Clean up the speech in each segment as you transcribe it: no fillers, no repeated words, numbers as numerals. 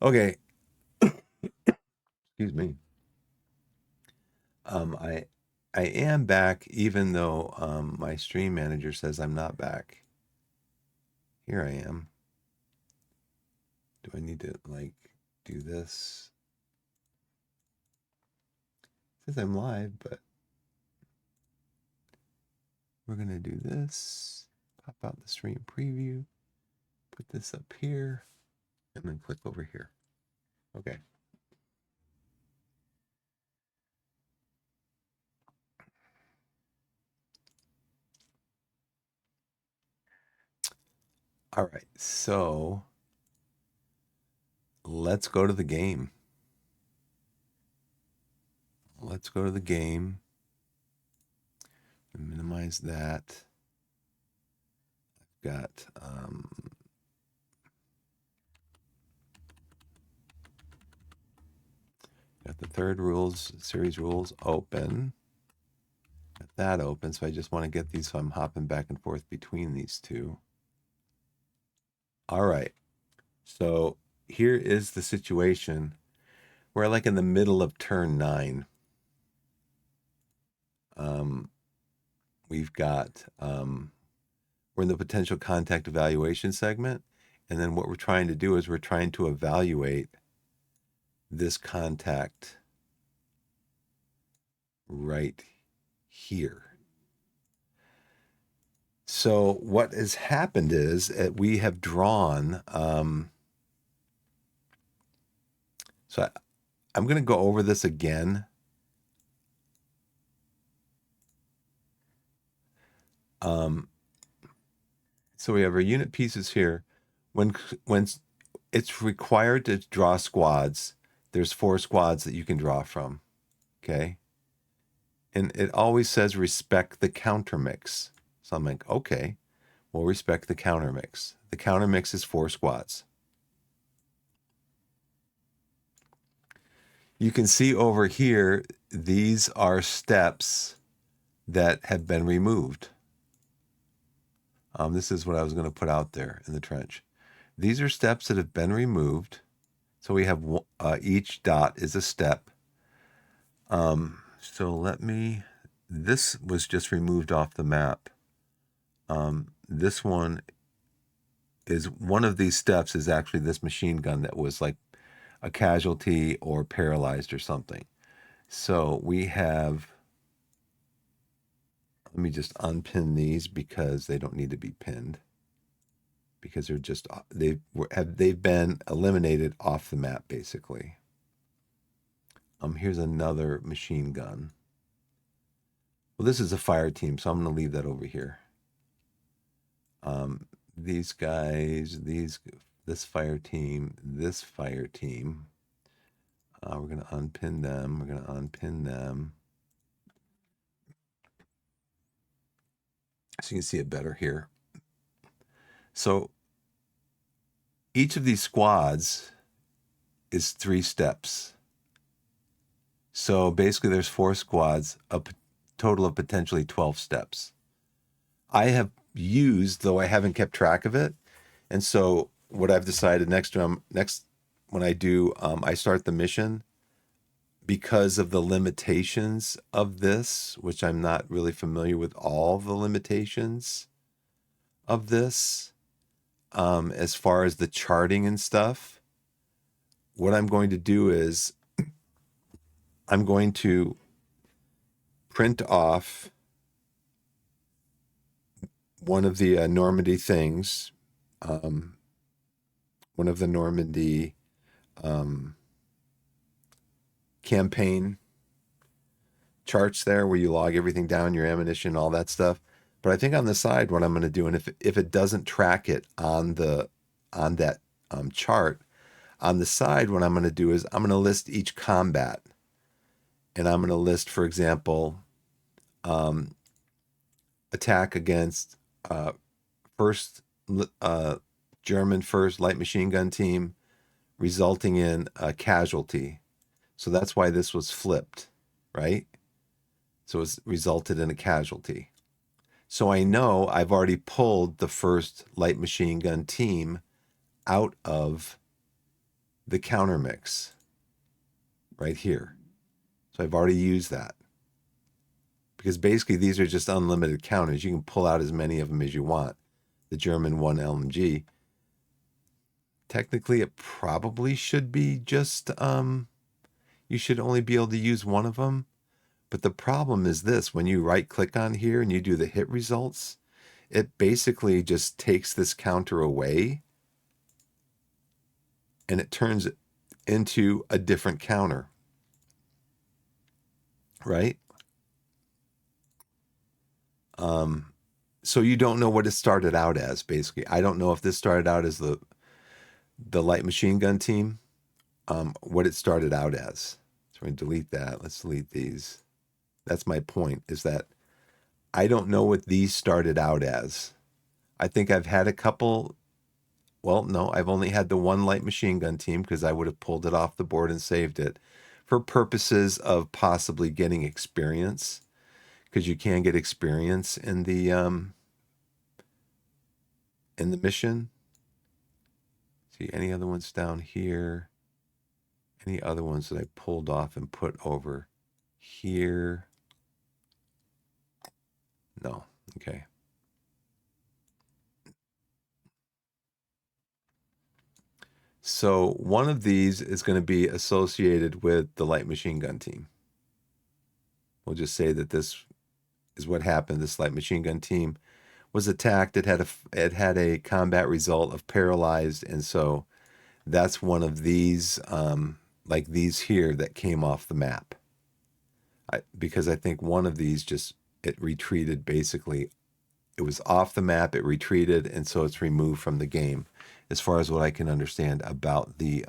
Okay. Excuse me. I am back, even though my stream manager says I'm not back. Here I am. Do I need to like do this? It says I'm live, but we're gonna do this. Pop out the stream preview. Put this up here, and then click over here. Okay. All right, so let's go to the game. Let's go to the game. Minimize that. I've got got the third rules, series rules open. Got that open, so I just want to get these, so I'm hopping back and forth between these two. All right, so here is the situation. We're like in the middle of turn 9. We've got, we're in the potential contact evaluation segment. And then what we're trying to do is we're trying to evaluate this contact right here. So what has happened is we have drawn, so I'm going to go over this again. So we have our unit pieces here. When it's required to draw squads, there's 4 squads that you can draw from, okay? And it always says respect the counter mix. So I'm like, okay, we'll respect the counter mix. The counter mix is 4 squads. You can see over here, these are steps that have been removed. This is what I was going to put out there in the trench. These are steps that have been removed. So we have each dot is a step. So let me, this was just removed off the map. This one is, one of these steps is actually this machine gun that was like a casualty or paralyzed or something. So we have, let me just unpin these because they don't need to be pinned, because they're just, they've been eliminated off the map basically. Here's another machine gun. Well, this is a fire team, so I'm going to leave that over here. These guys, this fire team, this fire team. We're going to unpin them. We're going to unpin them. So you can see it better here. So each of these squads is 3 steps. So basically there's 4 squads, a total of potentially 12 steps. I have used, though I haven't kept track of it. And so what I've decided next when I do, I start the mission, because of the limitations of this, which I'm not really familiar with all the limitations of this, as far as the charting and stuff. What I'm going to do is I'm going to print off one of the Normandy things, one of the Normandy campaign charts there, where you log everything down, your ammunition, all that stuff. But I think on the side, what I'm going to do, and if it doesn't track it on that chart, on the side, what I'm going to do is I'm going to list each combat, and I'm going to list, for example, attack against German first light machine gun team, resulting in a casualty. So that's why this was flipped, right? So it's resulted in a casualty. So I know I've already pulled the first light machine gun team out of the counter mix right here. So I've already used that. Because basically these are just unlimited counters. You can pull out as many of them as you want. The German 1 LMG. Technically, it probably should be just, you should only be able to use one of them. But the problem is this, when you right click on here and you do the hit results, it basically just takes this counter away and it turns it into a different counter, right? So you don't know what it started out as, basically. I don't know if this started out as the light machine gun team, what it started out as. So we're going to delete that. Let's delete these. That's my point, is that I don't know what these started out as. I think I've had a couple. Well, no, I've only had the one light machine gun team because I would have pulled it off the board and saved it for purposes of possibly getting experience, because you can get experience in the mission. See any other ones down here? Any other ones that I pulled off and put over here? No. Okay. So one of these is going to be associated with the light machine gun team. We'll just say that this is what happened. This light machine gun team was attacked. It had a combat result of paralyzed, and so that's one of these, like these here, that came off the map. Because I think one of these it retreated. Basically, it was off the map. It retreated, and so it's removed from the game, as far as what I can understand about the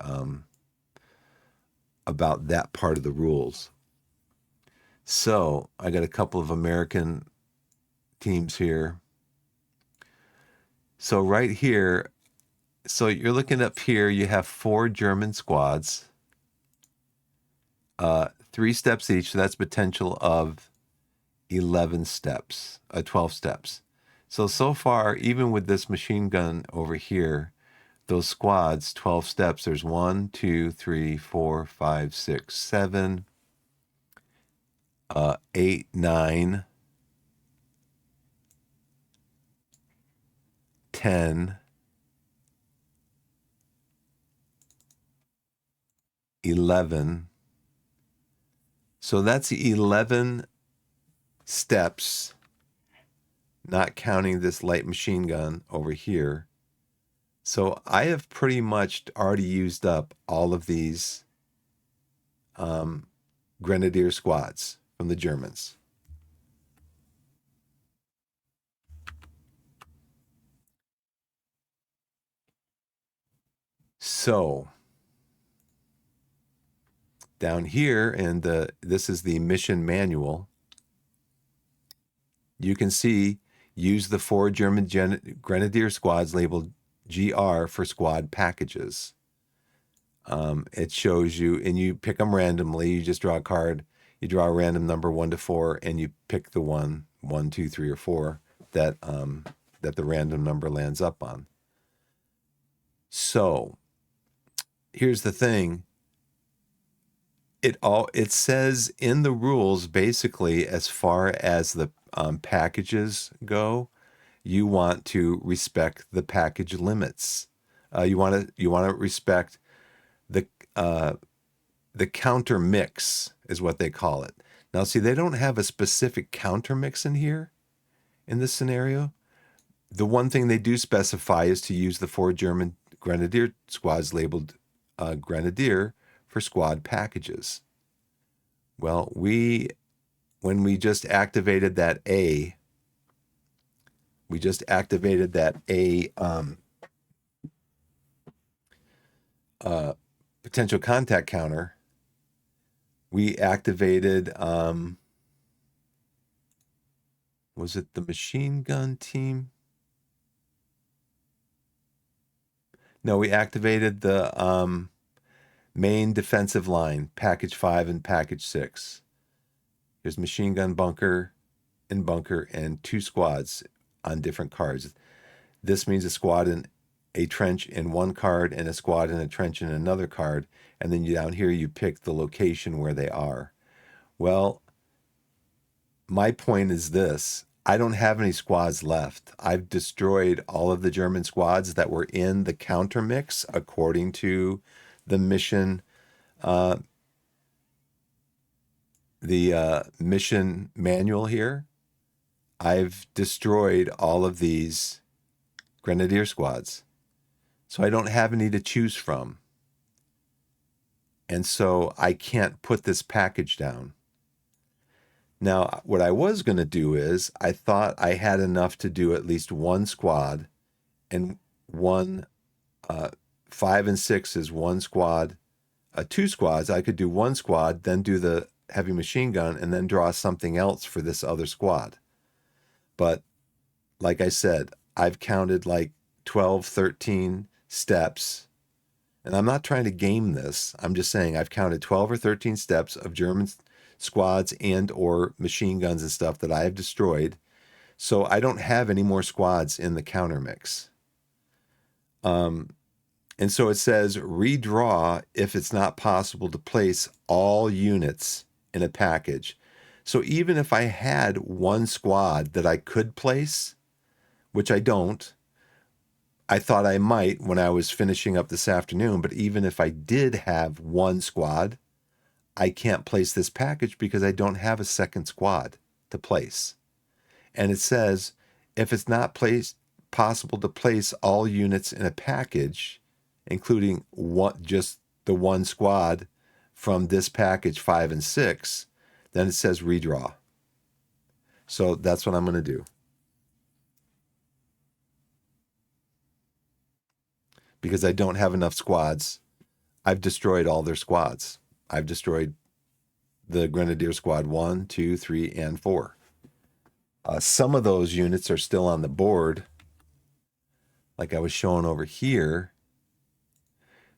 about that part of the rules. So I got a couple of American teams here. So right here, so you're looking up here, you have 4 German squads, 3 steps each. So that's potential of 11 steps, 12 steps. So far, even with this machine gun over here, those squads, 12 steps, there's 1, 2, 3, 4, 5, 6, 7, 8, 9, 10, 11. So that's 11 steps, not counting this light machine gun over here. So I have pretty much already used up all of these grenadier squads from the Germans. So down here, and this is the mission manual, you can see, use the 4 German grenadier squads labeled GR for squad packages. It shows you, and you pick them randomly. You just draw a card. You draw a random number 1 to 4, and you pick the 1, 2, 3, or 4 that that the random number lands up on. So here's the thing. It says in the rules, basically, as far as the packages go, you want to respect the package limits. You want to respect the counter mix, is what they call it. Now, see, they don't have a specific counter mix in here in this scenario. The one thing they do specify is to use the 4 German grenadier squads labeled grenadier for squad packages. Well, when we just activated that A, potential contact counter. We activated, was it the machine gun team? No, we activated the main defensive line, package 5 and package 6. There's machine gun bunker and 2 squads on different cards. This means a squad a trench in one card and a squad in a trench in another card, and then down here you pick the location where they are. Well, my point is this. I don't have any squads left. I've destroyed all of the German squads that were in the counter mix according to the mission, mission manual here. I've destroyed all of these Grenadier squads. So I don't have any to choose from. And so I can't put this package down. Now, what I was going to do is I thought I had enough to do at least one squad, and one 5 and 6 is one squad. 2 squads, I could do one squad, then do the heavy machine gun, and then draw something else for this other squad. But like I said, I've counted like 12, 13 steps. And I'm not trying to game this. I'm just saying I've counted 12 or 13 steps of German squads and or machine guns and stuff that I have destroyed. So I don't have any more squads in the counter mix. And so it says redraw if it's not possible to place all units in a package. So even if I had one squad that I could place, which I don't, I thought I might when I was finishing up this afternoon, but even if I did have one squad, I can't place this package because I don't have a second squad to place. And it says if it's not possible to place all units in a package, including just the one squad from this package 5 and 6, then it says redraw. So that's what I'm going to do. Because I don't have enough squads. I've destroyed all their squads. I've destroyed the Grenadier Squad 1, 2, 3, and 4. Some of those units are still on the board. Like I was showing over here.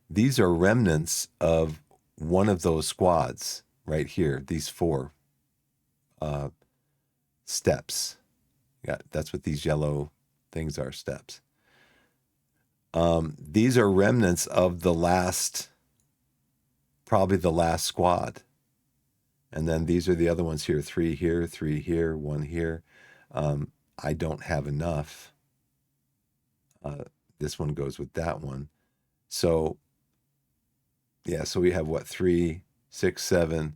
These are remnants of one of those squads right here. These 4 steps. Yeah, that's what these yellow things are, steps. These are remnants of the last, probably the last squad. And then these are the other ones here, 3 here, 3 here, 1 here. I don't have enough. This one goes with that one. So, yeah, so we have what, 3, 6, 7,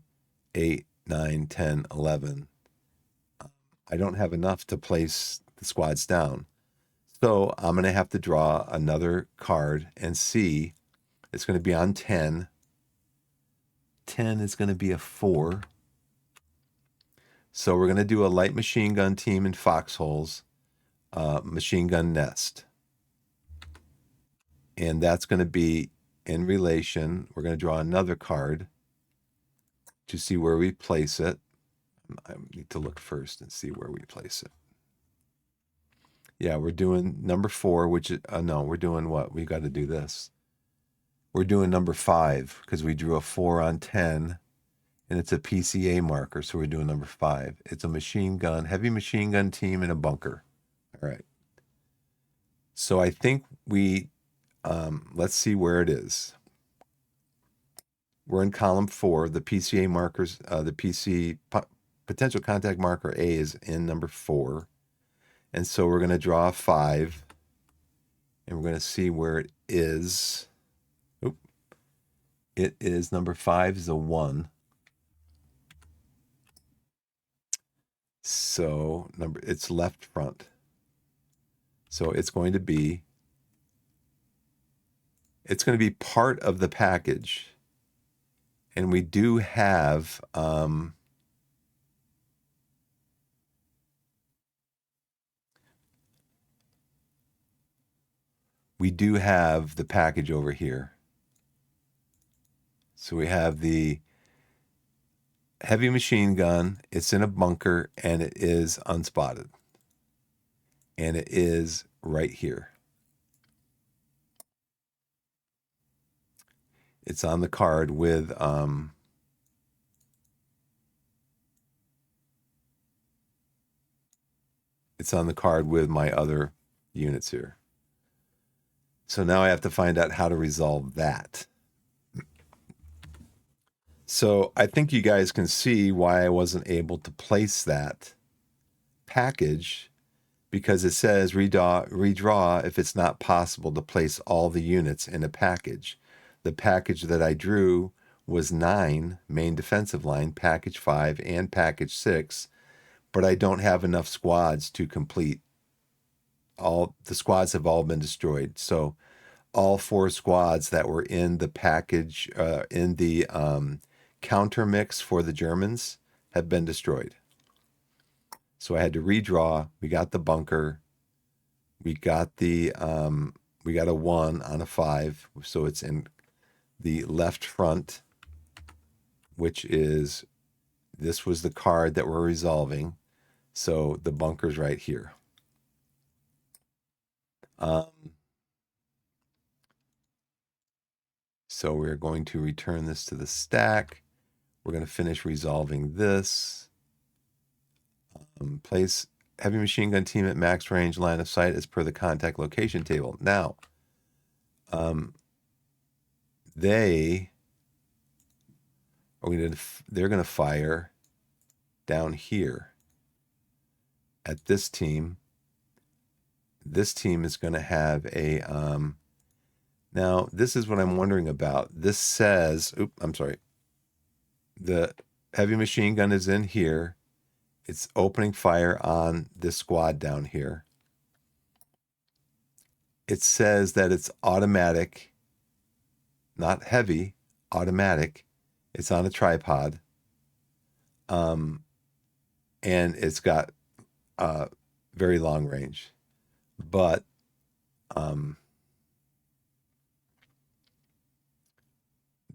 8, 9, 10, 11. I don't have enough to place the squads down. So I'm going to have to draw another card and see. It's going to be on 10. 10 is going to be a 4. So we're going to do a light machine gun team in foxholes, machine gun nest. And that's going to be in relation. We're going to draw another card to see where we place it. I need to look first and see where we place it. Yeah, we're doing number 4, which is, no, we're doing what? We got to do this. We're doing number 5 because we drew a 4 on 10 and it's a PCA marker. So we're doing number 5. It's a machine gun, heavy machine gun team in a bunker. All right. So I think we, let's see where it is. We're in column 4. The PCA markers, the potential contact marker A is in number 4. And so we're going to draw a 5, and we're going to see where it is. Oop. It is number 5 is a 1. So it's left front. So it's going to be part of the package. And we do have the package over here. So we have the heavy machine gun. It's in a bunker and it is unspotted. And it is right here. It's on the card with it's on the card with my other units here. So now I have to find out how to resolve that. So I think you guys can see why I wasn't able to place that package, because it says redraw if it's not possible to place all the units in a package. The package that I drew was 9, main defensive line, package 5, and package 6, but I don't have enough squads to complete. All the squads have all been destroyed. So all 4 squads that were in the package, in the counter mix for the Germans, have been destroyed. So I had to redraw. We got the bunker. We got we got a 1 on a 5, so it's in the left front, which is, this was the card that we're resolving. So the bunker's right here. So we're going to return this to the stack. We're going to finish resolving this. Place heavy machine gun team at max range line of sight as per the contact location table. Now, they're going to fire down here at this team. This team is going to have a now this is what I'm wondering about. This says, I'm sorry. The heavy machine gun is in here. It's opening fire on this squad down here. It says that it's automatic, not heavy, automatic. It's on a tripod. And it's got very long range. But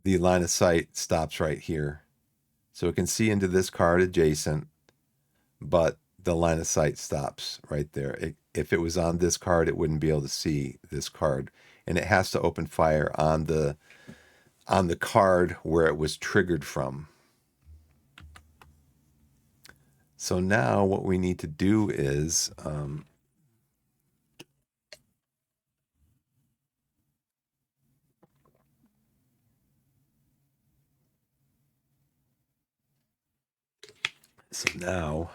the line of sight stops right here. So it can see into this card adjacent, but the line of sight stops right there. If it was on this card, it wouldn't be able to see this card. And it has to open fire on the card where it was triggered from. So now what we need to do is so now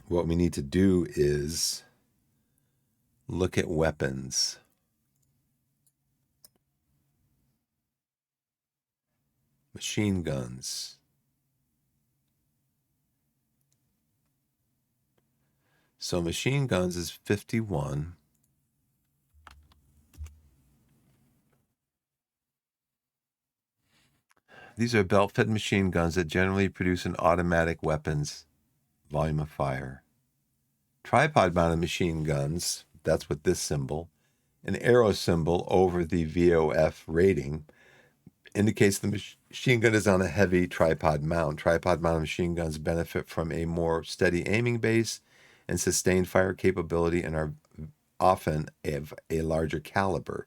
what we need to do is look at weapons. Machine guns. So machine guns is 51. These are belt-fed machine guns that generally produce an automatic weapons volume of fire. Tripod-mounted machine guns, that's what this symbol, an arrow symbol over the VOF rating, indicates the machine gun is on a heavy tripod mount. Tripod-mounted machine guns benefit from a more steady aiming base and sustained fire capability and are often of a larger caliber.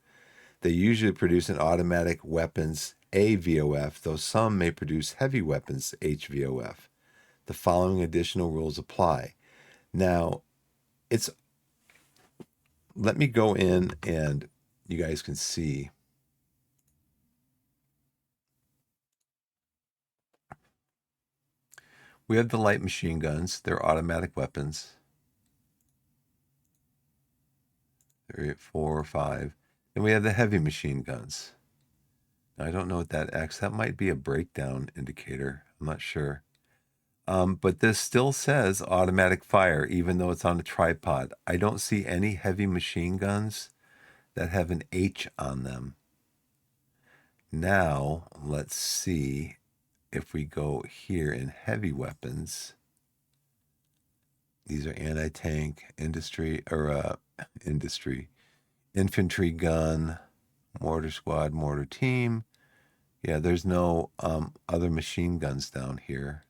They usually produce an automatic weapons AVOF, though some may produce heavy weapons HVOF. The following additional rules apply. Now, let me go in and you guys can see. We have the light machine guns. They're automatic weapons. 3, 4, 5. Then we have the heavy machine guns. Now, I don't know what that might be a breakdown indicator. I'm not sure. But this still says automatic fire, even though it's on a tripod. I don't see any heavy machine guns that have an H on them. Now, let's see if we go here in heavy weapons. These are anti-tank, infantry gun, mortar squad, mortar team. Yeah, there's no other machine guns down here.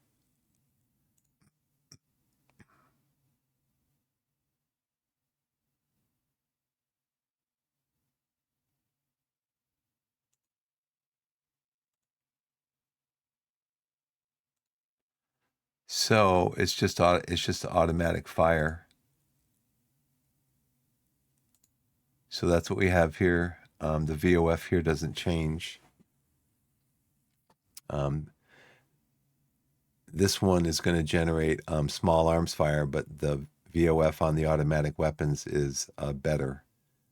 So it's just automatic fire. So that's what we have here. The VOF here doesn't change. This one is going to generate small arms fire, but the VOF on the automatic weapons is better.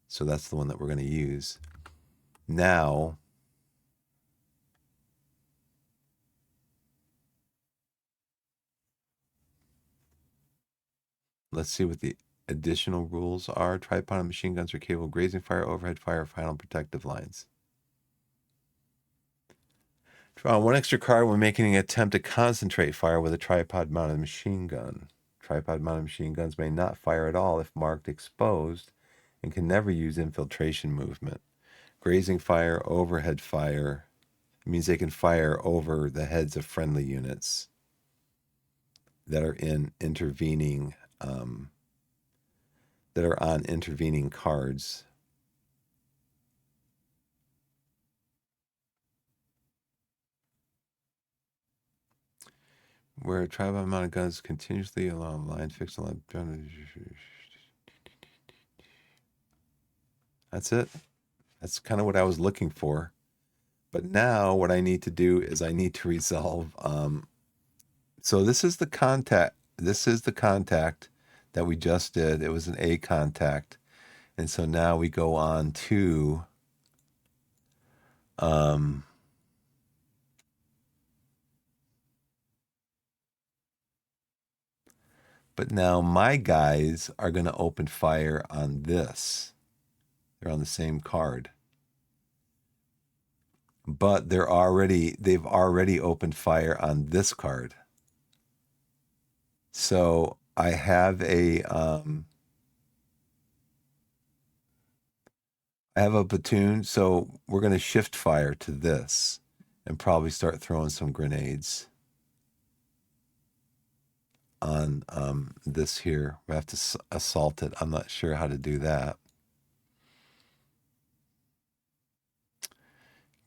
So that's the one that we're going to use. Now, let's see what the additional rules are. Tripod and machine guns are capable of grazing fire, overhead fire, final protective lines. Draw one extra card when making an attempt to concentrate fire with a tripod-mounted machine gun. Tripod-mounted machine guns may not fire at all if marked exposed and can never use infiltration movement. Grazing fire, overhead fire means they can fire over the heads of friendly units that are in intervening, that are on intervening cards. Where tripod mounted guns continuously along line fixed on line. That's it. That's kind of what I was looking for. But now what I need to do is I need to resolve. So this is the contact. This is the contact that we just did. It was an A contact. And so now we go on to but now my guys are going to open fire on this. They're on the same card. But they've already opened fire on this card. So I have a platoon, so we're going to shift fire to this and probably start throwing some grenades on this here. We have to assault it. I'm not sure how to do that.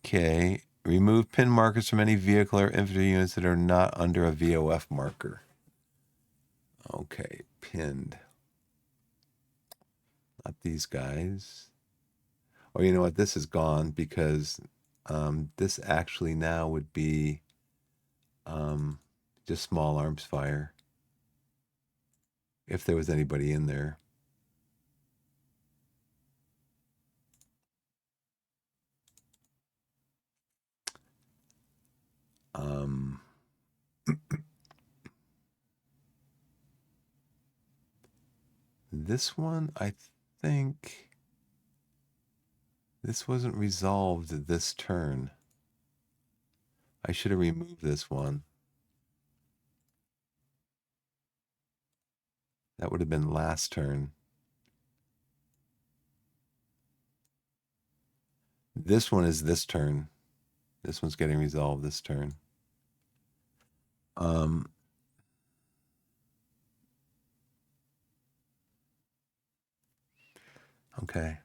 Okay, remove pin markers from any vehicle or infantry units that are not under a VOF marker. Okay, pinned. Not these guys. Oh, you know what? This is gone because this actually now would be just small arms fire. If there was anybody in there. This one, I think this wasn't resolved this turn. I should have removed this one. That would have been last turn. This one is this turn. This one's getting resolved this turn. Okay.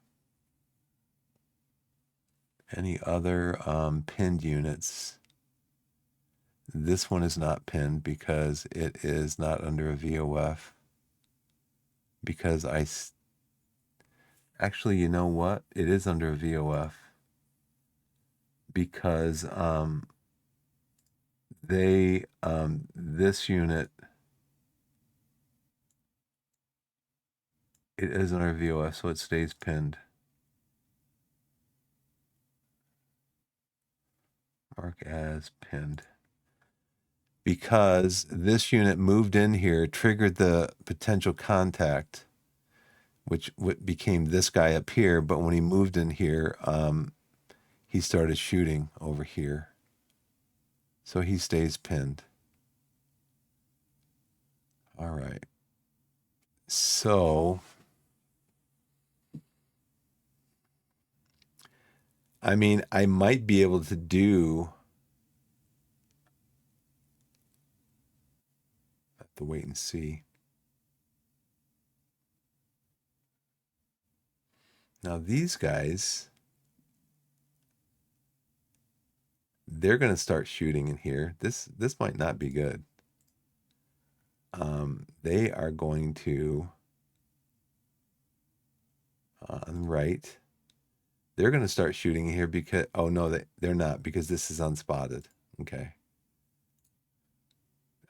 Any other pinned units? This one is not pinned because it is not under a VOF. Because actually, you know what? It is under a VOF. Because this unit, it is under VOF, so it stays pinned. Mark as pinned. Because this unit moved in here, triggered the potential contact, which became this guy up here. But when he moved in here, he started shooting over here. So he stays pinned. All right. So, I mean, I might be able to do... I have to wait and see. Now these guys, they're going to start shooting in here. This might not be good. They are going to on the right. They're going to start shooting here because, oh no, they're not, because this is unspotted. Okay.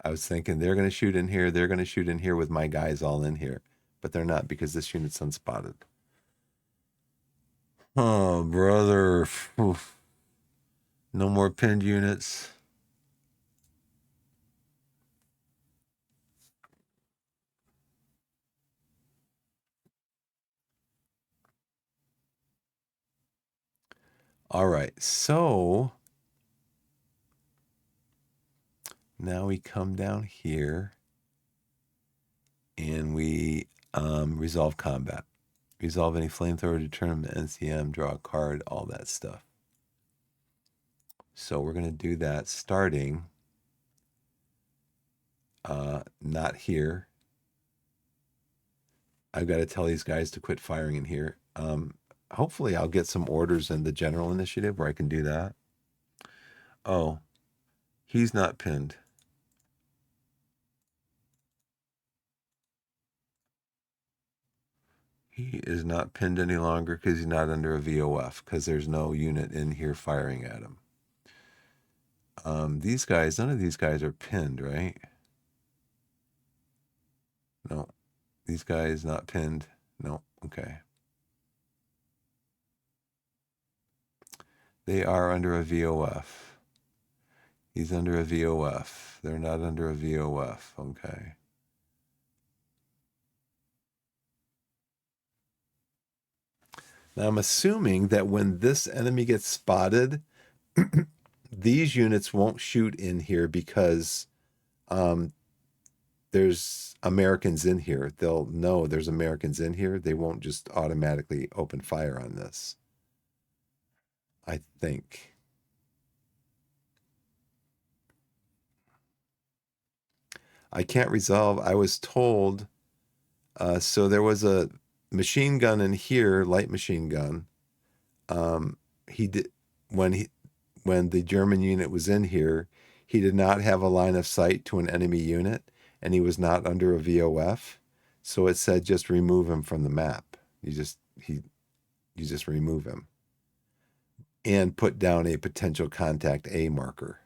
I was thinking they're going to shoot in here. They're going to shoot in here with my guys all in here, but they're not because this unit's unspotted. Oh, brother. Oof. No more pinned units. All right, so now we come down here and we resolve combat. Resolve any flamethrower, determine NCM, draw a card, all that stuff. So we're going to do that starting not here. I've got to tell these guys to quit firing in here. Hopefully I'll get some orders in the general initiative where I can do that. Oh, he's not pinned. He is not pinned any longer because he's not under a VOF, because there's no unit in here firing at him. These guys, none of these guys are pinned, right? No. These guys not pinned. No. Okay. They are under a VOF. He's under a VOF. They're not under a VOF. Okay. Now I'm assuming that when this enemy gets spotted, these units won't shoot in here because there's Americans in here. They'll know there's Americans in here. They won't just automatically open fire on this, I think. I can't resolve. I was told, so there was a machine gun in here, light machine gun. He did when the German unit was in here, he did not have a line of sight to an enemy unit, and he was not under a VOF. So it said just remove him from the map. You just remove him and put down a potential contact A marker.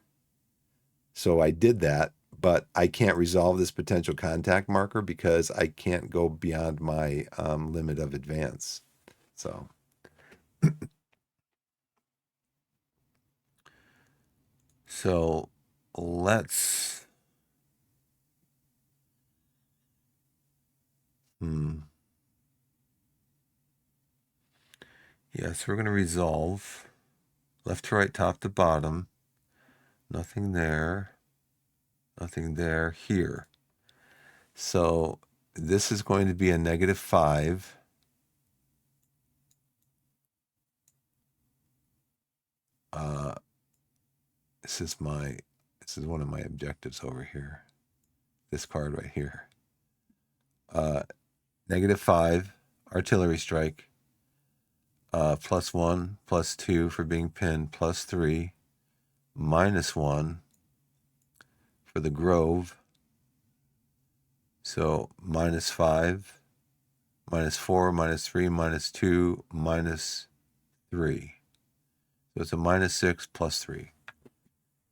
So I did that, but I can't resolve this potential contact marker because I can't go beyond my limit of advance. So so let's yes, we're going to resolve left to right, top to bottom. Nothing there. Nothing there. Here. So this is going to be a -5. This is one of my objectives over here. This card right here. -5 artillery strike. +1, +2 for being pinned, +3, -1 for the Grove. So -5, -4, -3, -2, -3. So it's a -6 +3.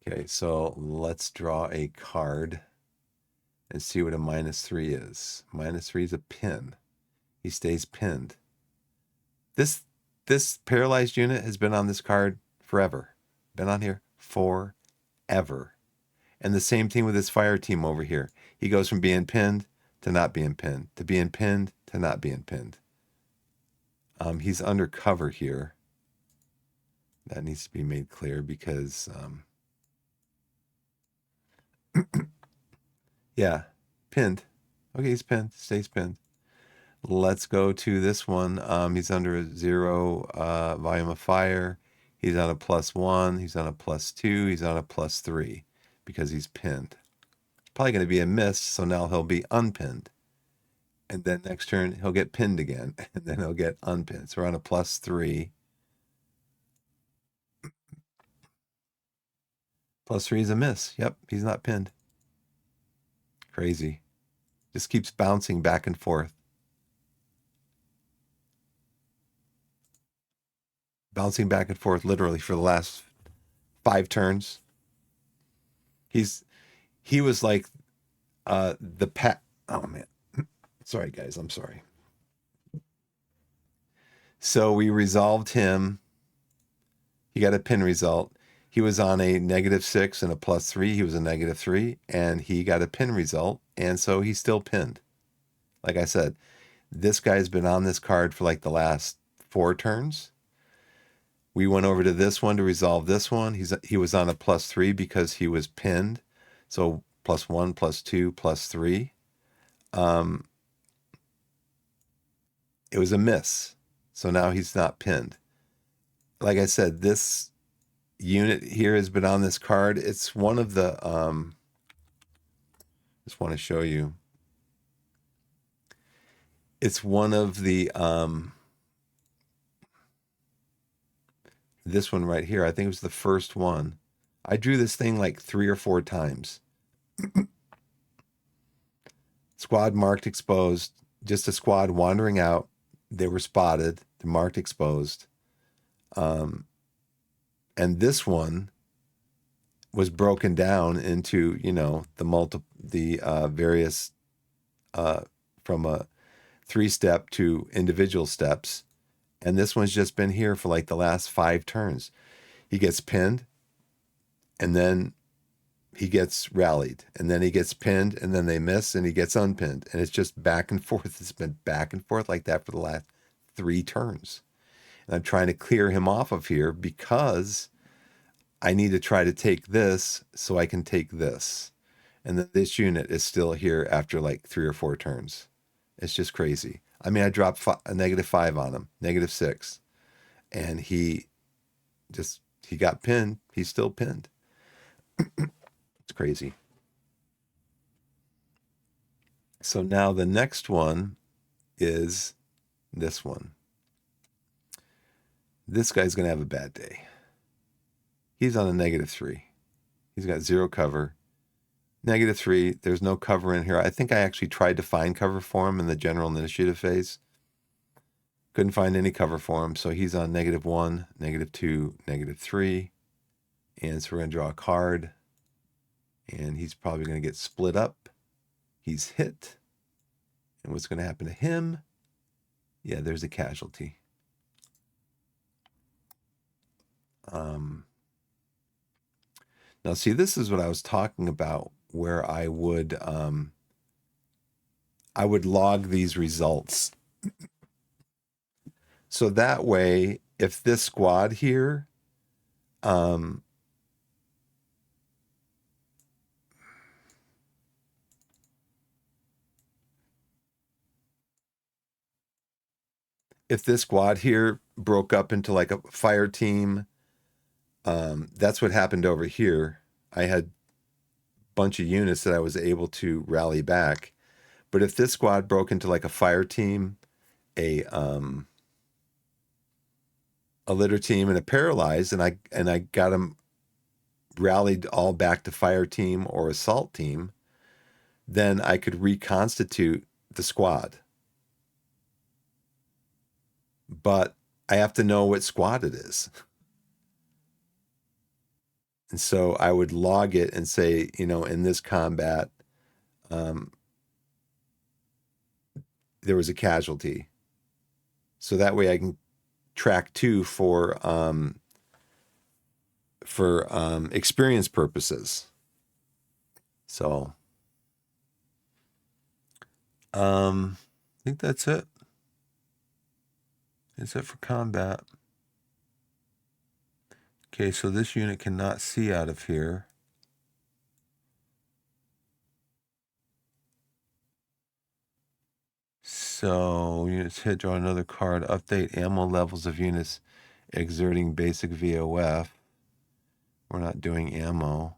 Okay, so let's draw a card and see what a -3 is. -3 is a pin. He stays pinned. This paralyzed unit has been on this card forever. Been on here forever. And the same thing with his fire team over here. He goes from being pinned to not being pinned, to being pinned to not being pinned. He's undercover here. That needs to be made clear because, yeah, pinned. Okay, he's pinned, stays pinned. Let's go to this one. He's under a 0 volume of fire. He's on a +1. He's on a +2. He's on a +3 because he's pinned. Probably going to be a miss, so now he'll be unpinned. And then next turn, he'll get pinned again, and then he'll get unpinned. So we're on a +3. +3 is a miss. Yep, he's not pinned. Crazy. Just keeps bouncing back and forth. bouncing back and forth literally for the last 5 turns. He was like the pat. Oh man, sorry guys, I'm sorry. So we resolved him. He got a pin result. He was on a -6 and a +3. He was a -3, and he got a pin result, and so he's still pinned. Like I said, this guy's been on this card for like the last 4 turns. We went over to this one to resolve this one. He was on a +3 because he was pinned. So +1, +2, +3. It was a miss. So now he's not pinned. Like I said, this unit here has been on this card. It's one of the just want to show you. It's one of the this one right here. I think it was the first one. I drew this thing like 3 or 4 times. Squad marked exposed. Just a squad wandering out. They were spotted. They're marked exposed. And this one was broken down into, the various from a 3-step to individual steps. And this one's just been here for like the last 5 turns. He gets pinned, and then he gets rallied, and then he gets pinned, and then they miss, and he gets unpinned. And it's just back and forth. It's been back and forth like that for the last 3 turns. And I'm trying to clear him off of here because I need to try to take this so I can take this. And then this unit is still here after like 3 or 4 turns. It's just crazy. I mean, I dropped a -5 on him, -6. And he got pinned. He's still pinned. It's crazy. So now the next one is this one. This guy's going to have a bad day. He's on a -3. He's got 0 cover. -3. There's no cover in here. I think I actually tried to find cover for him in the general initiative phase. Couldn't find any cover for him. So he's on -1, -2, -3. And so we're going to draw a card. And he's probably going to get split up. He's hit. And what's going to happen to him? Yeah, there's a casualty. Now, see, this is what I was talking about, where I would log these results. So that way, if this squad here, if this squad here broke up into like a fire team, that's what happened over here. I had a bunch of units that I was able to rally back. But if this squad broke into like a fire team, a litter team, and a paralyzed, and I got them rallied all back to fire team or assault team, then I could reconstitute the squad. But I have to know what squad it is. And so I would log it and say, in this combat, there was a casualty. So that way I can track 2 for experience purposes. So I think that's it. That's it for combat. Okay, so this unit cannot see out of here. So units hit, draw another card, update ammo levels of units exerting basic VOF. We're not doing ammo.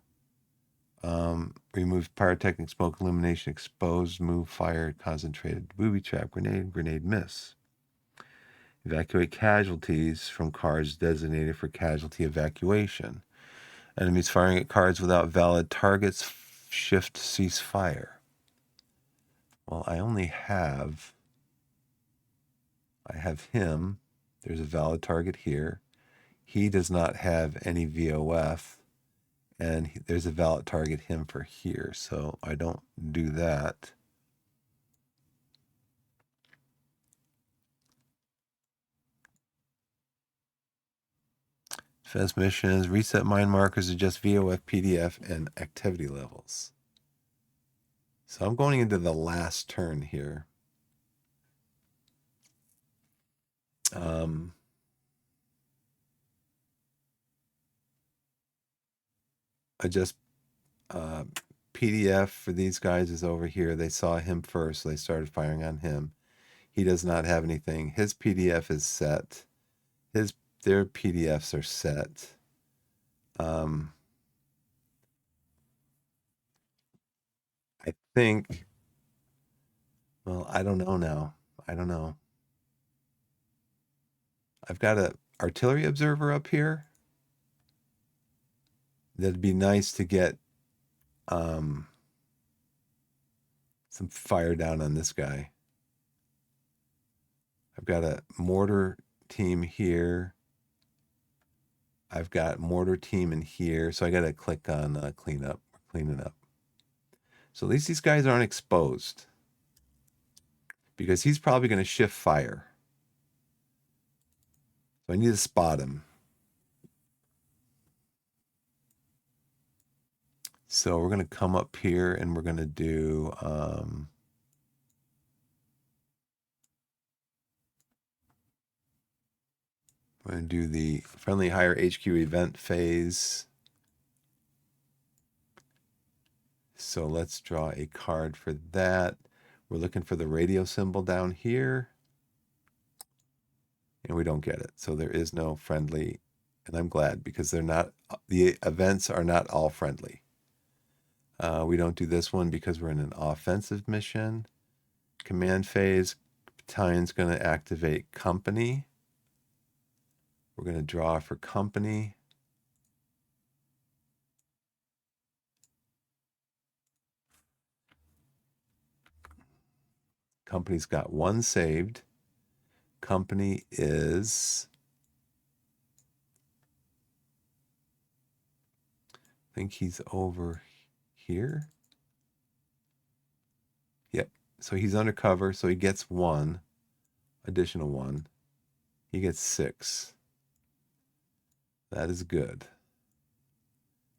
Remove pyrotechnic, smoke, illumination, exposed, move, fire, concentrated, booby trap, grenade miss. Evacuate casualties from cards designated for casualty evacuation. Enemies firing at cards without valid targets, shift, cease fire. Well, I have him. There's a valid target here. He does not have any VOF, and there's a valid target him for here, so I don't do that. Defense missions, reset mine markers, adjust VOF, PDF, and activity levels. So I'm going into the last turn here. Adjust PDF for these guys is over here. They saw him first, so they started firing on him. He does not have anything. His PDF is set. Their PDFs are set. I think. Well, I don't know now. I don't know. I've got a artillery observer up here. That'd be nice to get some fire down on this guy. I've got a mortar team here. I've got mortar team in here. So I got to click on clean up. We're cleaning up. So at least these guys aren't exposed, because he's probably going to shift fire. So I need to spot him. So we're going to come up here and we're going to do we're going to do the friendly higher HQ event phase. So let's draw a card for that. We're looking for the radio symbol down here. And we don't get it. So there is no friendly. And I'm glad, because they're not, the events are not all friendly. We don't do this one because we're in an offensive mission. Command phase, battalion's going to activate company. We're going to draw for company. Company's got one saved. Company is, I think he's over here. Yep. So he's undercover, so he gets one, additional one. He gets 6. That is good.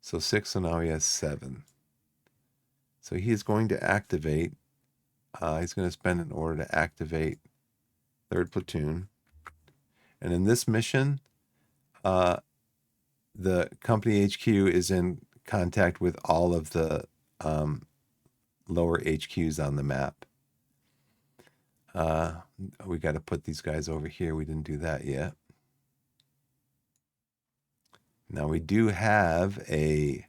So 6, so now he has 7. So he is going to activate. He's going to spend an order to activate 3rd Platoon. And in this mission, the company HQ is in contact with all of the lower HQs on the map. We got to put these guys over here. We didn't do that yet. Now we do have we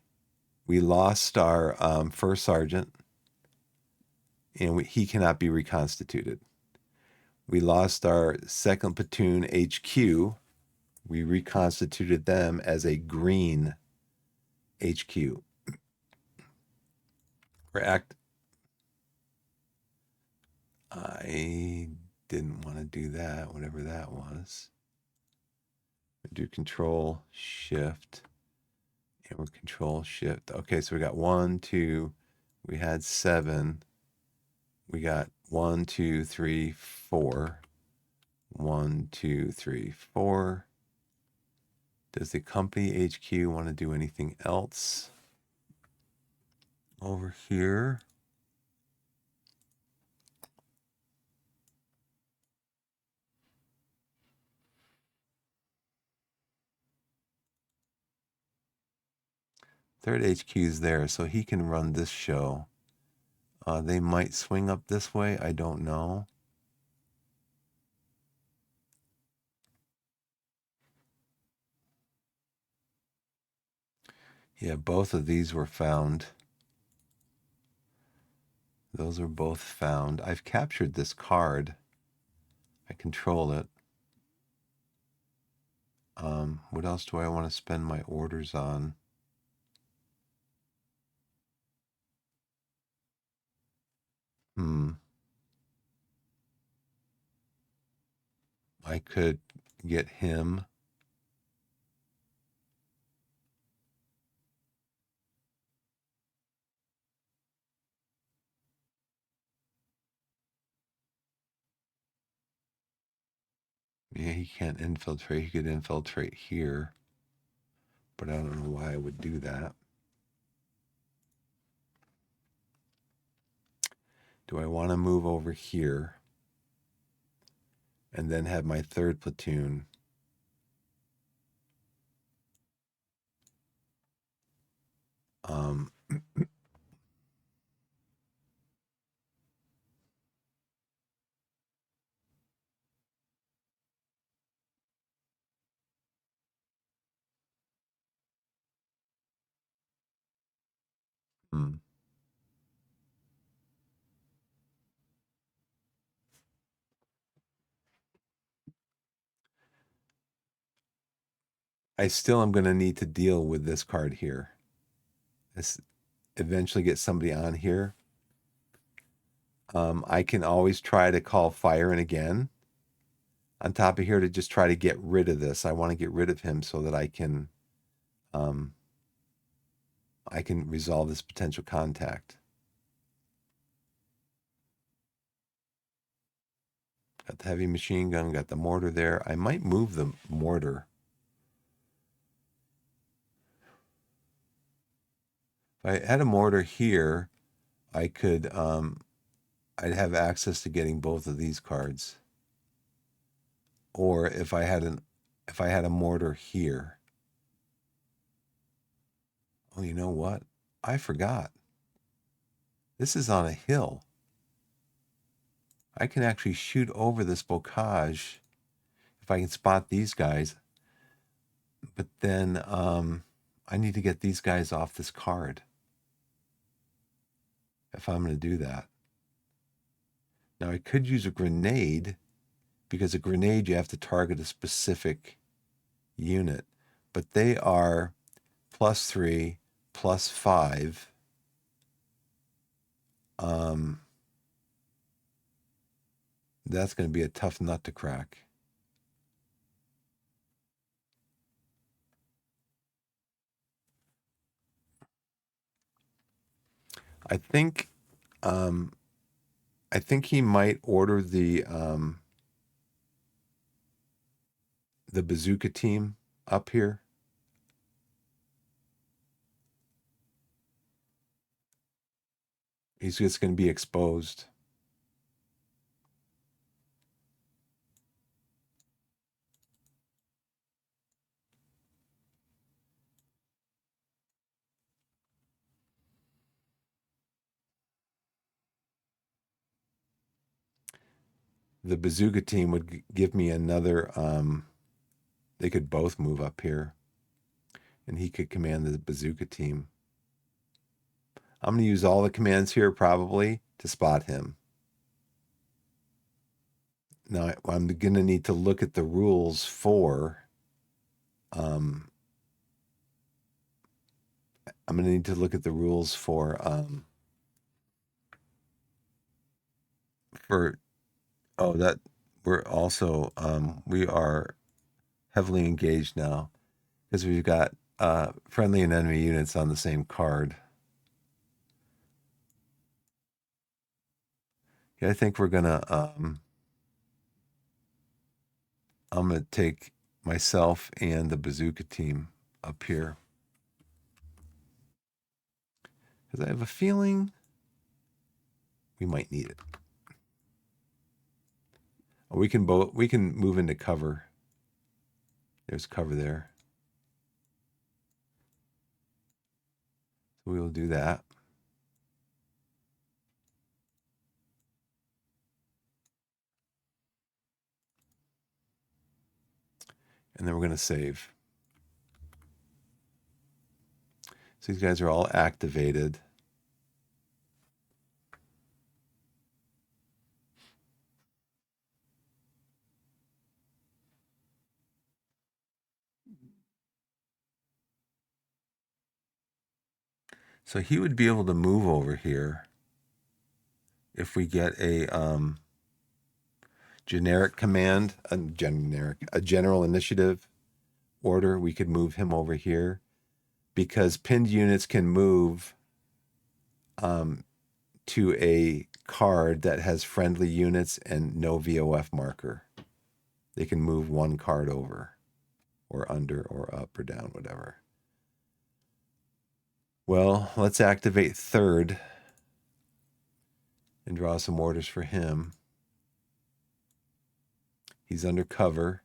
lost our 1st Sergeant, and he cannot be reconstituted. We lost our 2nd Platoon HQ. We reconstituted them as a green HQ. I didn't want to do that, whatever that was. Do Control Shift, and we're Control Shift. Okay, so we got 1, 2. We had 7. We got 1, 2, 3, 4. 1, 2, 3, 4. Does the company HQ want to do anything else over here? Third HQ is there, so he can run this show. They might swing up this way. I don't know. Yeah, both of these were found. Those are both found. I've captured this card. I control it. What else do I want to spend my orders on? I could get him. Yeah, he can't infiltrate. He could infiltrate here, but I don't know why I would do that. Do I want to move over here and then have my third platoon? Um, hmm. I still am going to need to deal with this card here. This eventually get somebody on here. I can always try to call fire in again on top of here to just try to get rid of this. I want to get rid of him so that um, I can resolve this potential contact. Got the heavy machine gun, got the mortar there. I might move the mortar. If I had a mortar here, I could I'd have access to getting both of these cards. Or if I had a mortar here. Oh, you know what? I forgot. This is on a hill. I can actually shoot over this bocage if I can spot these guys. But then I need to get these guys off this card if I'm going to do that. Now I could use a grenade, because a grenade you have to target a specific unit, but they are +3, +5. That's going to be a tough nut to crack. I think he might order the bazooka team up here. He's just going to be exposed. The bazooka team would give me another. They could both move up here, and he could command the bazooka team. I'm going to use all the commands here probably to spot him. Now I'm going to need to look at the rules for. I'm going to need to look at the rules for. Oh, that we're also we are heavily engaged now because we've got friendly and enemy units on the same card. Yeah, I think we're gonna I'm gonna take myself and the bazooka team up here because I have a feeling we might need it. Oh, we can move into cover. There's cover there. So we will do that. And then we're going to save. So these guys are all activated. So he would be able to move over here if we get a generic command, a general initiative order. We could move him over here because pinned units can move to a card that has friendly units and no VOF marker. they can move one card over or under or up or down, whatever. Well, let's activate third and draw some orders for him. He's under cover.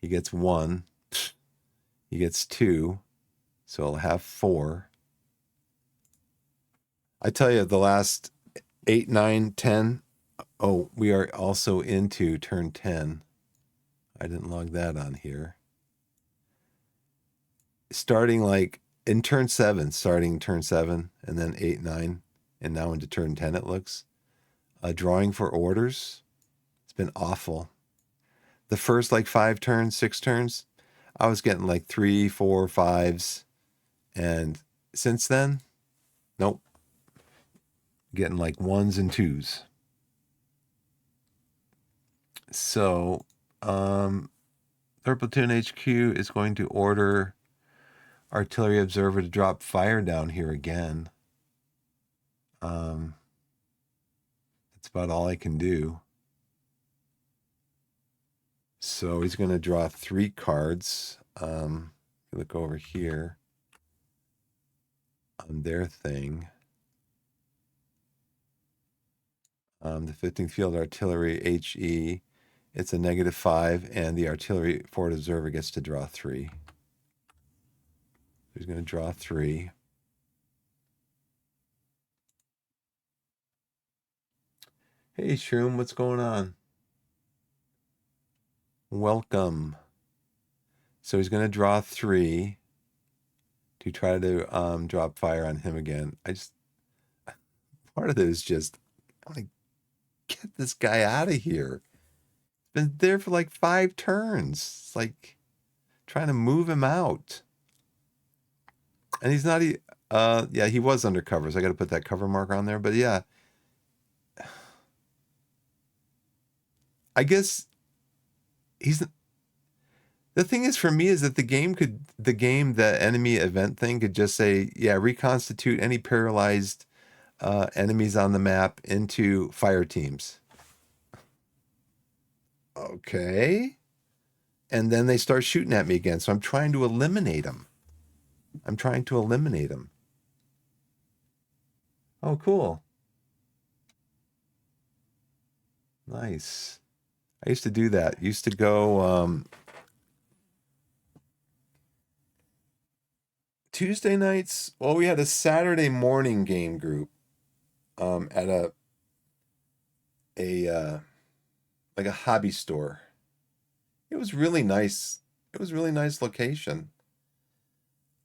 He gets 1. He gets 2. So I'll have 4. I tell you, the last 8, 9, 10. Oh, we are also into turn 10. I didn't log that on here. Starting like in turn 7, starting turn 7, and then 8, 9, and now into turn 10 it looks. Drawing for orders. It's been awful. The first like 5 turns, 6 turns, I was getting like 3, 4, 5s. And since then, nope. Getting like 1s and 2s. So, third Platoon HQ is going to order Artillery Observer to drop fire down here again. That's about all I can do. So he's going to draw 3 cards. Look over here on their thing. The 15th Field Artillery HE, it's a -5, and the Artillery Forward Observer gets to draw 3. He's going to draw 3. Hey, Shroom, what's going on? Welcome. So he's going to draw 3 to try to drop fire on him again. Part of it is just, I want to get this guy out of here. He's been there for like 5 turns. It's like trying to move him out. And he's not, yeah, he was undercover, so I got to put that cover marker on there. But yeah, I guess the thing is for me is that the enemy event thing could just say, yeah, reconstitute any paralyzed enemies on the map into fire teams. Okay. And then they start shooting at me again. So I'm trying to eliminate them. Oh, cool. Nice. I used to do that. Used to go Tuesday nights. Well, we had a Saturday morning game group at a like a hobby store. It was really nice. It was a really nice location.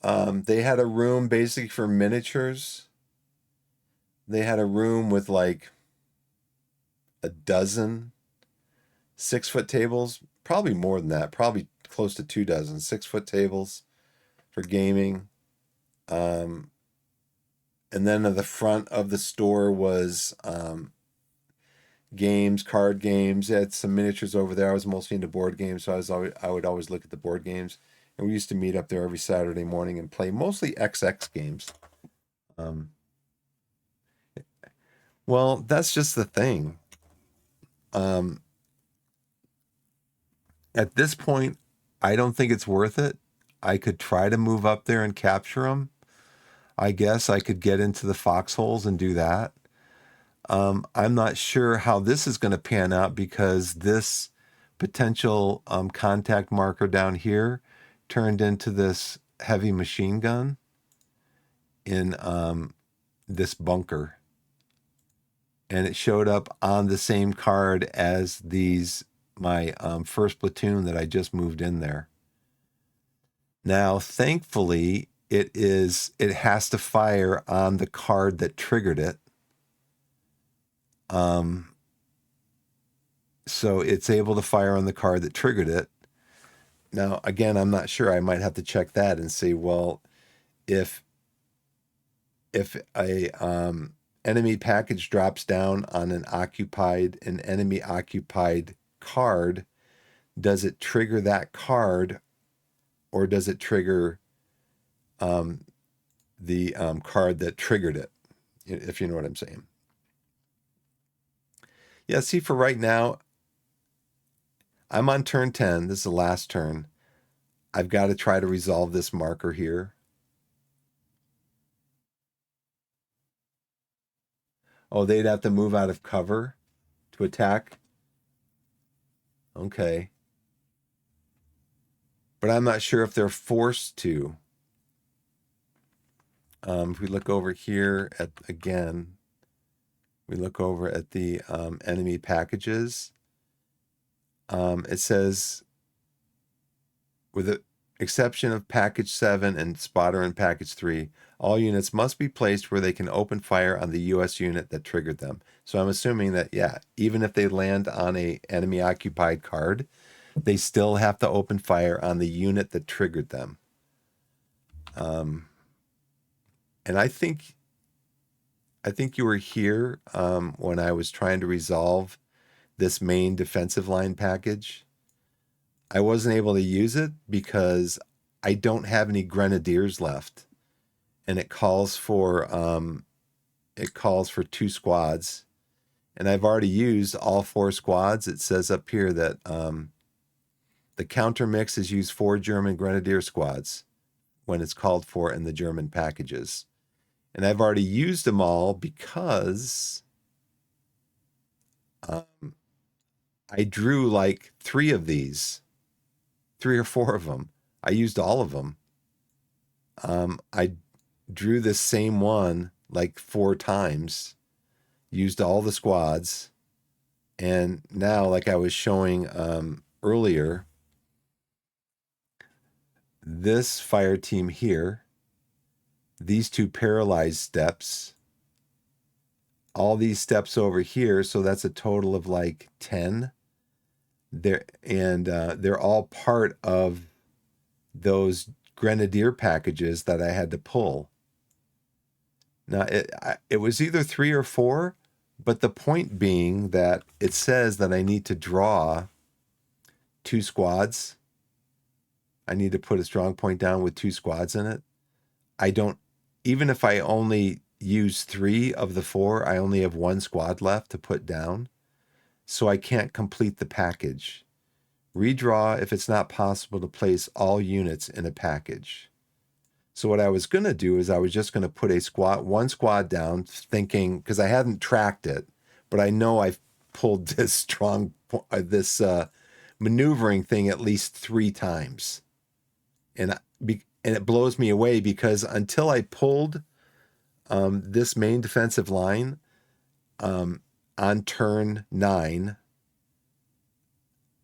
They had a room basically for miniatures. They had a room with like a dozen 6-foot tables, probably more than that, probably close to 2 dozen 6-foot tables for gaming. And then at the front of the store was games, card games. They had some miniatures over there. I was mostly into board games, so I would always look at the board games. And we used to meet up there every Saturday morning and play mostly XX games. Well, that's just the thing. At this point, I don't think it's worth it. I could try to move up there and capture them. I guess I could get into the foxholes and do that. I'm not sure how this is going to pan out because this potential contact marker down here turned into this heavy machine gun in this bunker. And it showed up on the same card as my first platoon that I just moved in there. Now, thankfully, it has to fire on the card that triggered it. So it's able to fire on the card that triggered it. Now, again, I'm not sure. I might have to check that and see, well, if a enemy package drops down on an enemy occupied card, does it trigger that card, or does it trigger the card that triggered it? If you know what I'm saying. Yeah, see, for right now, I'm on turn 10. This is the last turn. I've got to try to resolve this marker here. Oh, they'd have to move out of cover to attack? Okay. But I'm not sure if they're forced to. If we look over here at, again, we look over at the enemy packages. It says, with the exception of package 7 and spotter in package 3, all units must be placed where they can open fire on the US unit that triggered them. So I'm assuming that, yeah, even if they land on a enemy occupied card, they still have to open fire on the unit that triggered them. And I think you were here when I was trying to resolve this main defensive line package. I wasn't able to use it because I don't have any grenadiers left, and it calls for 2 squads, and I've already used all 4 squads. It says up here that the counter mix is used 4 German grenadier squads when it's called for in the German packages. And I've already used them all because I drew like 3 of these, 3 or 4 of them. I used all of them. I drew this same one like 4 times, used all the squads, and now, like I was showing earlier, this fire team here, these 2 paralyzed steps, all these steps over here, so that's a total of like 10. They're all part of those grenadier packages that I had to pull. Now, it was either 3 or 4, but the point being that it says that I need to draw 2 squads. I need to put a strong point down with 2 squads in it. I don't, even if I only use 3 of the 4, I only have 1 squad left to put down. So I can't complete the package. Redraw if it's not possible to place all units in a package. So what I was going to do is I was just going to put 1 squad down, thinking, because I hadn't tracked it, but I know I've pulled this maneuvering thing at least 3 times. And it blows me away because until I pulled this main defensive line on turn 9,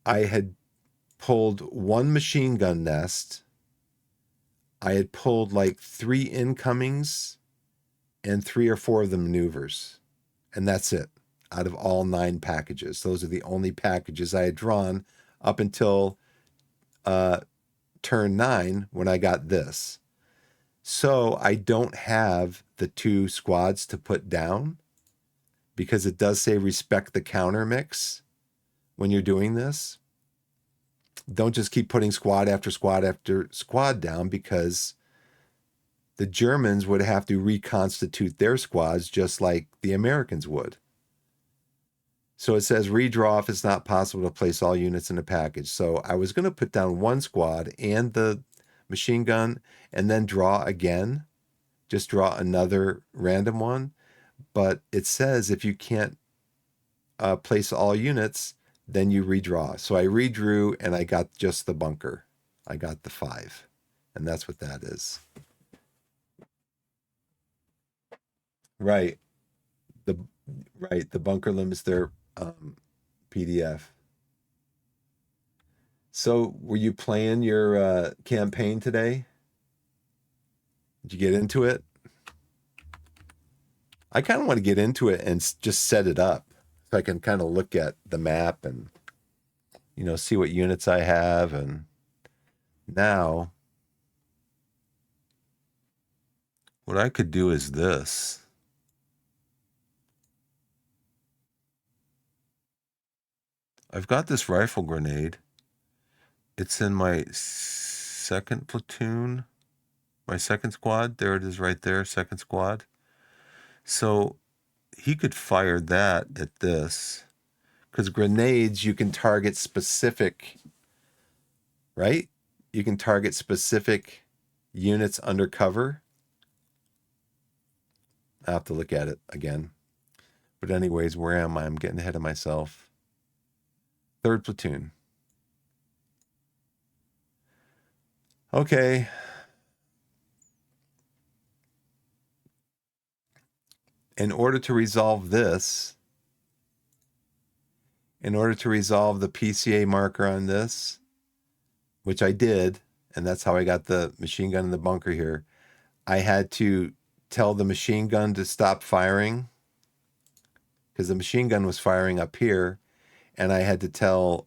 I had pulled 1 machine gun nest. I had pulled like 3 incomings and 3 or 4 of the maneuvers. And that's it out of all 9 packages. Those are the only packages I had drawn up until turn 9 when I got this. So I don't have the 2 squads to put down because it does say respect the counter mix when you're doing this. Don't just keep putting squad after squad after squad down, because the Germans would have to reconstitute their squads just like the Americans would. So it says redraw if it's not possible to place all units in a package. So I was going to put down 1 squad and the machine gun and then draw again, just draw another random one. But it says if you can't place all units, then you redraw. So I redrew and I got just the bunker. I got the 5. And that's what that is. Right. The bunker limits their PDF. So were you playing your campaign today? Did you get into it? I kind of want to get into it and just set it up so I can kind of look at the map and, see what units I have. And now what I could do is this. I've got this rifle grenade. It's in my 2nd platoon, my 2nd squad. There it is right there, 2nd squad. So he could fire that at this, Because grenades, you can target specific, right? You can target specific units under cover. I have to look at it again. But anyways, where am I? I'm getting ahead of myself. Third platoon. Okay. In order to resolve this, in order to resolve the PCA marker on this, which I did, and that's how I got the machine gun in the bunker here, I had to tell the machine gun to stop firing because the machine gun was firing up here, and I had to tell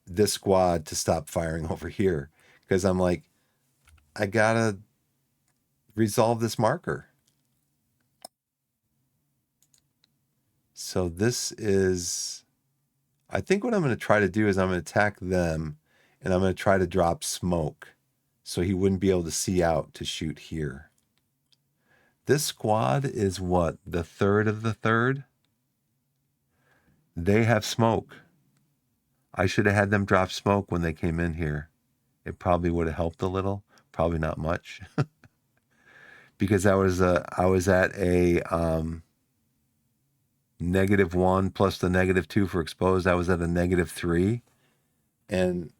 this squad to stop firing over here because I'm like, I gotta resolve this marker. So this is, I think what I'm going to try to do is I'm going to attack them, and I'm going to try to drop smoke so he wouldn't be able to see out to shoot here. This squad is what? The third of the third? They have smoke. I should have had them drop smoke when they came in here. It probably would have helped a little. Probably not much. Because I was at a -1 plus the -2 for exposed. I was at a -3. And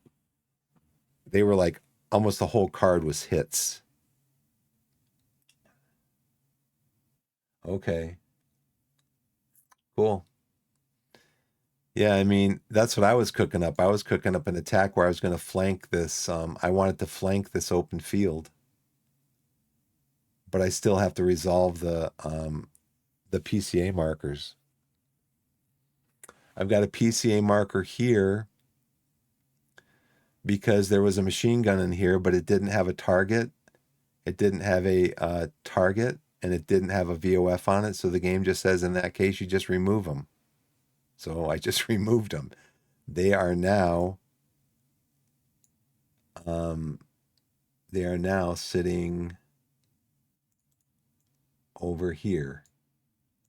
they were like, almost the whole card was hits. Okay. Cool. Yeah, I mean, that's what I was cooking up. I was cooking up an attack where I was going to flank this. I wanted to flank this open field. But I still have to resolve the PCA markers. I've got a PCA marker here because there was a machine gun in here, but it didn't have a target. It didn't have a target, and it didn't have a VOF on it. So the game just says, in that case, you just remove them. So I just removed them. They are now sitting over here.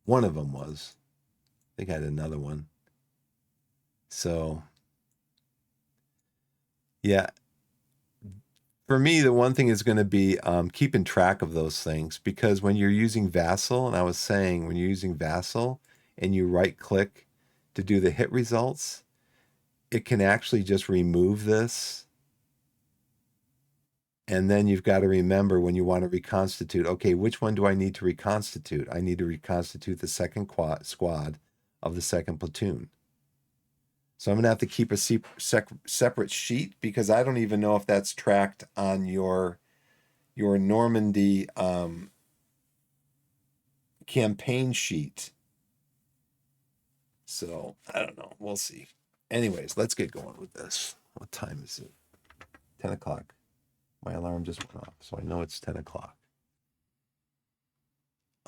One of them was. I think I had another one. So, yeah. For me, the one thing is going to be keeping track of those things, because when you're using Vassal, and I was saying when you're using Vassal and you right click to do the hit results, it can actually just remove this. And then you've got to remember when you want to reconstitute, okay, which one do I need to reconstitute? I need to reconstitute the second squad of the second platoon. So I'm going to have to keep a separate sheet, because I don't even know if that's tracked on your Normandy campaign sheet. So I don't know. We'll see. Anyways, let's get going with this. What time is it? 10 o'clock. My alarm just went off, so I know it's 10 o'clock.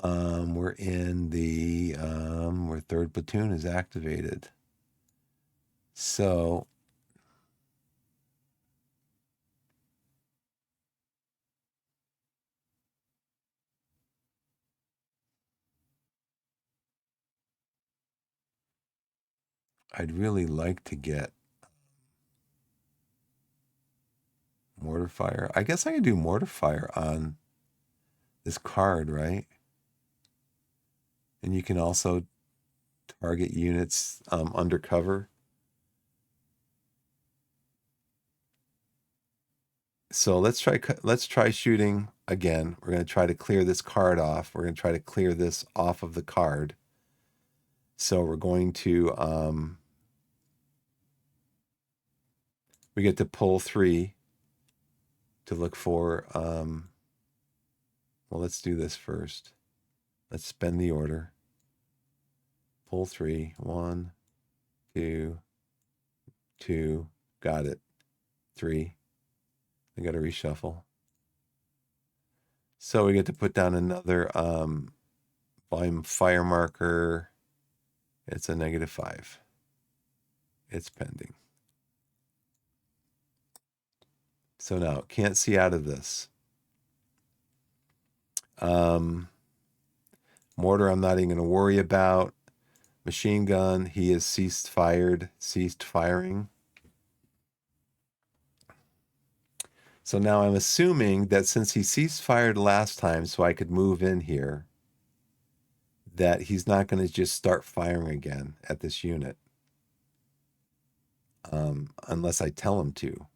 We're in the where third platoon is activated. So I'd really like to get mortar fire. I guess I can do mortar fire on this card, right? And you can also target units undercover. So let's try shooting again. We're going to try to clear this card off. We're going to try to clear this off of the card. So we're going to we get to pull 3 to look for well, let's do this first. Let's spend the order. Pull 3. 1, 2, 2. Got it. 3. I got to reshuffle. So we get to put down another volume fire marker. It's a -5. It's pending. So now can't see out of this. Mortar I'm not even going to worry about. Machine gun, he has ceased firing. So now I'm assuming that since he ceased fired last time so I could move in here, that he's not going to just start firing again at this unit. Unless I tell him to.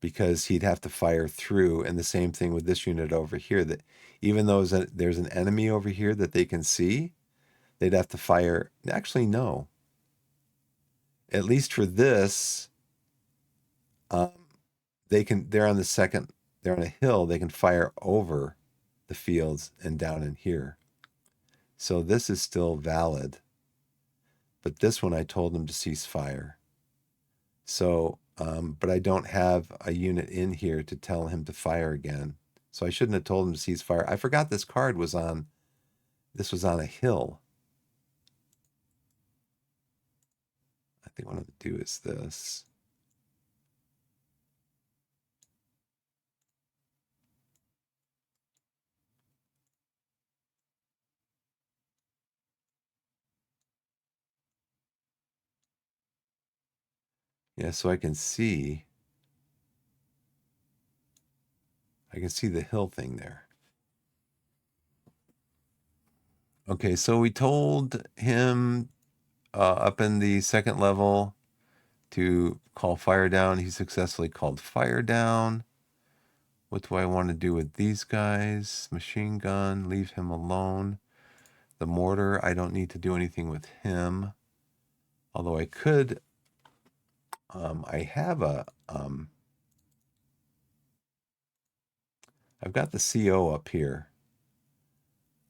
Because he'd have to fire through, and the same thing with this unit over here, that even though there's an enemy over here that they can see, they'd have to fire. Actually, no. At least for this, they're on a hill, they can fire over the fields and down in here. So this is still valid. But this one I told them to cease fire. So, but I don't have a unit in here to tell him to fire again. So I shouldn't have told him to cease fire. I forgot this card was on a hill. I think what I'm going to do is this. Yeah, so I can see the hill thing there. Okay, so we told him up in the second level to call fire down. He successfully called fire down. What do I want to do with these guys? Machine gun, leave him alone. The mortar, I don't need to do anything with him. Although I could, I have I've got the CO up here.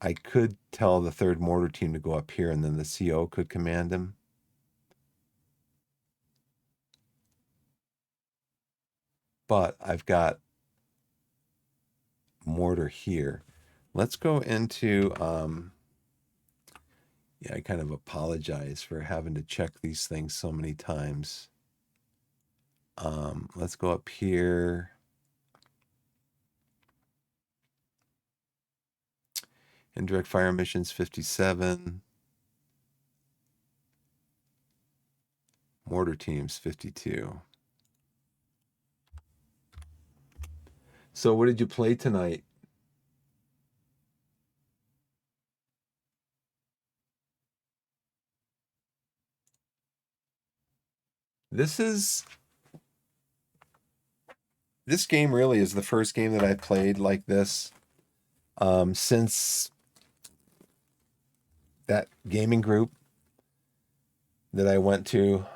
I could tell the third mortar team to go up here, and then the CO could command him. But I've got mortar here. Let's go into, yeah, I kind of apologize for having to check these things so many times. Let's go up here. Indirect fire missions 57. Mortar teams 52. So what did you play tonight? This game really is the first game that I played like this since that gaming group that I went to.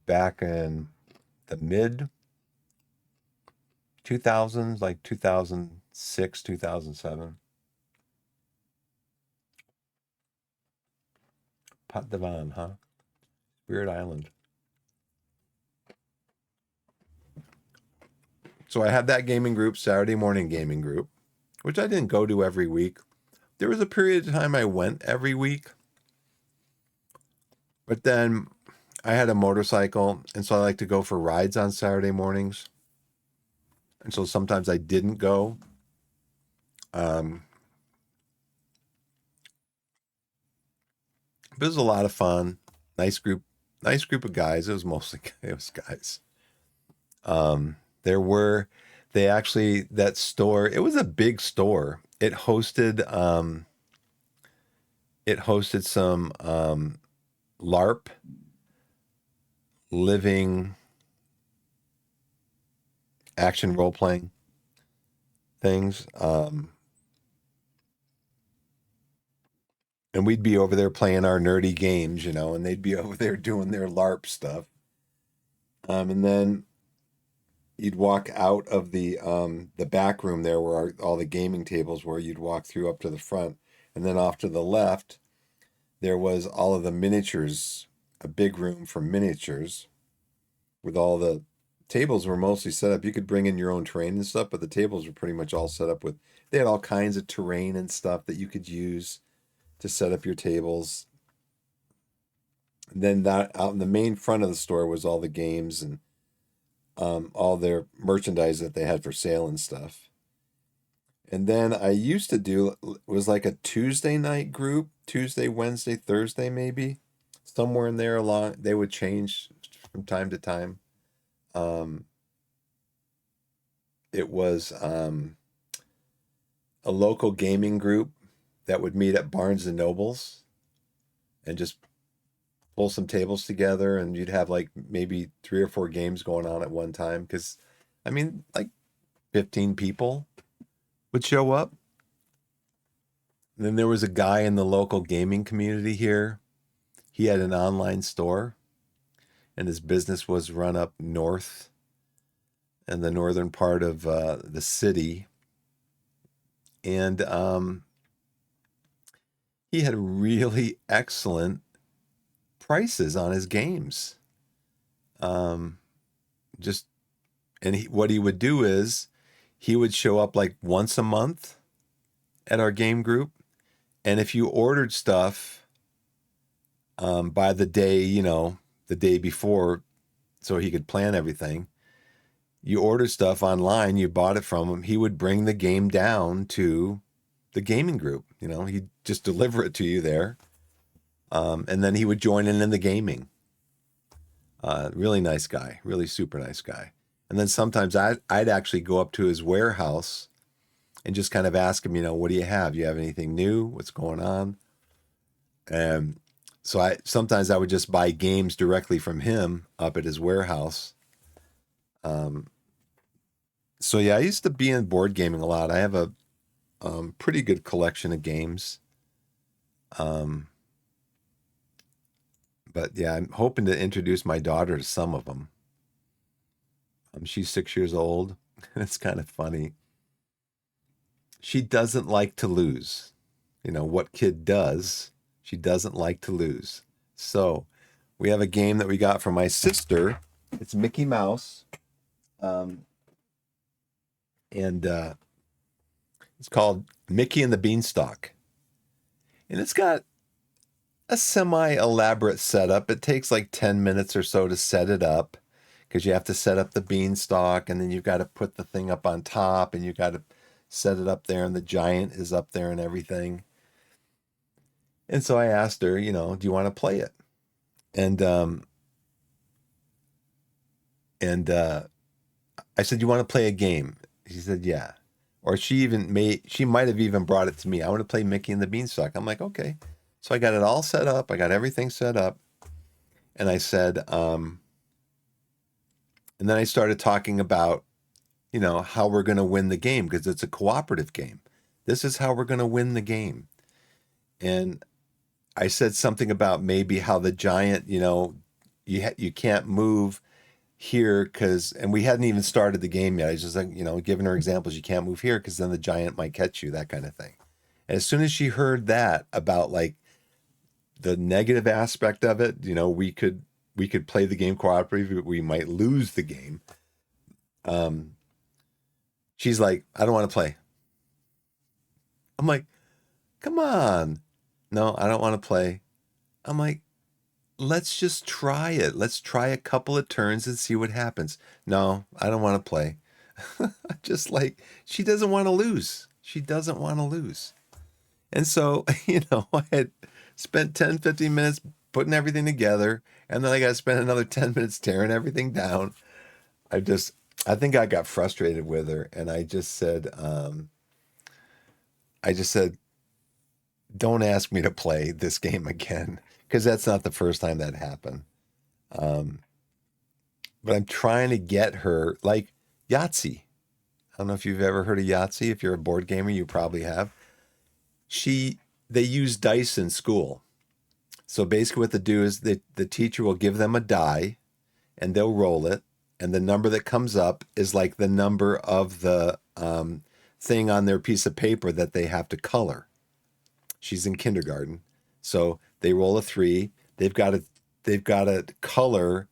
Back in the mid 2000s, like 2006, 2007. Pat Devon, huh? Weird Island. So I had that gaming group, Saturday morning gaming group, which I didn't go to every week. There was a period of time I went every week. But then I had a motorcycle, and so I like to go for rides on Saturday mornings. And so sometimes I didn't go. But it was a lot of fun. Nice group of guys. It was mostly guys. That store, it was a big store. It hosted some LARP living action role playing things. And we'd be over there playing our nerdy games, and they'd be over there doing their LARP stuff. And then you'd walk out of the back room there where all the gaming tables were. You'd walk through up to the front, and then off to the left, there was all of the miniatures, a big room for miniatures, with all the tables were mostly set up. You could bring in your own terrain and stuff, but the tables were pretty much all set up with. They had all kinds of terrain and stuff that you could use to set up your tables. And then that out in the main front of the store was all the games and all their merchandise that they had for sale and stuff. And then I used to do, it was like a Tuesday night group, Tuesday, Wednesday, Thursday, maybe somewhere in there along. They would change from time to time. Um, it was a local gaming group that would meet at Barnes and Nobles and just pull some tables together, and you'd have like maybe 3 or 4 games going on at one time. Because, I mean, like 15 people would show up. And then there was a guy in the local gaming community here. He had an online store, and his business was run up north in the northern part of the city. And he had really excellent prices on his games. Um, just and what he would do is he would show up like once a month at our game group, and if you ordered stuff by the day, the day before, so he could plan everything, you ordered stuff online, you bought it from him, he would bring the game down to the gaming group. He'd just deliver it to you there, and then he would join in the gaming. Really nice guy, really super nice guy. And then sometimes I'd actually go up to his warehouse and just kind of ask him, what do you have? Do you have anything new? What's going on? And so sometimes I would just buy games directly from him up at his warehouse. So yeah, I used to be in board gaming a lot. I have a pretty good collection of games. But yeah, I'm hoping to introduce my daughter to some of them. She's 6 years old. It's kind of funny. She doesn't like to lose. What kid does? She doesn't like to lose. So we have a game that we got from my sister. It's Mickey Mouse. And it's called Mickey and the Beanstalk. And it's got a semi-elaborate setup. It takes like 10 minutes or so to set it up, because you have to set up the beanstalk, and then you've got to put the thing up on top, and you've got to set it up there, and the giant is up there and everything. And so I asked her, do you want to play it? And I said, you want to play a game? She said, yeah. Or she might have even brought it to me. I want to play Mickey and the Beanstalk. I'm like, okay. So I got it all set up. I got everything set up. And I said, and then I started talking about, how we're going to win the game, because it's a cooperative game. This is how we're going to win the game. And I said something about maybe how the giant, you can't move here and we hadn't even started the game yet. I was just like, giving her examples. You can't move here because then the giant might catch you, that kind of thing. And as soon as she heard that about like the negative aspect of it, we could play the game cooperatively, but we might lose the game. She's like, I don't want to play. I'm like, come on. No, I don't want to play. I'm like, let's just try it. Let's try a couple of turns and see what happens. No, I don't want to play. Just like, she doesn't want to lose. She doesn't want to lose. And so, I had spent 10, 15 minutes putting everything together, and then I got to spend another 10 minutes tearing everything down. I think I got frustrated with her, and I just said, don't ask me to play this game again, because that's not the first time that happened. But I'm trying to get her, like Yahtzee. I don't know if you've ever heard of Yahtzee. If you're a board gamer, you probably have. They use dice in school. So basically what they do is the teacher will give them a die, and they'll roll it. And the number that comes up is like the number of the thing on their piece of paper that they have to color. She's in kindergarten. So they roll a 3. They've got to color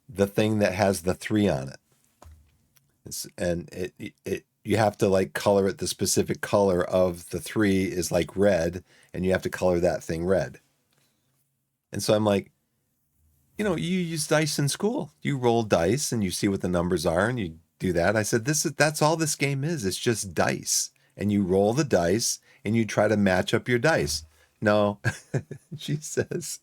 the thing that has the 3 on it. And you have to like color it the specific color of the 3 is like red, and you have to color that thing red. And so I'm like, you use dice in school. You roll dice and you see what the numbers are and you do that. I said, that's all this game is. It's just dice. And you roll the dice and you try to match up your dice. No, she says,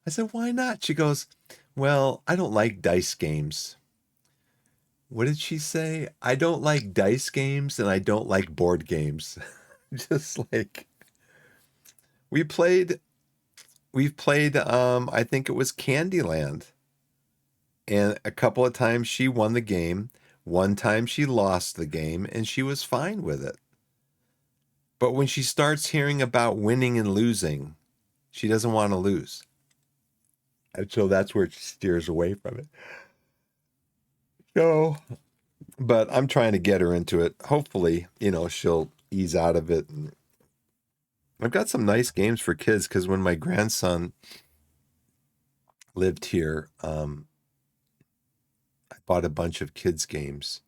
I said, why not? She goes, well, I don't like dice games. What did she say? I don't like dice games and I don't like board games. Just like we played, we've played, I think it was Candyland. And a couple of times she won the game. One time she lost the game and she was fine with it. But when she starts hearing about winning and losing, she doesn't want to lose. And so that's where she steers away from it. So, but I'm trying to get her into it. Hopefully, she'll ease out of it. And I've got some nice games for kids because when my grandson lived here, I bought a bunch of kids' games,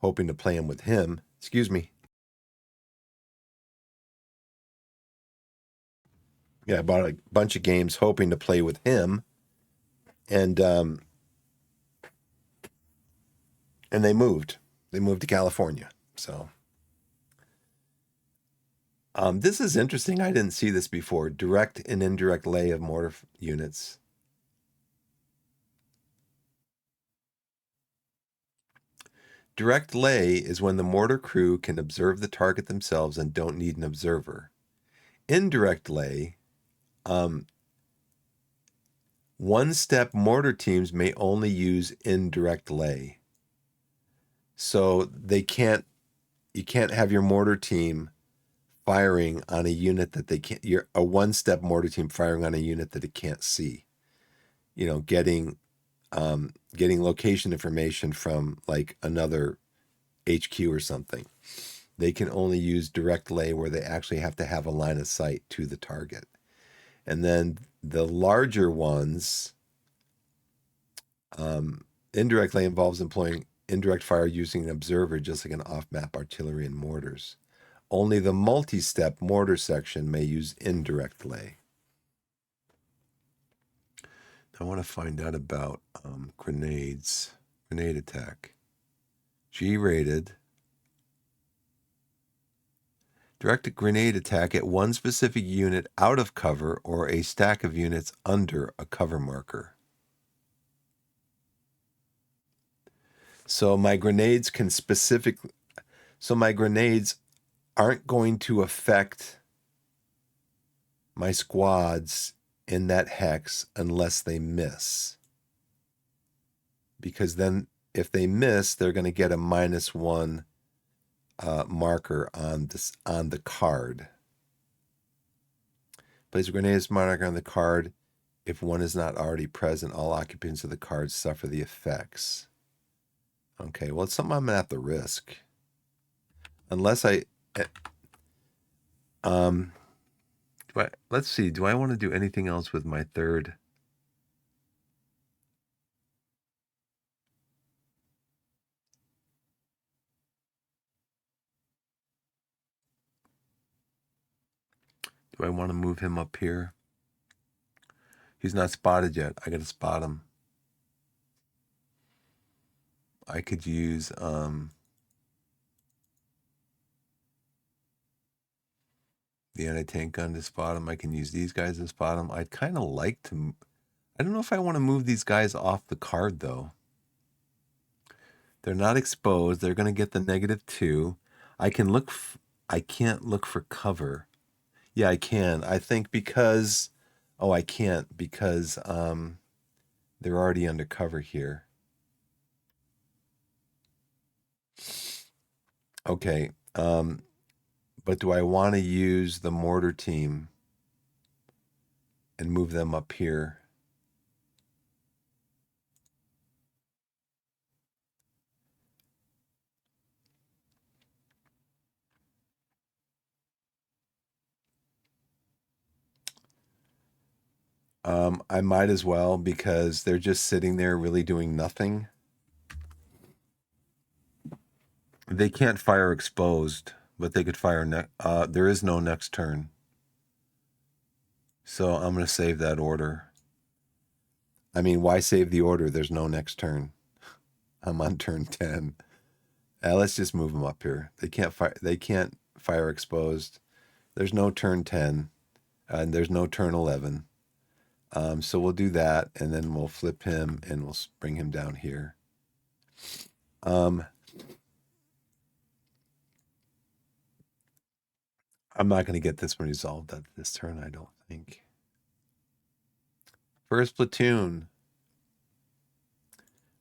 hoping to play them with him. Excuse me. Yeah, I bought a bunch of games hoping to play with him, and they moved. They moved to California. So this is interesting. I didn't see this before. Direct and indirect lay of mortar units. Direct lay is when the mortar crew can observe the target themselves and don't need an observer. Indirect lay, one-step mortar teams may only use indirect lay. So you can't have your mortar team firing on a unit that they can't, you're a one-step mortar team firing on a unit that it can't see. Getting location information from like another HQ or something. They can only use direct lay where they actually have to have a line of sight to the target. And then the larger ones, indirect lay involves employing indirect fire using an observer, just like an off-map artillery and mortars. Only the multi-step mortar section may use indirect lay. I want to find out about grenades, grenade attack. G-rated. Direct a grenade attack at one specific unit out of cover or a stack of units under a cover marker. So my grenades aren't going to affect my squads in that hex unless they miss. Because then if they miss, they're going to get a -1 marker on the card. Place a grenade marker on the card. If one is not already present, all occupants of the card suffer the effects. Okay, well, it's something I'm gonna have to risk. Unless let's see, do I want to do anything else with my third? Do I want to move him up here? He's not spotted yet. I got to spot him. I could use the anti-tank gun to spot him. I can use these guys to spot him. I'd kind of like to. I don't know if I want to move these guys off the card though. They're not exposed. They're going to get the -2. I can look. I can't look for cover. Yeah, I can. I think because. Oh, I can't because they're already under cover here. Okay. But do I want to use the mortar team and move them up here? I might as well because they're just sitting there really doing nothing. They can't fire exposed, but they could fire there is no next turn. So I'm going to save that order. I mean, why save the order? There's no next turn. I'm on turn 10. Let's just move them up here. They can't fire. They can't fire exposed. There's no turn 10, and there's no turn 11. So we'll do that, and then we'll flip him, and we'll bring him down here. I'm not going to get this one resolved this turn, I don't think. First platoon.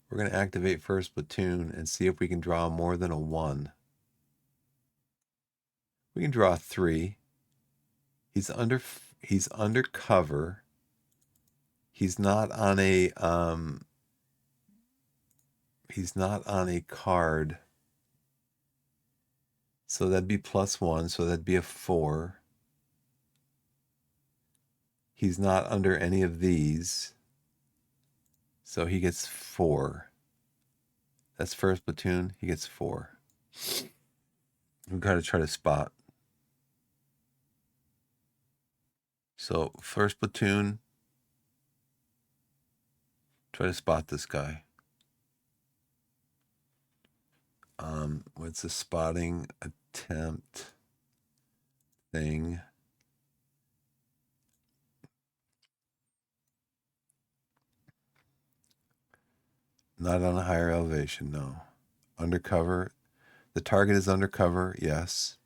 We're going to activate first platoon and see if we can draw more than a 1. We can draw 3. He's undercover. He's not on a card. So that'd be +1, so that'd be a 4. He's not under any of these. So he gets 4. That's first platoon. He gets 4. We've got to try to spot. So first platoon, try to spot this guy. What's the spotting attempt thing? Not on a higher elevation, no. Undercover. The target is undercover, yes.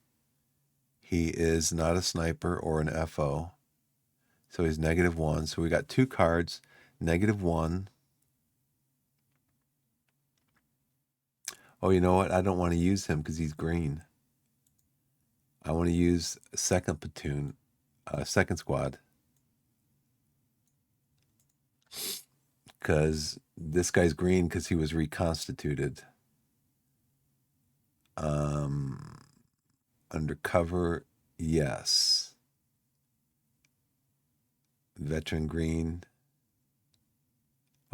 He is not a sniper or an FO. So he's -1. So we got 2 cards, -1. Oh, you know what? I don't want to use him because he's green. I want to use second platoon, second squad. Because this guy's green because he was reconstituted. Undercover, yes. Veteran green.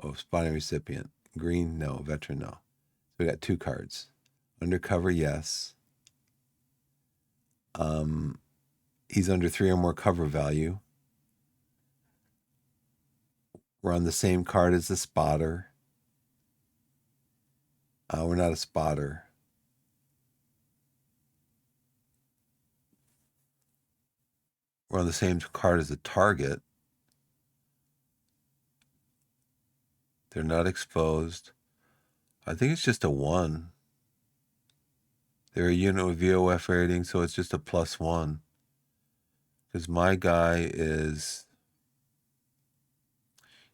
Oh, spotting recipient. Green, no. Veteran, no. So we got 2 cards. Undercover, yes. He's under 3 or more cover value. We're on the same card as the spotter. We're not a spotter. We're on the same card as the target. They're not exposed. I think it's just a 1. They're a unit with VOF rating, so it's just a +1. Because my guy is,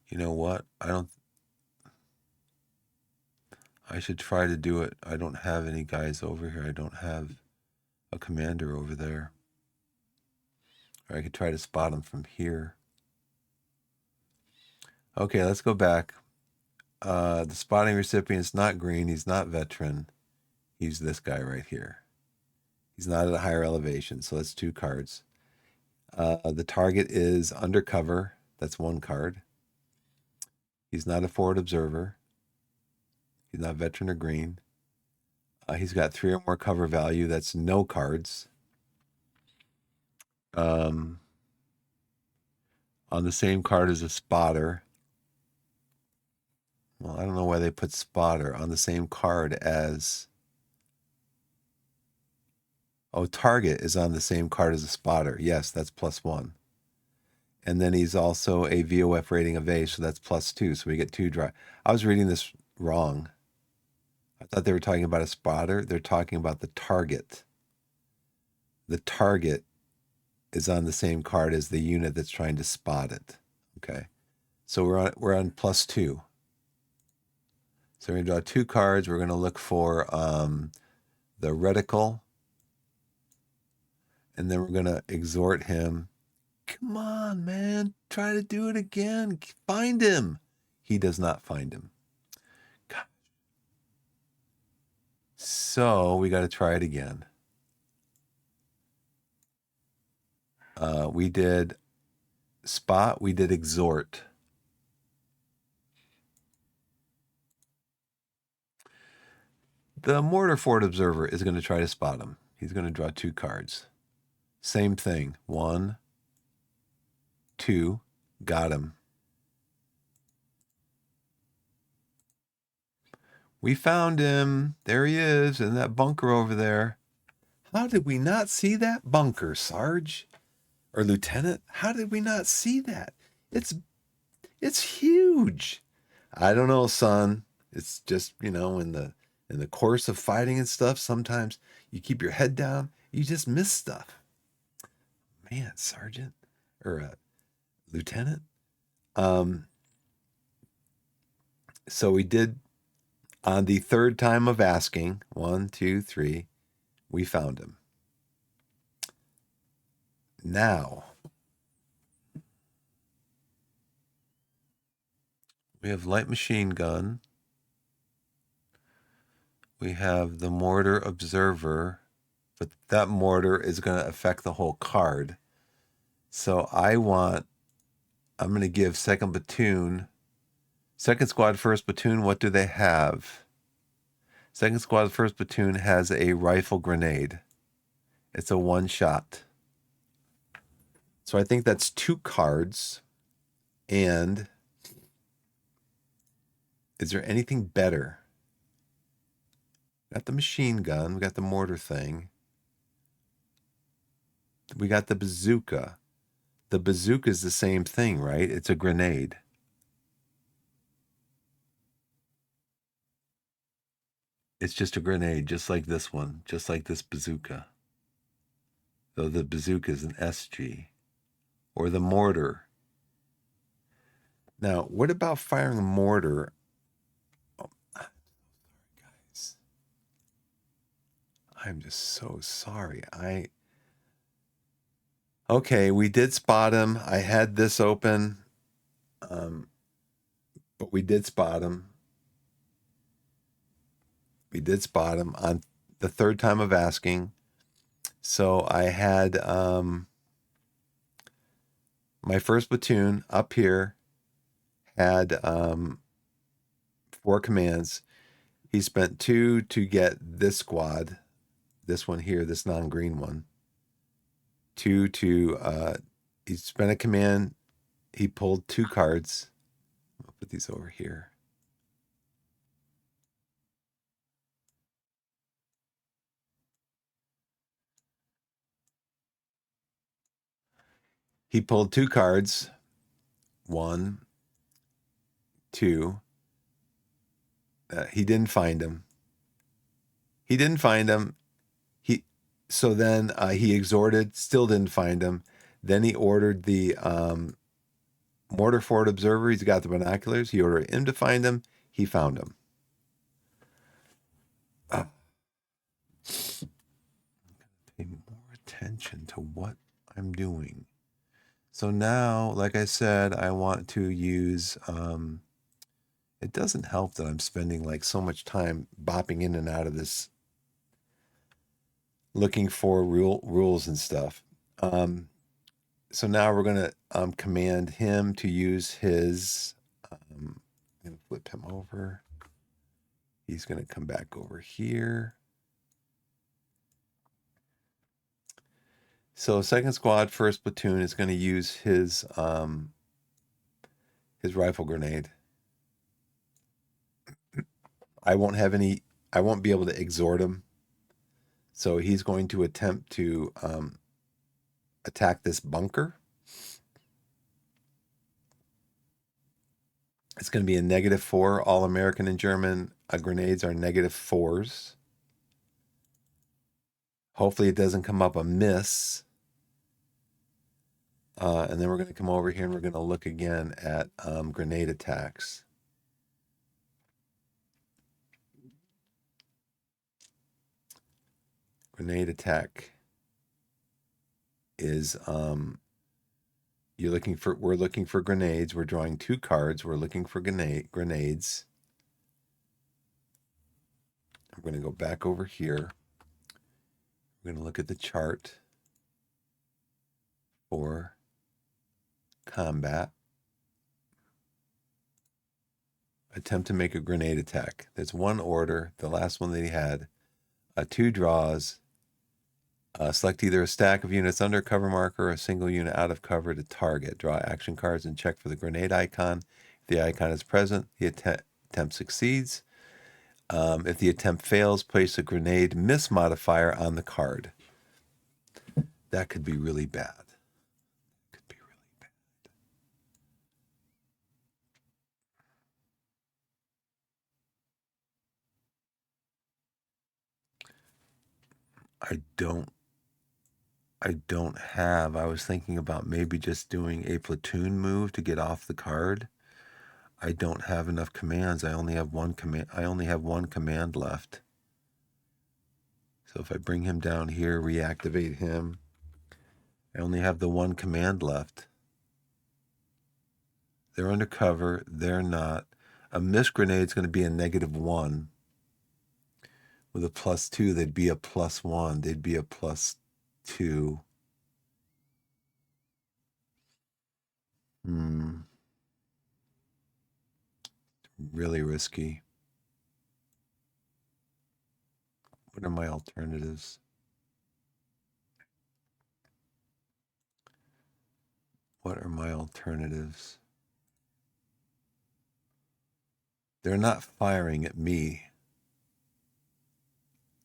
you know what? I should try to do it. I don't have any guys over here. I don't have a commander over there. Or I could try to spot him from here. Okay, let's go back. The spotting recipient's not green. He's not veteran. He's this guy right here. He's not at a higher elevation, so that's 2 cards. The target is undercover. That's 1 card. He's not a forward observer. He's not veteran or green. He's got 3 or more cover value. That's no cards. On the same card as a spotter. Well, I don't know why they put spotter on the same card as... Oh, target is on the same card as a spotter. Yes, that's +1. And then he's also a VOF rating of A, so that's +2. So we get 2 dry. I was reading this wrong. I thought they were talking about a spotter. They're talking about the target. The target is on the same card as the unit that's trying to spot it. Okay. So we're on +2. So we're going to draw 2 cards. We're going to look for the reticle. And then we're going to exhort him. Come on, man. Try to do it again. Find him. He does not find him. God. So we got to try it again. We did spot. We did exhort. The mortar forward observer is going to try to spot him. He's going to draw 2 cards. Same thing. 1, 2. Got him. We found him. There he is in that bunker over there. How did we not see that bunker, Sarge? Or Lieutenant? How did we not see that? It's huge. I don't know, son. It's just, in the course of fighting and stuff, sometimes you keep your head down, you just miss stuff. Man, Sergeant or Lieutenant. So we did on the third time of asking, 1, 2, 3, we found him. Now we have light machine gun. We have the mortar observer, but that mortar is going to affect the whole card. So I'm going to give second squad, first platoon, what do they have? Second squad, first platoon has a rifle grenade. It's a one shot. So I think that's 2 cards. And is there anything better? Got the machine gun. We got the mortar thing. We got the bazooka. The bazooka is the same thing, right? It's a grenade. It's just a grenade, just like this one, just like this bazooka. Though the bazooka is an SG. Or the mortar. Now, what about firing a mortar? Oh, guys. I'm just so sorry. Okay, we did spot him. I had this open, but we did spot him. We did spot him on the third time of asking. So I had my first platoon up here had 4 commands. He spent 2 to get this squad, this one here, this non-green one. 2 to he spent a command. He pulled 2 cards. I'll put these over here. He pulled 2 cards. 1, 2. He didn't find him. So then he exhorted, still didn't find him. Then he ordered the mortar forward observer. He's got the binoculars. He ordered him to find him. He found him. Pay more attention to what I'm doing. So now, like I said, I want to use, it doesn't help that I'm spending like so much time bopping in and out of this, looking for rules and stuff. So now we're going to command him to use his, I'm going to flip him over. He's going to come back over here. So second squad, first platoon is going to use his rifle grenade. I won't be able to exhort him. So he's going to attempt to attack this bunker. It's going to be a -4. All American and German grenades are -4s. Hopefully it doesn't come up a miss. And then we're going to come over here and we're going to look again at grenade attacks. Grenade attack is we're looking for grenades. We're drawing 2 cards. We're looking for grenades. I'm going to go back over here. We're going to look at the chart for combat. Attempt to make a grenade attack. There's 1 order, the last one that he had. 2 draws. Select either a stack of units under cover marker or a single unit out of cover to target. Draw action cards and check for the grenade icon. If the icon is present, the attempt succeeds. If the attempt fails, place a grenade miss modifier on the card. That could be really bad. Could be really bad. I was thinking about maybe just doing a platoon move to get off the card. I don't have enough commands. I only have one command left. So if I bring him down here, reactivate him, I only have the one command left. They're under cover. They're not. A missed grenade is going to be a -1. With a +2, they'd be a +1. They'd be a +2. Really risky. What are my alternatives? What are my alternatives? They're not firing at me.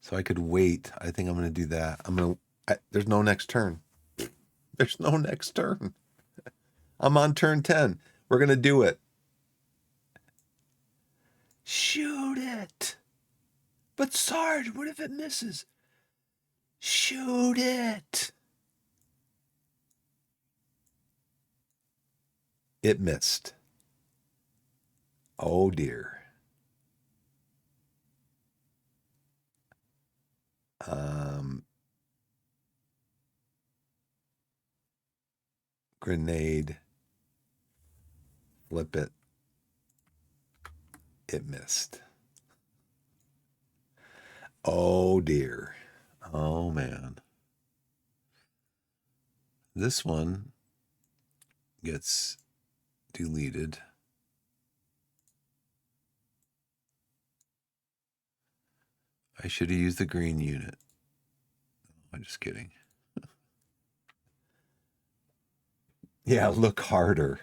So I could wait. I think I'm going to do that. There's no next turn. There's no next turn. I'm on turn 10. We're going to do it. Shoot it. But Sarge, what if it misses? Shoot it. It missed. Oh dear. Grenade. Flip it. It missed. Oh dear. Oh man. This one gets deleted. I should have used the green unit. I'm just kidding. Yeah, look harder.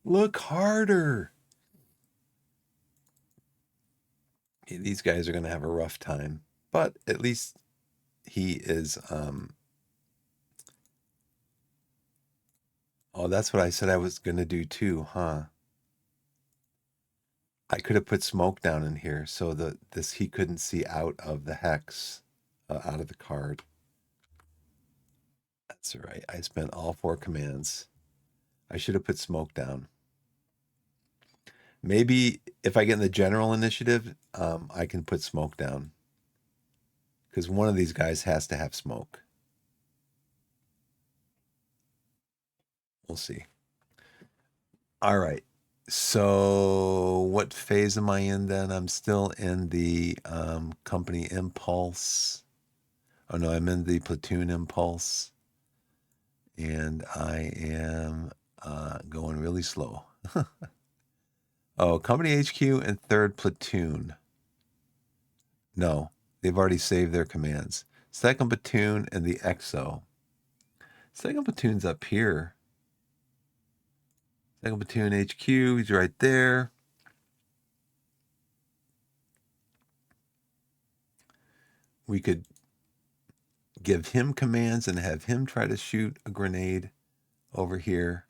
Look harder. These guys are going to have a rough time, but at least he is. Oh, that's what I said I was going to do too, huh? I could have put smoke down in here so that he couldn't see out of the hex, out of the card. That's right. I spent all 4 commands. I should have put smoke down. Maybe if I get in the general initiative, I can put smoke down. Because one of these guys has to have smoke. We'll see. All right. So what phase am I in then? I'm still in the company impulse. Oh no, I'm in the platoon impulse. And I am going really slow. Oh, company HQ and 3rd platoon. No, they've already saved their commands. 2nd platoon and the EXO. 2nd platoon's up here. 2nd platoon HQ, he's right there. We could give him commands and have him try to shoot a grenade over here.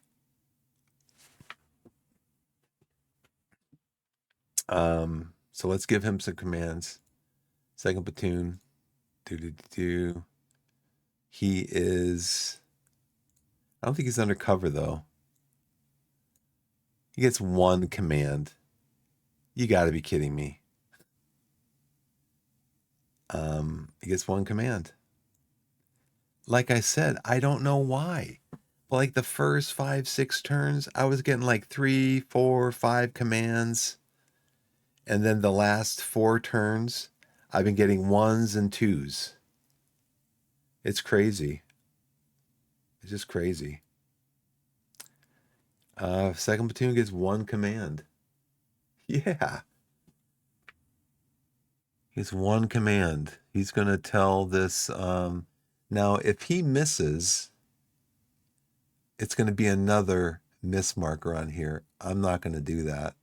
So let's give him some commands. 2nd platoon. He is... I don't think he's undercover, though. He gets 1 command. You got to be kidding me. He gets 1 command. Like I said, I don't know why. But like the first 5, 6 turns, I was getting like 3, 4, 5 commands. And then the last 4 turns, I've been getting 1s and 2s. It's crazy. It's just crazy. 2nd platoon gets 1 command. Yeah. He gets 1 command. He's going to tell this. Now, if he misses, it's going to be another miss marker on here. I'm not going to do that.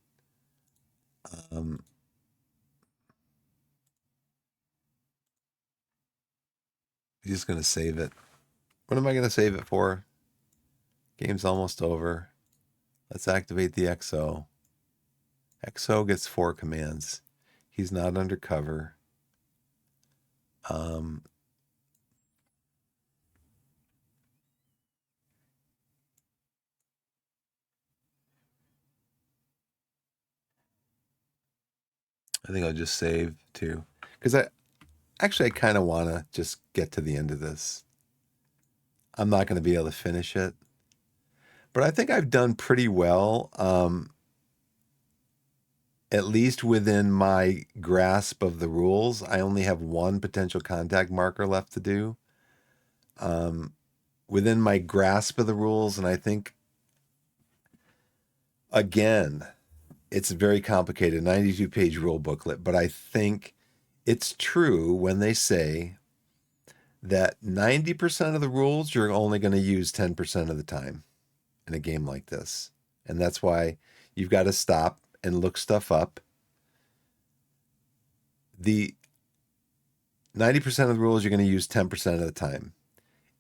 just going to save it. What am I going to save it for? Game's almost over. Let's activate the XO. XO gets 4 commands. He's not undercover. I think I'll just save too. Because I kind of want to just get to the end of this. I'm not going to be able to finish it. But I think I've done pretty well, at least within my grasp of the rules. I only have 1 potential contact marker left to do. Within my grasp of the rules, and I think, again, it's a very complicated 92-page rule booklet, but I think it's true when they say that 90% of the rules you're only going to use 10% of the time in a game like this. And that's why you've got to stop and look stuff up. The 90% of the rules you're going to use 10% of the time.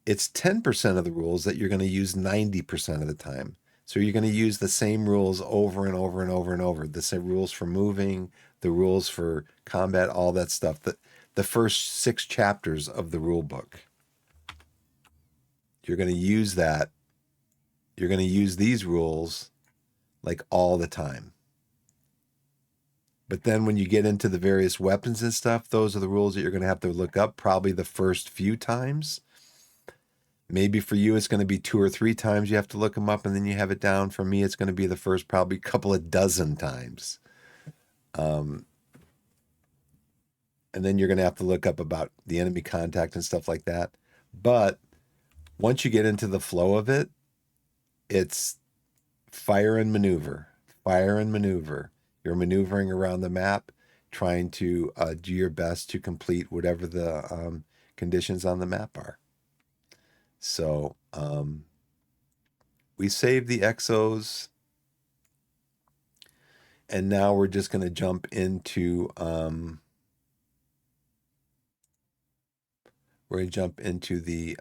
It's 10% of the rules that you're going to use 90% of the time. So you're going to use the same rules over and over and over and over. The same rules for moving, the rules for combat, all that stuff. The first 6 chapters of the rule book. You're going to use that. You're going to use these rules like all the time. But then when you get into the various weapons and stuff, those are the rules that you're going to have to look up probably the first few times. Maybe for you, it's going to be 2 or 3 times you have to look them up, and then you have it down. For me, it's going to be the first probably couple of dozen times. And then you're going to have to look up about the enemy contact and stuff like that. But once you get into the flow of it, it's fire and maneuver, fire and maneuver. You're maneuvering around the map, trying to do your best to complete whatever the conditions on the map are. So we saved the exos, and now we're just going to jump into the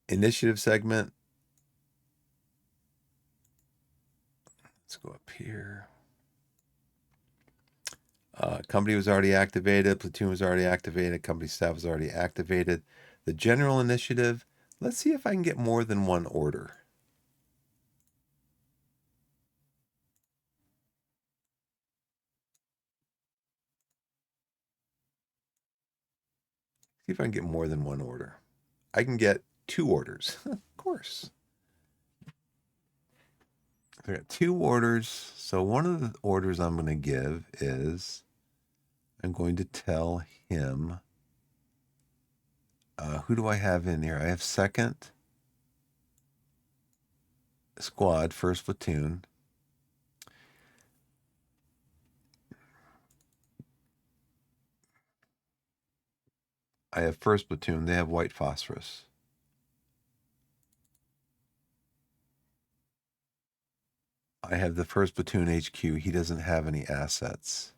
initiative segment. Let's go up here. Company was already activated. Platoon was already activated. Company staff was already activated. The general initiative, let's see if I can get more than 1 order. See if I can get more than 1 order. I can get 2 orders, of course. I got 2 orders. So one of the orders I'm going to give is I'm going to tell him, who do I have in here? I have 2nd squad, 1st platoon. I have 1st platoon. They have white phosphorus. I have the 1st platoon HQ. He doesn't have any assets.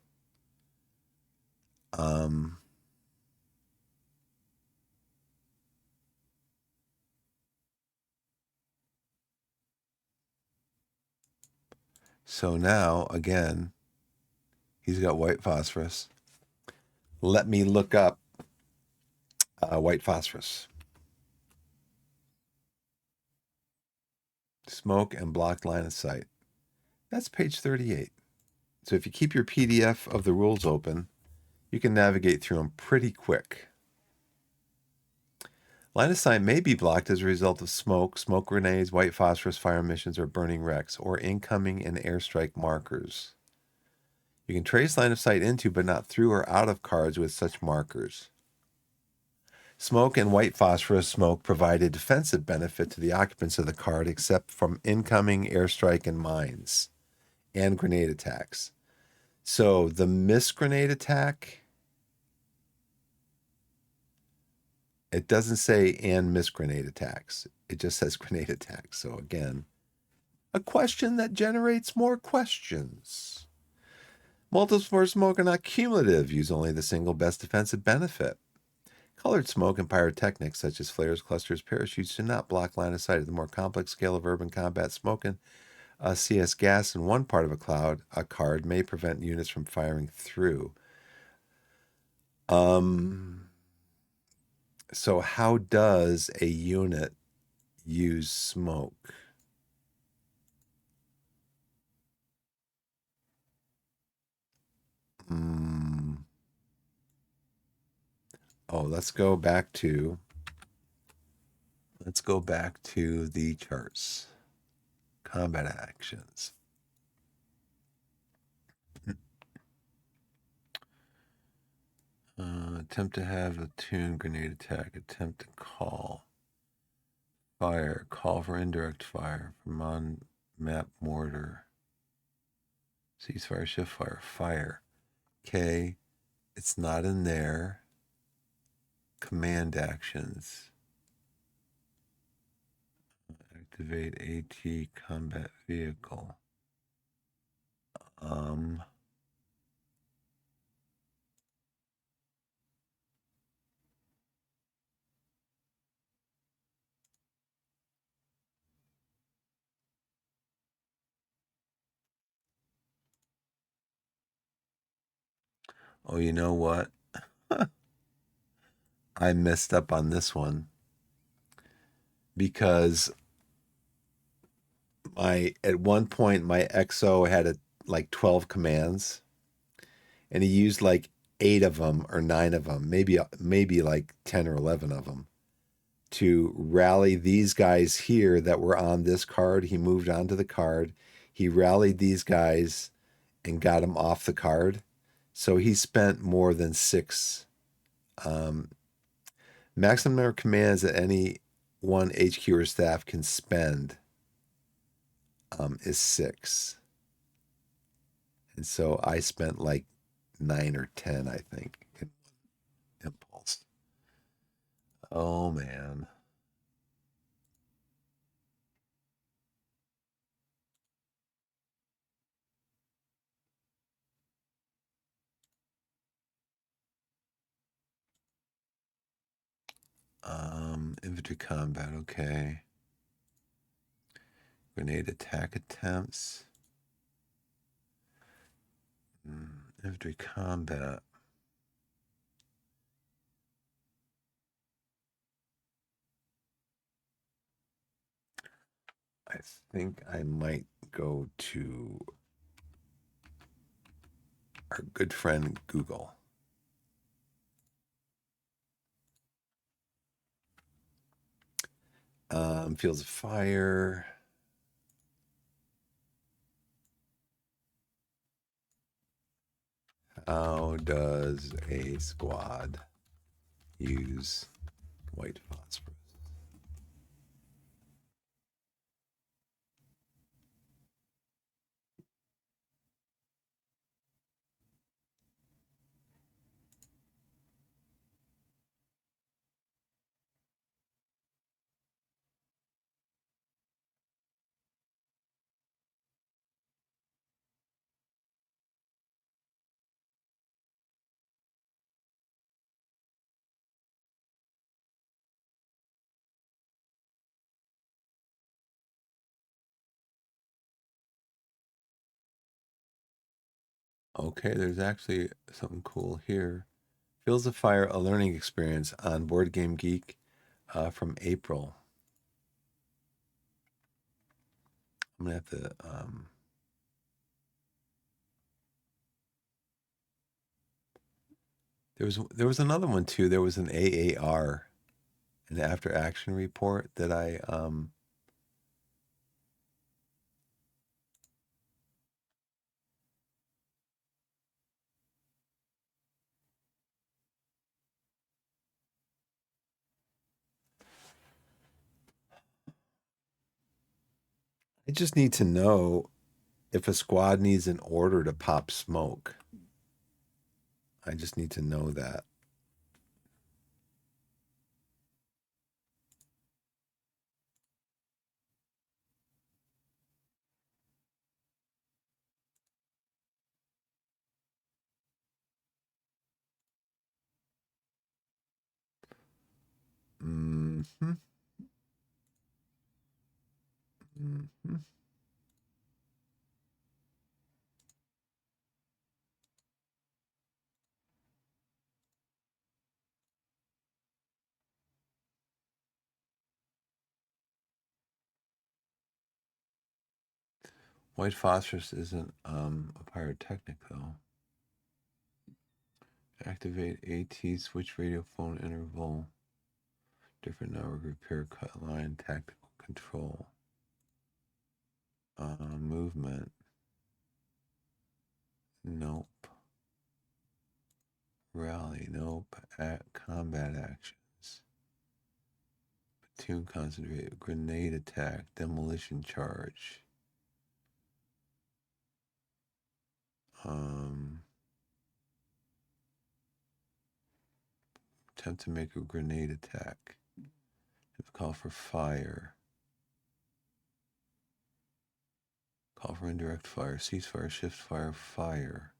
So now, again, he's got white phosphorus. Let me look up white phosphorus. Smoke and blocked line of sight. That's page 38. So if you keep your PDF of the rules open, you can navigate through them pretty quick. Line of sight may be blocked as a result of smoke, smoke grenades, white phosphorus fire missions, or burning wrecks, or incoming and airstrike markers. You can trace line of sight into, but not through or out of cards with such markers. Smoke and white phosphorus smoke provide a defensive benefit to the occupants of the card, except from incoming airstrike and mines and grenade attacks. So the missed grenade attack, it doesn't say and missed grenade attacks. It just says grenade attacks. So again, a question that generates more questions. Multiples for smoke are not cumulative. Use only the single best defensive benefit. Colored smoke and pyrotechnics, such as flares, clusters, parachutes, do not block line of sight. At the more complex scale of urban combat, smoke and CS gas in one part of a card may prevent units from firing through. So how does a unit use smoke? Oh, let's go back to the charts. Combat actions. Attempt to have a tune grenade attack. Attempt to call. Fire. Call for indirect fire from on map mortar. Ceasefire, shift fire, fire. Okay. It's not in there. Command actions. Activate AT combat vehicle. Oh, you know what? I messed up on this one because at one point my XO had like 12 commands, and he used like 8 of them or 9 of them, maybe like 10 or 11 of them to rally these guys here that were on this card. He moved onto the card. He rallied these guys and got them off the card. So he spent more than 6. Maximum number of commands that any one HQ or staff can spend is 6. And so I spent like 9 or 10, I think, in impulse. Oh, man. Infantry combat, okay. Grenade attack attempts. Infantry combat. I think I might go to our good friend Google. Fields of Fire. How does a squad use white phosphorus? Okay, there's actually something cool here. Fields of Fire, a learning experience on Board Game Geek from April. I'm gonna have to. There was another one too. There was an AAR, an after action report that I just need to know if a squad needs an order to pop smoke. I just need to know that. Mm-hmm. Mm-hmm. White phosphorus isn't a pyrotechnic though. Activate AT switch radio phone interval. Different network repair cut line tactical control. Movement. Nope. Rally. Nope. Combat actions. Platoon concentrate. Grenade attack. Demolition charge. Attempt to make a grenade attack. Call for fire. Call for indirect fire. Ceasefire. Shift fire. Fire.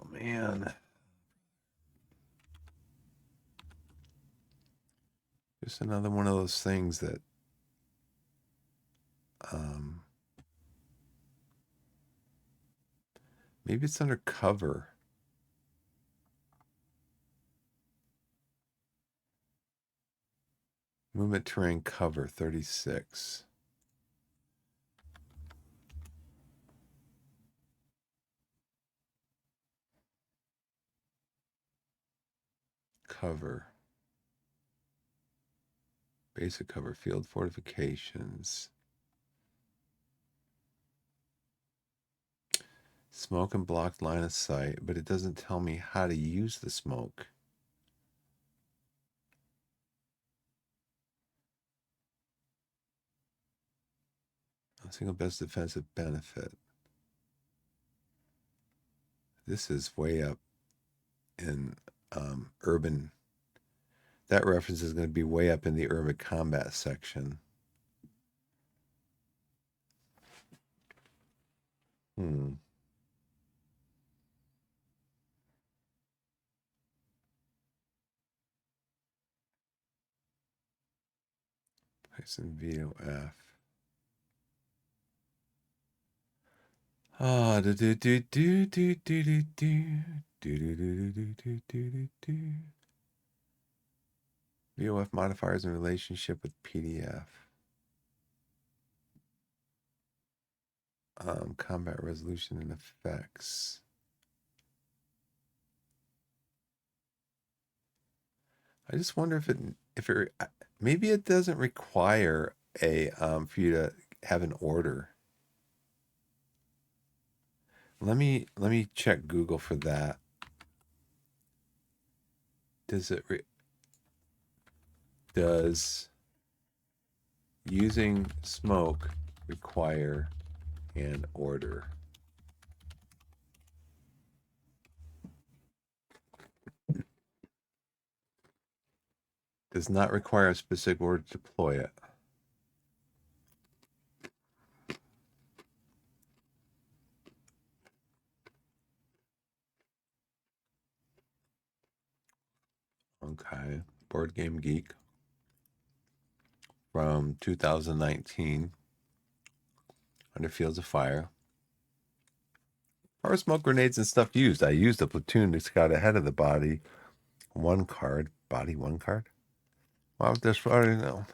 Oh man. Just another one of those things that maybe it's under cover. Movement terrain cover 36. Cover. Basic cover. Field fortifications. Smoke and blocked line of sight, but it doesn't tell me how to use the smoke. A single best defensive benefit. This is way up in urban. That reference is going to be way up in the urban combat section. Play some VOF. Ah, do do do do do do do do do do do do do do. VOF modifiers in relationship with PDF. Combat resolution and effects. I just wonder if it maybe it doesn't require a for you to have an order. Let me check Google for that. Does using smoke require an order? Does not require a specific order to deploy it. Okay. Board Game Geek from 2019 under Fields of Fire. Are smoke grenades and stuff used? I used a platoon to scout ahead of the body. One card. Body one card? Why would this body know?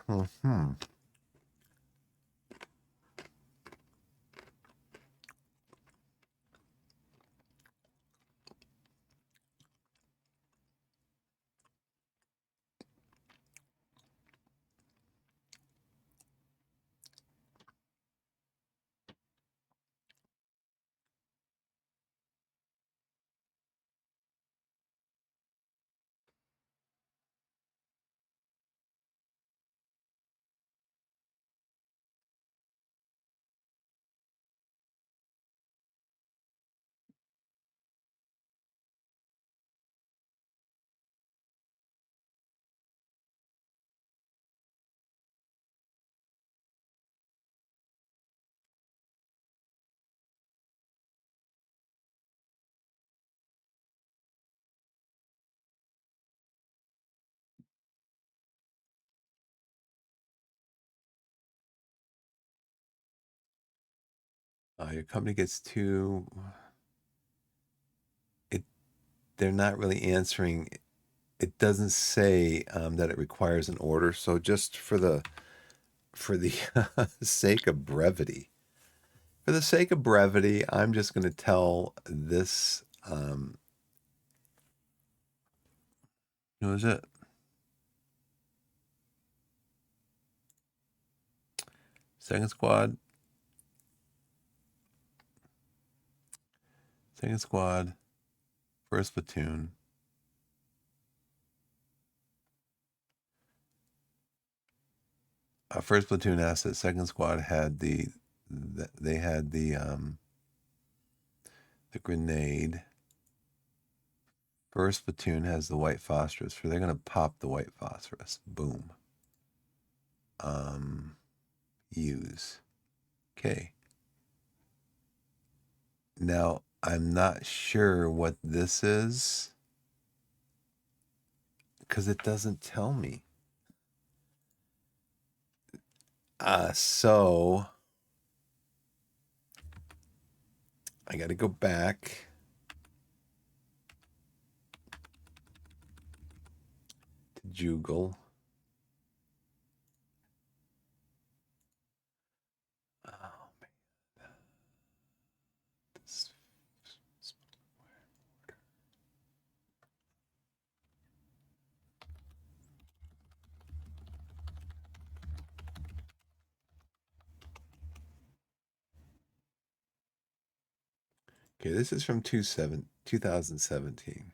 Your company gets two. They're not really answering. It doesn't say that it requires an order. So just for the sake of brevity, I'm just going to tell this. Who is it? Second squad. Second squad. First platoon. First platoon asset. Second squad had the grenade. First platoon has the white phosphorus. So they're gonna pop the white phosphorus. Boom. Use. Okay. Now I'm not sure what this is because it doesn't tell me. So I got to go back to Jugal. Oh man. Okay, this is from 2017.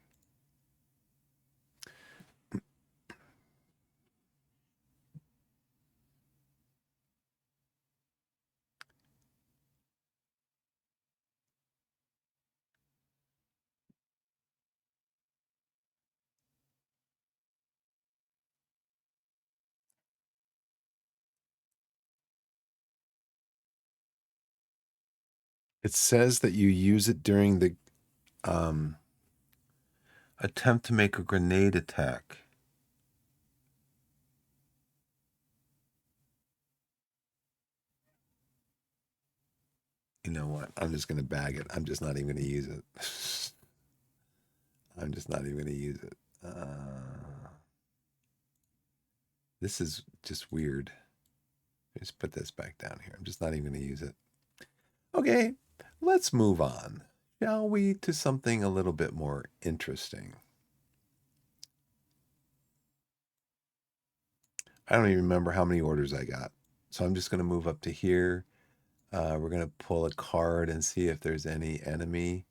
It says that you use it during the attempt to make a grenade attack. You know what? I'm just going to bag it. I'm just not even going to use it. I'm just not even going to use it. This is just weird. Let's put this back down here. I'm just not even going to use it. Okay, let's move on, shall we, to something a little bit more interesting. I don't even remember how many orders I got. So I'm just going to move up to here. We're going to pull a card and see if there's any enemy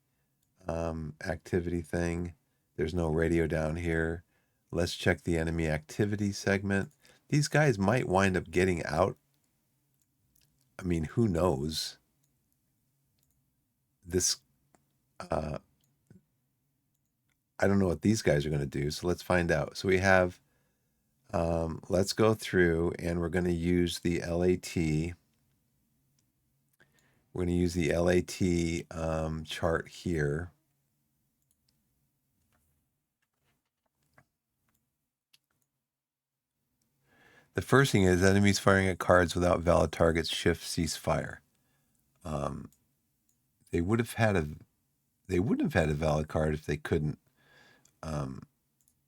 activity thing. There's no radio down here. Let's check the enemy activity segment. These guys might wind up getting out. I mean, who knows? This, I don't know what these guys are going to do. So let's find out. So we have, let's go through and we're going to use the LAT. We're going to use the LAT chart here. The first thing is enemies firing at cards without valid targets shift cease fire. They wouldn't have had a valid card if they couldn't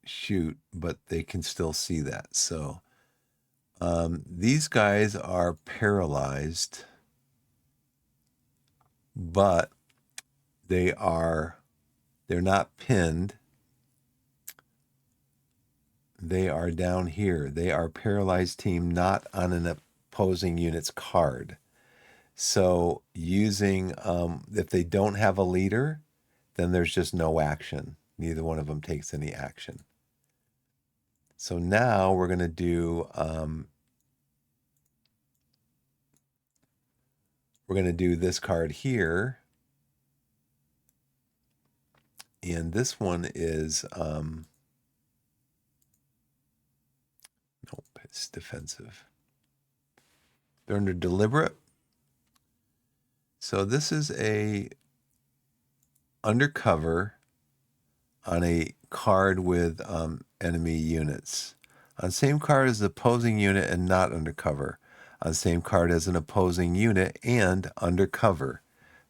shoot, but they can still see that. So these guys are paralyzed, but they're not pinned. They are down here. They are paralyzed team, not on an opposing unit's card. So using, if they don't have a leader, then there's just no action. Neither one of them takes any action. So now we're going to do, this card here. And this one is, nope, it's defensive. They're under deliberate. So this is a undercover on a card with enemy units. On same card as the opposing unit and not undercover. On same card as an opposing unit and undercover.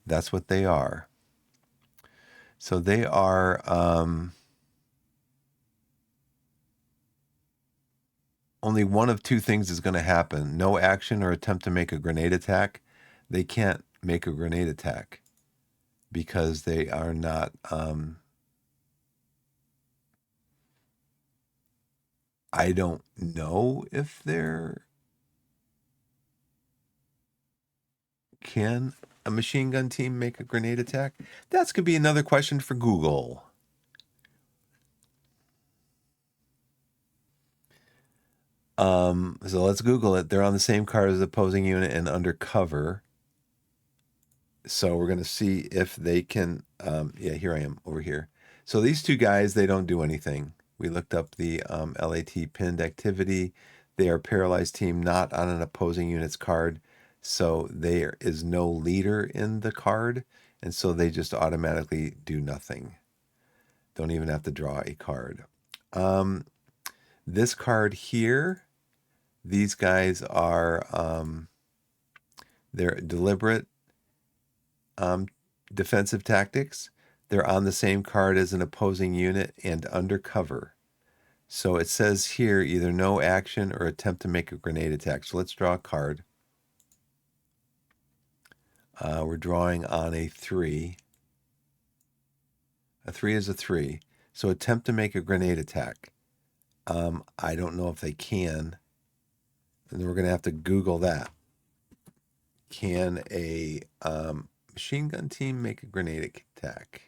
That's what they are. So they are only one of two things is going to happen. No action or attempt to make a grenade attack. They can't make a grenade attack because they are not I don't know if they're can a machine gun team make a grenade attack? That's could be another question for Google. So let's Google it. They're on the same card as the opposing unit and undercover. So we're going to see if they can. Yeah, here I am over here. So these two guys, they don't do anything. We looked up the LAT pinned activity. They are paralyzed team, not on an opposing unit's card. So there is no leader in the card. And so they just automatically do nothing. Don't even have to draw a card. This card here, these guys are, they're deliberate defensive tactics. They're on the same card as an opposing unit and undercover. So it says here either no action or attempt to make a grenade attack. So let's draw a card. We're drawing on a 3. A 3 is a 3. So attempt to make a grenade attack. I don't know if they can. And we're going to have to Google that. Can a machine gun team make a grenade attack?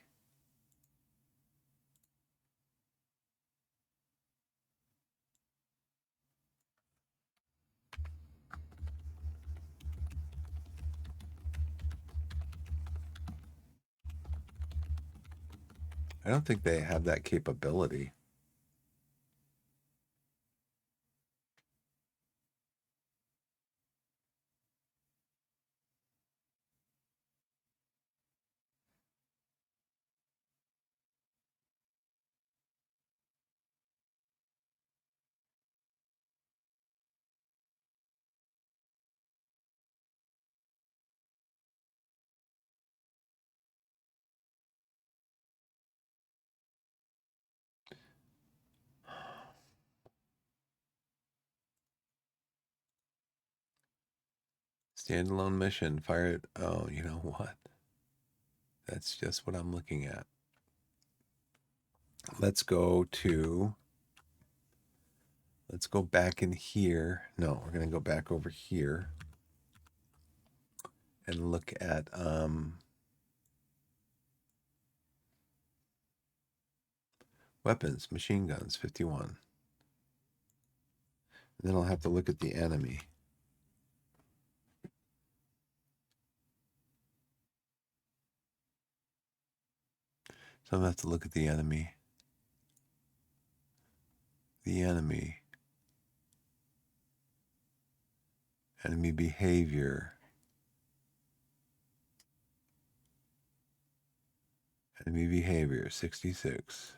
I don't think they have that capability. Standalone mission. Fire. Oh, you know what? That's just what I'm looking at. Let's go back in here. No, we're going to go back over here and look at weapons, machine guns, 51. And then I'll have to look at the enemy. So I'm going to have to look at the enemy. The enemy. Enemy behavior. Enemy behavior, 66.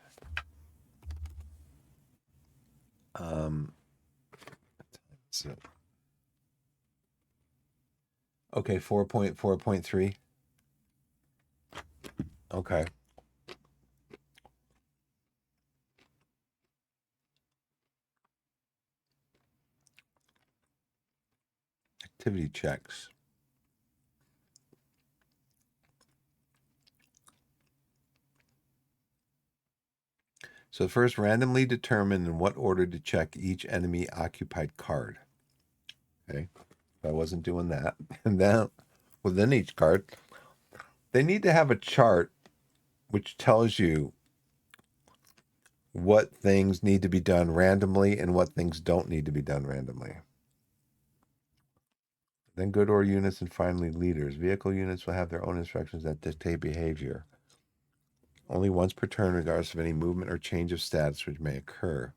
So, okay, 4.4.3. Okay. Activity checks. So first, randomly determine in what order to check each enemy occupied card. Okay, I wasn't doing that. And then within each card, they need to have a chart which tells you what things need to be done randomly and what things don't need to be done randomly. Then go to our units and finally leaders. Vehicle units will have their own instructions that dictate behavior. Only once per turn, regardless of any movement or change of status which may occur.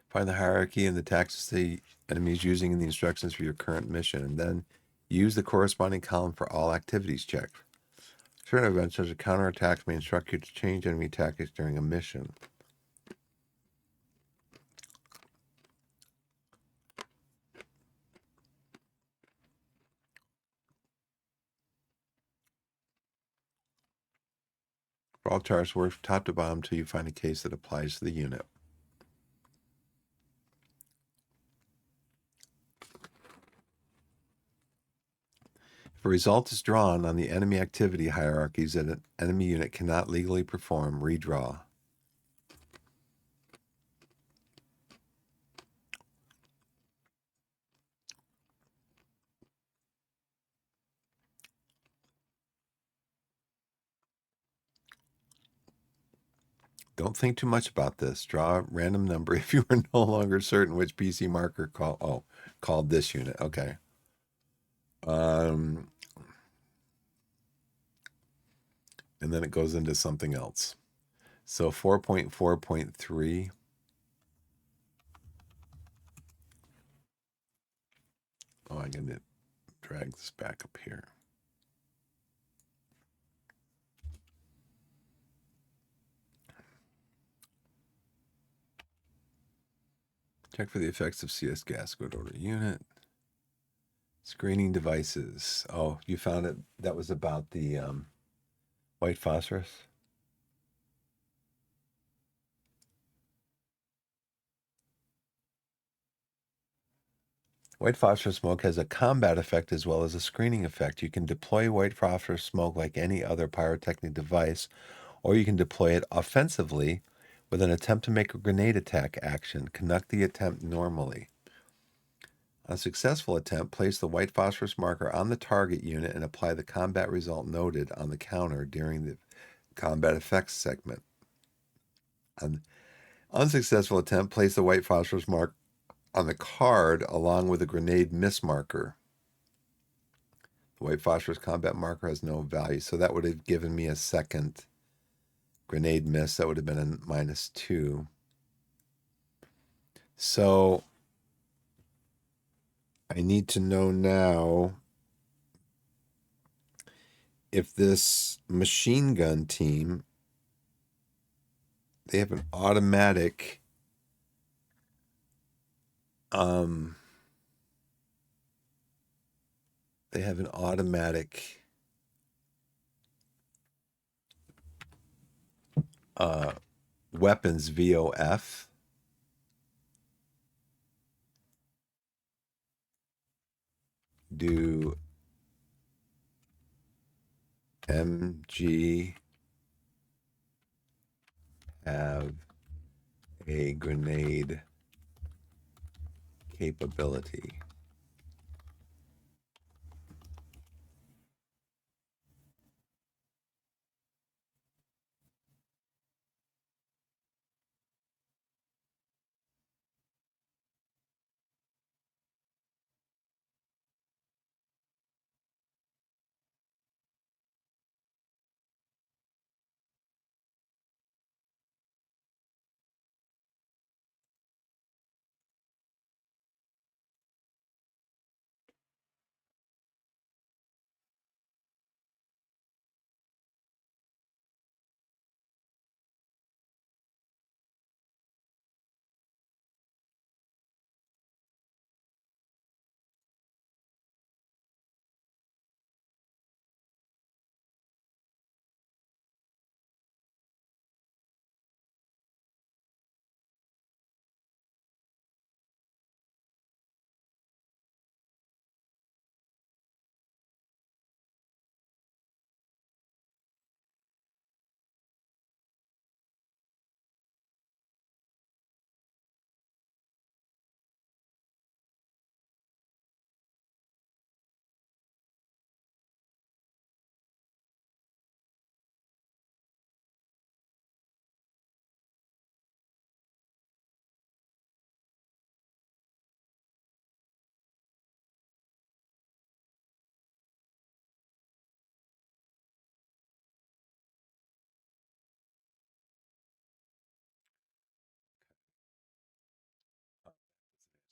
Find the hierarchy and the tactics the enemy is using in the instructions for your current mission, and then use the corresponding column for all activities checked. Certain events such as counterattacks may instruct you to change enemy tactics during a mission. For all charts, work top to bottom until you find a case that applies to the unit. If a result is drawn on the enemy activity hierarchies that an enemy unit cannot legally perform, redraw. Don't think too much about this. Draw a random number if you are no longer certain which PC marker called this unit. Okay. And then it goes into something else. So 4.4.3. Oh, I'm going to drag this back up here. Check for the effects of CS gas. Go to order unit. Screening devices. Oh, you found it. That was about the white phosphorus. White phosphorus smoke has a combat effect as well as a screening effect. You can deploy white phosphorus smoke like any other pyrotechnic device, or you can deploy it offensively with an attempt to make a grenade attack action. Conduct the attempt normally. On a successful attempt, place the white phosphorus marker on the target unit and apply the combat result noted on the counter during the combat effects segment. On unsuccessful attempt, place the white phosphorus mark on the card along with a grenade miss marker. The white phosphorus combat marker has no value, so that would have given me a second grenade miss. That would have been a -2. So I need to know now if this machine gun team, they have an automatic they have an automatic weapons VOF. Do MG have a grenade capability?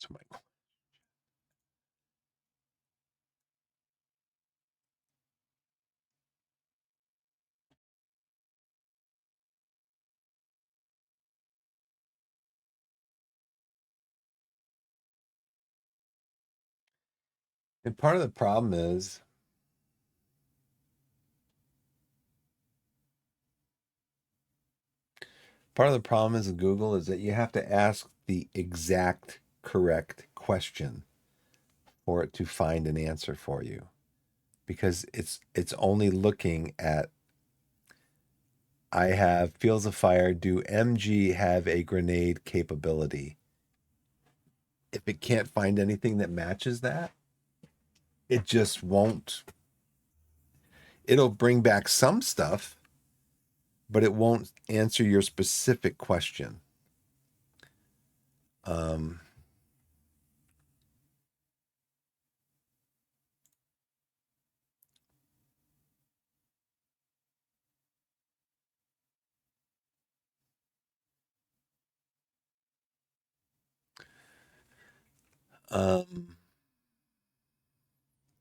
That's my question. And part of the problem is Part of the problem is with Google is that you have to ask the exact correct question for it to find an answer for you, because it's only looking at, I have Fields of Fire. Do MG have a grenade capability? If it can't find anything that matches that, it just won't. It'll bring back some stuff, but it won't answer your specific question. Um, um,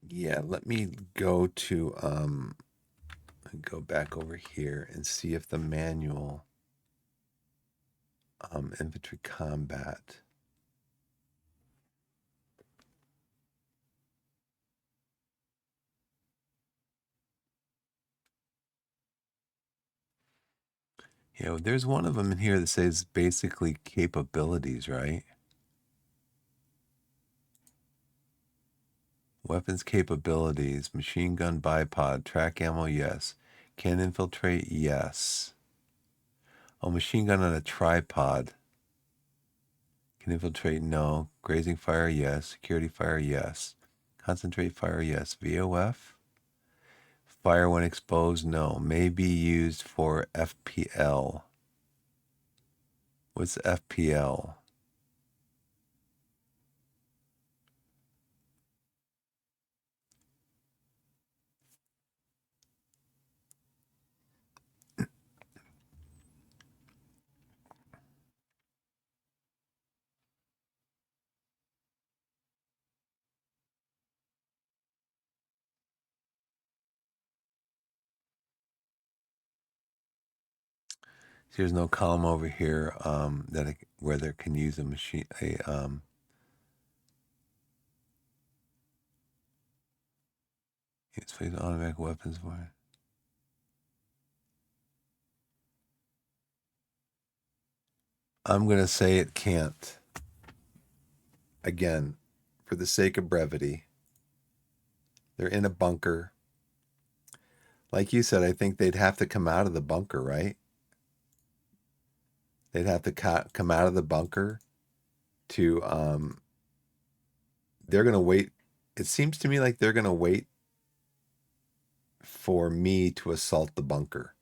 yeah, let me go back over here and see if the manual, infantry combat. Yeah, there's one of them in here that says basically capabilities, right? Weapons capabilities, machine gun bipod, track ammo, yes. Can infiltrate, yes. Oh, machine gun on a tripod. Can infiltrate, no. Grazing fire, yes. Security fire, yes. Concentrate fire, yes. VOF? Fire when exposed, no. May be used for FPL. What's FPL? There's no column over here where they can use a machine, it's automatic weapons for it. I'm going to say it can't. Again, for the sake of brevity, they're in a bunker. Like you said, I think they'd have to come out of the bunker, right? They'd have to come out of the bunker to, they're going to wait. It seems to me like they're going to wait for me to assault the bunker.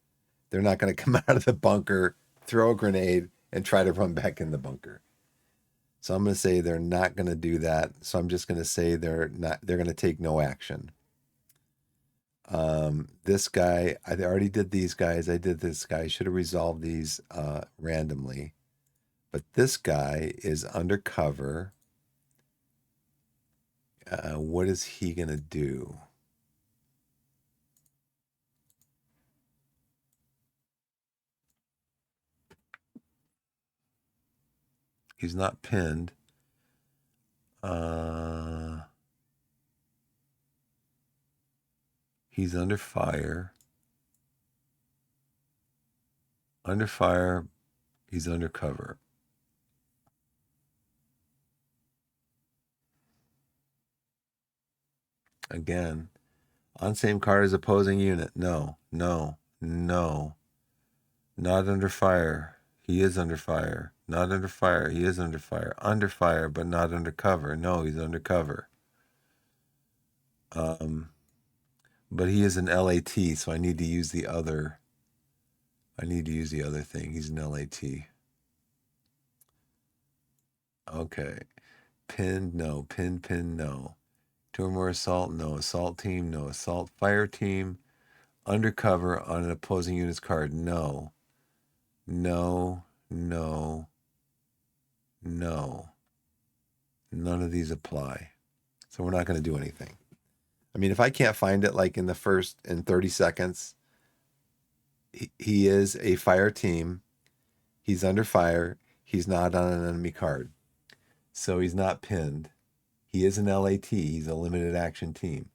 They're not going to come out of the bunker, throw a grenade, and try to run back in the bunker. So I'm going to say they're not going to do that. So I'm just going to say they're going to take no action. This guy, I already did these guys. I did this guy. I should have resolved these randomly. But this guy is undercover. What is he going to do? He's not pinned. He's under fire. Under fire, he's undercover. Again, on same card as opposing unit. No, no, no. Not under fire. He is under fire. Not under fire. He is under fire. Under fire, but not undercover. No, he's undercover. But he is an LAT, so I need to use the other. I need to use the other thing. He's an LAT. Okay. Pinned, no. Pin, no. Two or more assault, no. Assault team, no. Assault fire team. Undercover on an opposing unit's card, no. No, no, no. None of these apply. So we're not going to do anything. I mean, if I can't find it like in 30 seconds, he is a fire team. He's under fire. He's not on an enemy card. So he's not pinned. He is an LAT. He's a limited action team.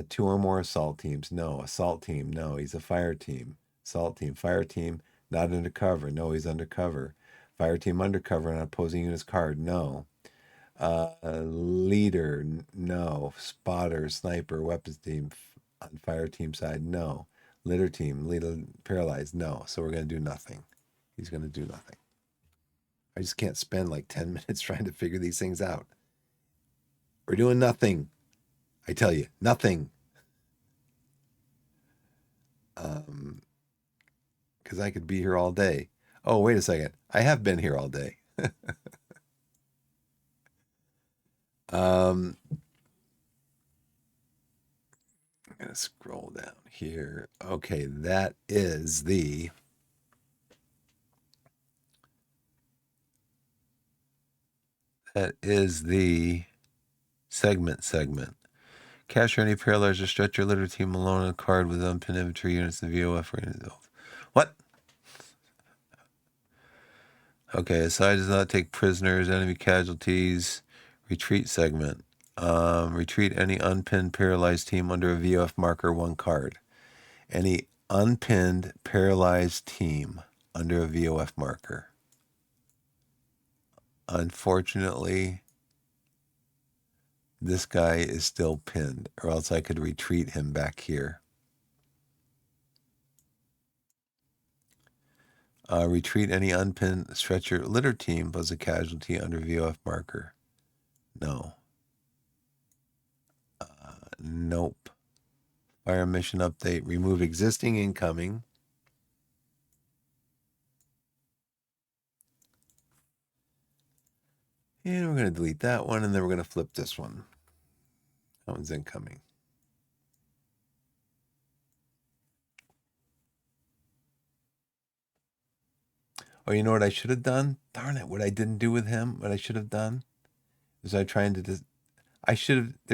Two or more assault teams. No. Assault team. No. He's a fire team. Assault team. Fire team. Not undercover. No, he's undercover. Fire team undercover on opposing unit's card. No. Leader. No. Spotter, sniper, weapons team on fire team side. No. Litter team, leader paralyzed. No. So we're going to do nothing. He's going to do nothing. I just can't spend like 10 minutes trying to figure these things out. We're doing nothing. I tell you, nothing. Because I could be here all day. Oh, wait a second. I have been here all day. I'm going to scroll down here. Okay, that is the segment. Capture any parallels or stretch your litter team alone on a card with unpinned infantry units in VOF. What? Okay, aside does not take prisoners, enemy casualties. Retreat segment. Retreat any unpinned paralyzed team under a VOF marker 1 card. Any unpinned paralyzed team under a VOF marker. Unfortunately, this guy is still pinned, or else I could retreat him back here. Retreat any unpinned stretcher litter team plus a casualty under VOF marker. No. Nope. Fire mission update. Remove existing incoming. And we're going to delete that one, and then we're going to flip this one. That one's incoming. Oh, you know what I should have done? Darn it, what I didn't do with him, what I should have done is they're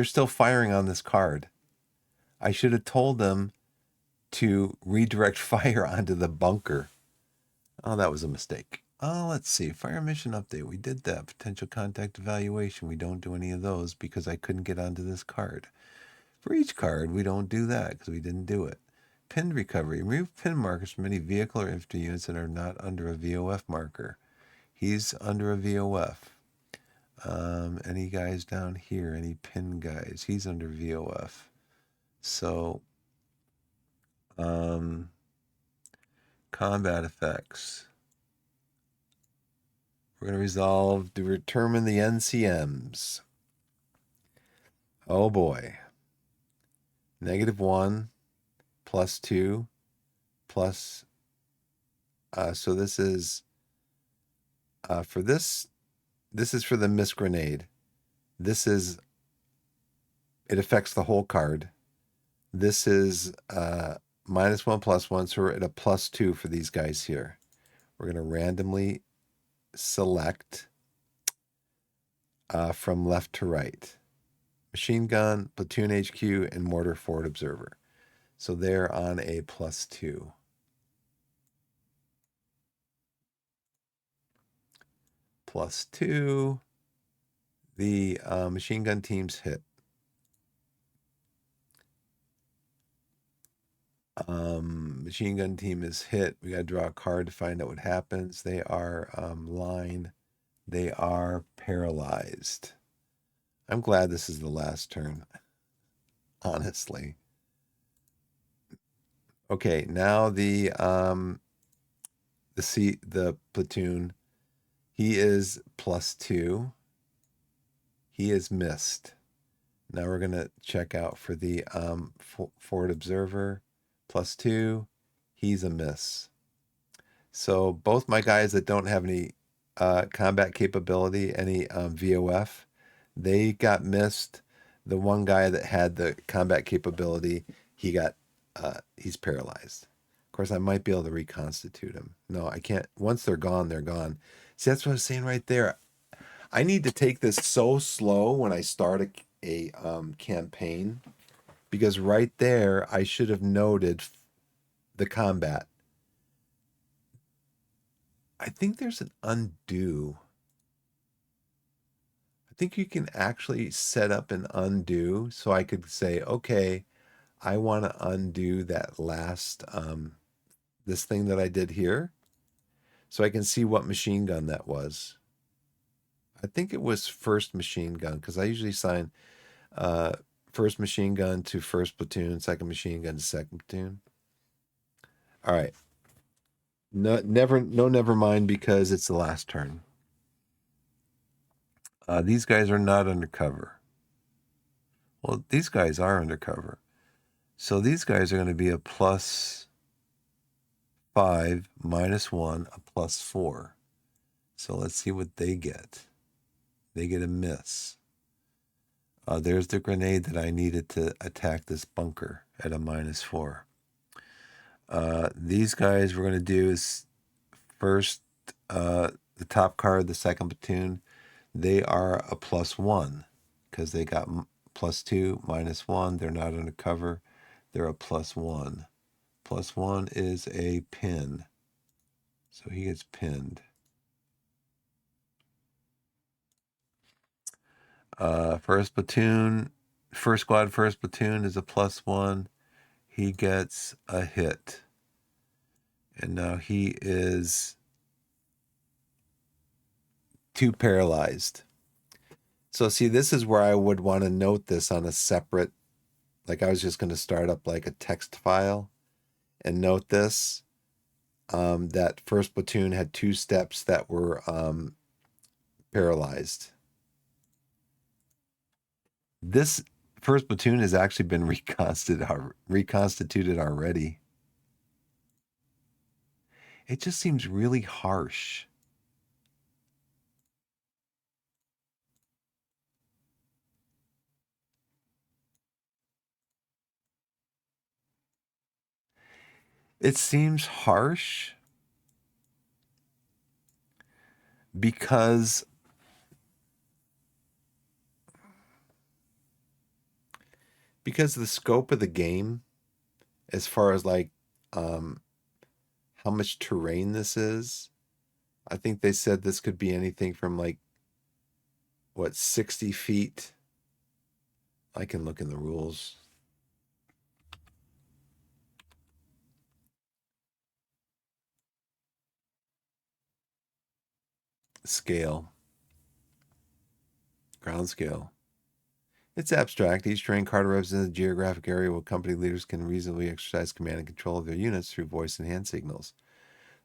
still firing on this card. I should have told them to redirect fire onto the bunker. Oh, that was a mistake. Oh, let's see. Fire mission update. We did that. Potential contact evaluation. We don't do any of those because I couldn't get onto this card. For each card, we don't do that because we didn't do it. Pinned recovery. Remove pin markers from any vehicle or infantry units that are not under a VOF marker. He's under a VOF. Any guys down here? Any pin guys? He's under VOF. So, combat effects. We're going to resolve to determine the NCMs. Oh boy. -1, +2, plus. So this is for this. This is for the miss grenade. This is. It affects the whole card. This is -1, +1, so we're at a +2 for these guys here. We're going to randomly select from left to right. Machine gun, platoon HQ, and mortar forward observer. So they're on a +2. +2. The machine gun team's hit. Machine gun team is hit. We got to draw a card to find out what happens. They are line. They are paralyzed. I'm glad this is the last turn, honestly. Okay, now the platoon. He is +2. He is missed. Now we're gonna check out for the forward observer, +2. He's a miss. So both my guys that don't have any combat capability, any VOF, they got missed. The one guy that had the combat capability, he's paralyzed. Of course, I might be able to reconstitute him. No, I can't. Once they're gone, they're gone. See, that's what I was saying right there. I need to take this so slow when I start a campaign, because right there I should have noted the combat. I think there's an undo. I think you can actually set up an undo, so I could say, okay, I want to undo that last this thing that I did here. so I can see what machine gun that was. I think it was first machine gun because I usually assign first machine gun to first platoon, second machine gun to second platoon. All right. No, never mind because it's the last turn. These guys are not undercover. Well, these guys are undercover. So these guys are going to be a +5, -1, a +4. So let's see what they get. They get a miss. There's the grenade that I needed to attack this bunker at a -4. These guys we're going to do is first, the top card, the second platoon, they are a +1 because they got +2, -1. They're not undercover. They're a +1. +1 is a pin. So he gets pinned. First platoon, first squad, first platoon is a +1. He gets a hit. And now he is 2 paralyzed. So see, this is where I would want to note this on a separate, like I was just going to start up like a text file and note this, that first platoon had 2 steps that were paralyzed. This first platoon has actually been reconstituted already. It just seems really harsh. It seems harsh because the scope of the game, as far as like how much terrain this is, I think they said this could be anything from like, what, 60 feet? I can look in the rules. Scale. Ground scale. It's abstract. Each terrain card represents a geographic area where company leaders can reasonably exercise command and control of their units through voice and hand signals.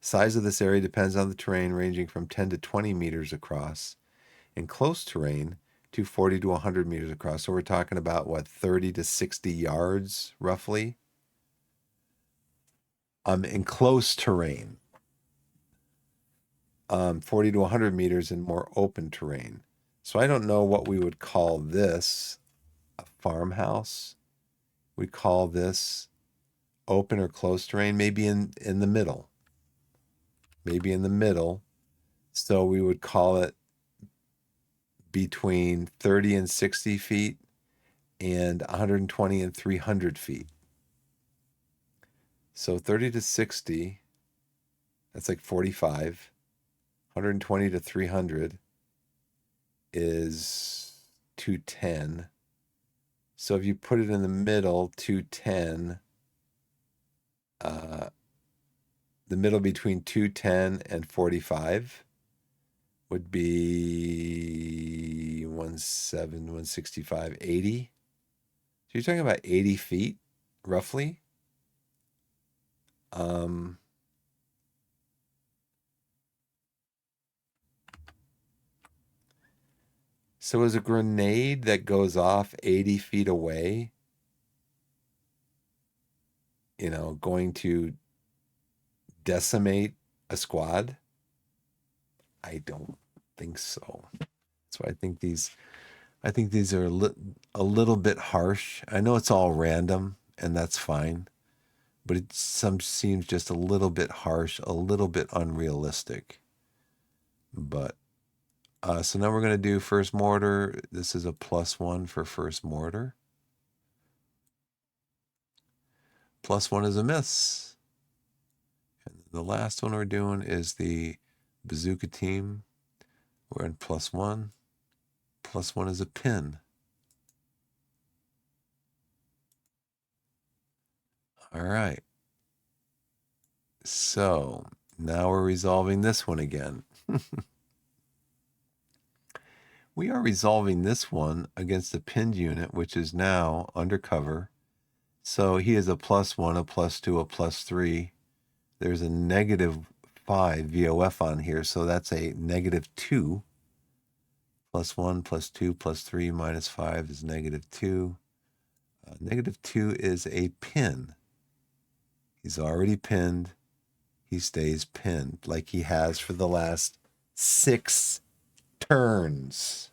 Size of this area depends on the terrain, ranging from 10 to 20 meters across. In close terrain, to 40 to 100 meters across. So we're talking about, what, 30 to 60 yards, roughly? In close terrain. 40 to 100 meters in more open terrain. So I don't know what we would call this a farmhouse. We call this open or close terrain, maybe in the middle. Maybe in the middle. So we would call it between 30 and 60 feet and 120 and 300 feet. So 30 to 60, that's like 45. 120 to 300 is 210. So if you put it in the middle, 210, the middle between 210 and 45 would be 17, 165, 80. So you're talking about 80 feet, roughly. So is a grenade that goes off 80 feet away, going to decimate a squad? I don't think so. So I think these are a little bit harsh. I know it's all random, and that's fine, but it seems just a little bit harsh, a little bit unrealistic. But so now we're going to do first mortar. This is a +1 for first mortar. +1 is a miss. And the last one we're doing is the bazooka team. We're in +1. +1 is a pin. All right. So Now we're resolving this one again. We are resolving this one against the pinned unit, which is now undercover. So he is a +1, a +2, a +3. There's a -5 VOF on here, so that's a -2. +1, +2, +3, -5 is -2. -2 is a pin. He's already pinned. He stays pinned like he has for the last 6 turns.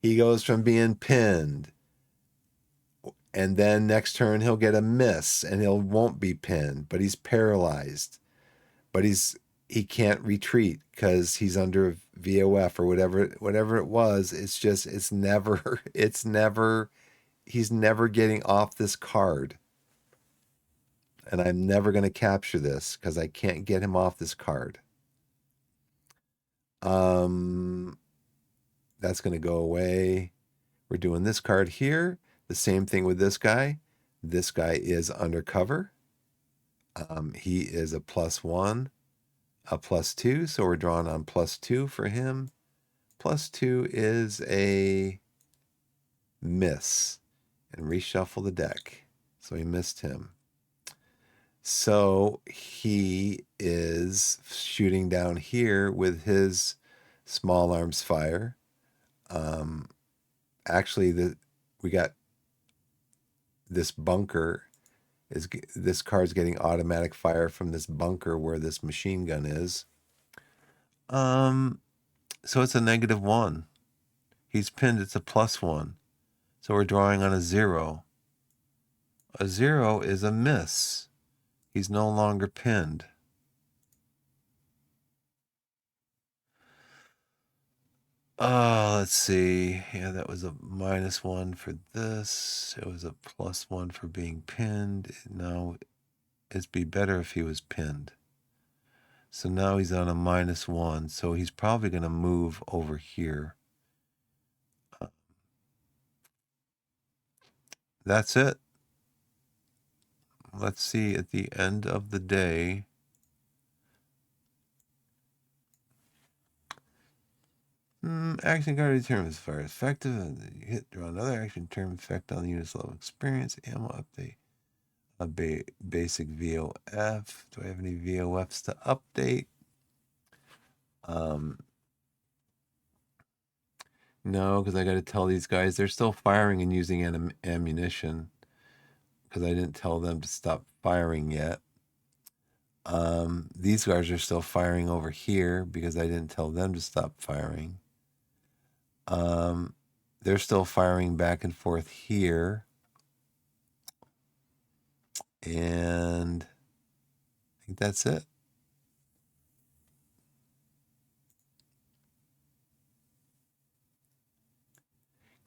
He goes from being pinned, and then next turn he'll get a miss and he won't be pinned, but he's paralyzed. But he can't retreat because he's under VOF or whatever it was. It's never he's never getting off this card. And I'm never going to capture this because I can't get him off this card. That's going to go away. We're doing this card here. The same thing with this guy. This guy is undercover. He is a +1, a +2. So we're drawing on +2 for him. +2 is a miss. And reshuffle the deck. So we missed him. So he is shooting down here with his small arms fire. Actually, we got this bunker. This card's getting automatic fire from this bunker where this machine gun is. So it's a -1. He's pinned. It's a +1. So we're drawing on a 0. A 0 is a miss. He's no longer pinned. Let's see. Yeah, that was a -1 for this. It was a +1 for being pinned. Now, it'd be better if he was pinned. So now he's on a -1. So he's probably going to move over here. That's it. Let's see at the end of the day. Action card determines fire effective. And you hit draw another action term effect on the unit's level experience. Ammo update. A basic VOF. Do I have any VOFs to update? No, because I got to tell these guys they're still firing and using ammunition because I didn't tell them to stop firing yet. These guys are still firing over here because I didn't tell them to stop firing. They're still firing back and forth here. And I think that's it.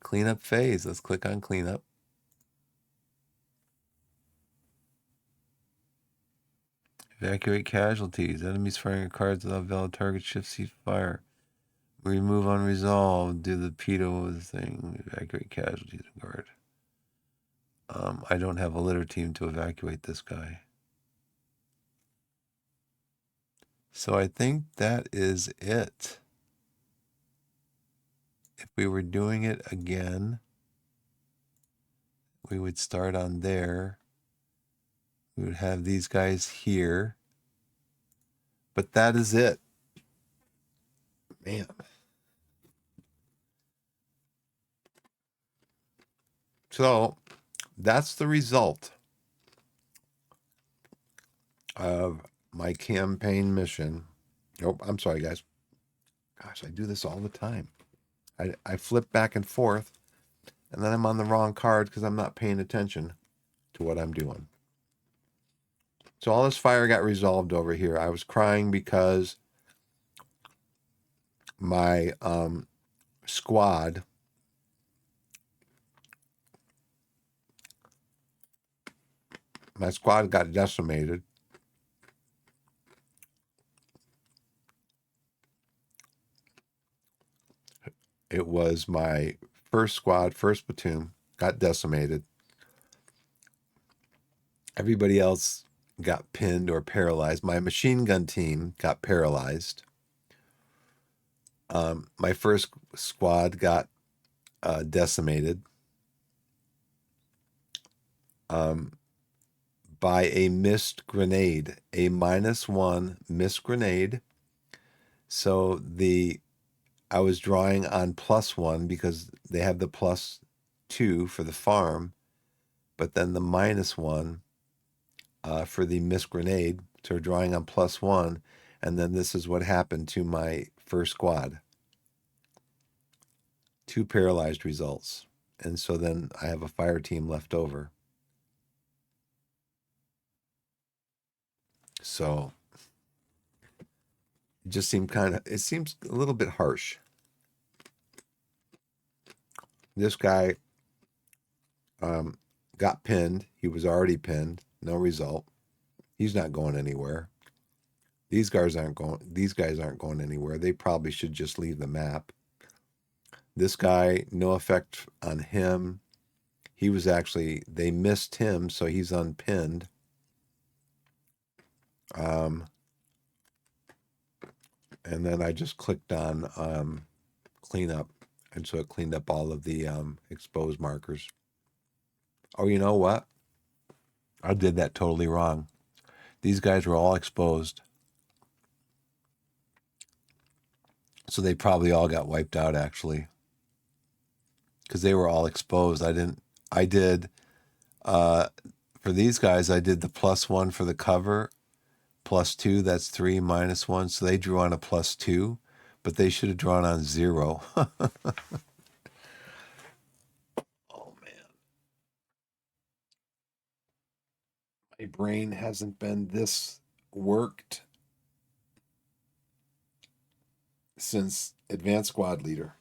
Cleanup phase. Let's click on cleanup. Evacuate casualties. Enemies firing cards without valid target shift cease fire. Remove unresolved. Do the pedo thing. Evacuate casualties and guard. I don't have a litter team to evacuate this guy. So I think that is it. If we were doing it again, we would start on there. We would have these guys here. But that is it. Man. So that's the result of my campaign mission. Nope, I'm sorry, guys. Gosh, I do this all the time. I flip back and forth, and then I'm on the wrong card because I'm not paying attention to what I'm doing. So all this fire got resolved over here. I was crying because my squad got decimated. It was my first squad, first platoon, got decimated. Everybody else got pinned or paralyzed. My machine gun team got paralyzed. My first squad got decimated by a missed grenade, a -1 missed grenade. So I was drawing on +1 because they have the +2 for the farm, but then the -1 for the missed grenade. So drawing on +1, and then this is what happened to my first squad. 2 paralyzed results. And so then I have a fire team left over. So it just seemed it seems a little bit harsh. This guy got pinned. He was already pinned. No result. He's not going anywhere. These guys aren't going anywhere. They probably should just leave the map. This guy, no effect on him. He was they missed him, so he's unpinned. And then I just clicked on clean up, and so it cleaned up all of the exposed markers. Oh, you know what? I did that totally wrong. These guys were all exposed. So they probably all got wiped out, actually. Because they were all exposed. I did, for these guys, I did the +1 for the cover. +2, that's 3, -1. So they drew on a +2, but they should have drawn on 0. Oh, man. My brain hasn't been this worked since Advanced Squad Leader.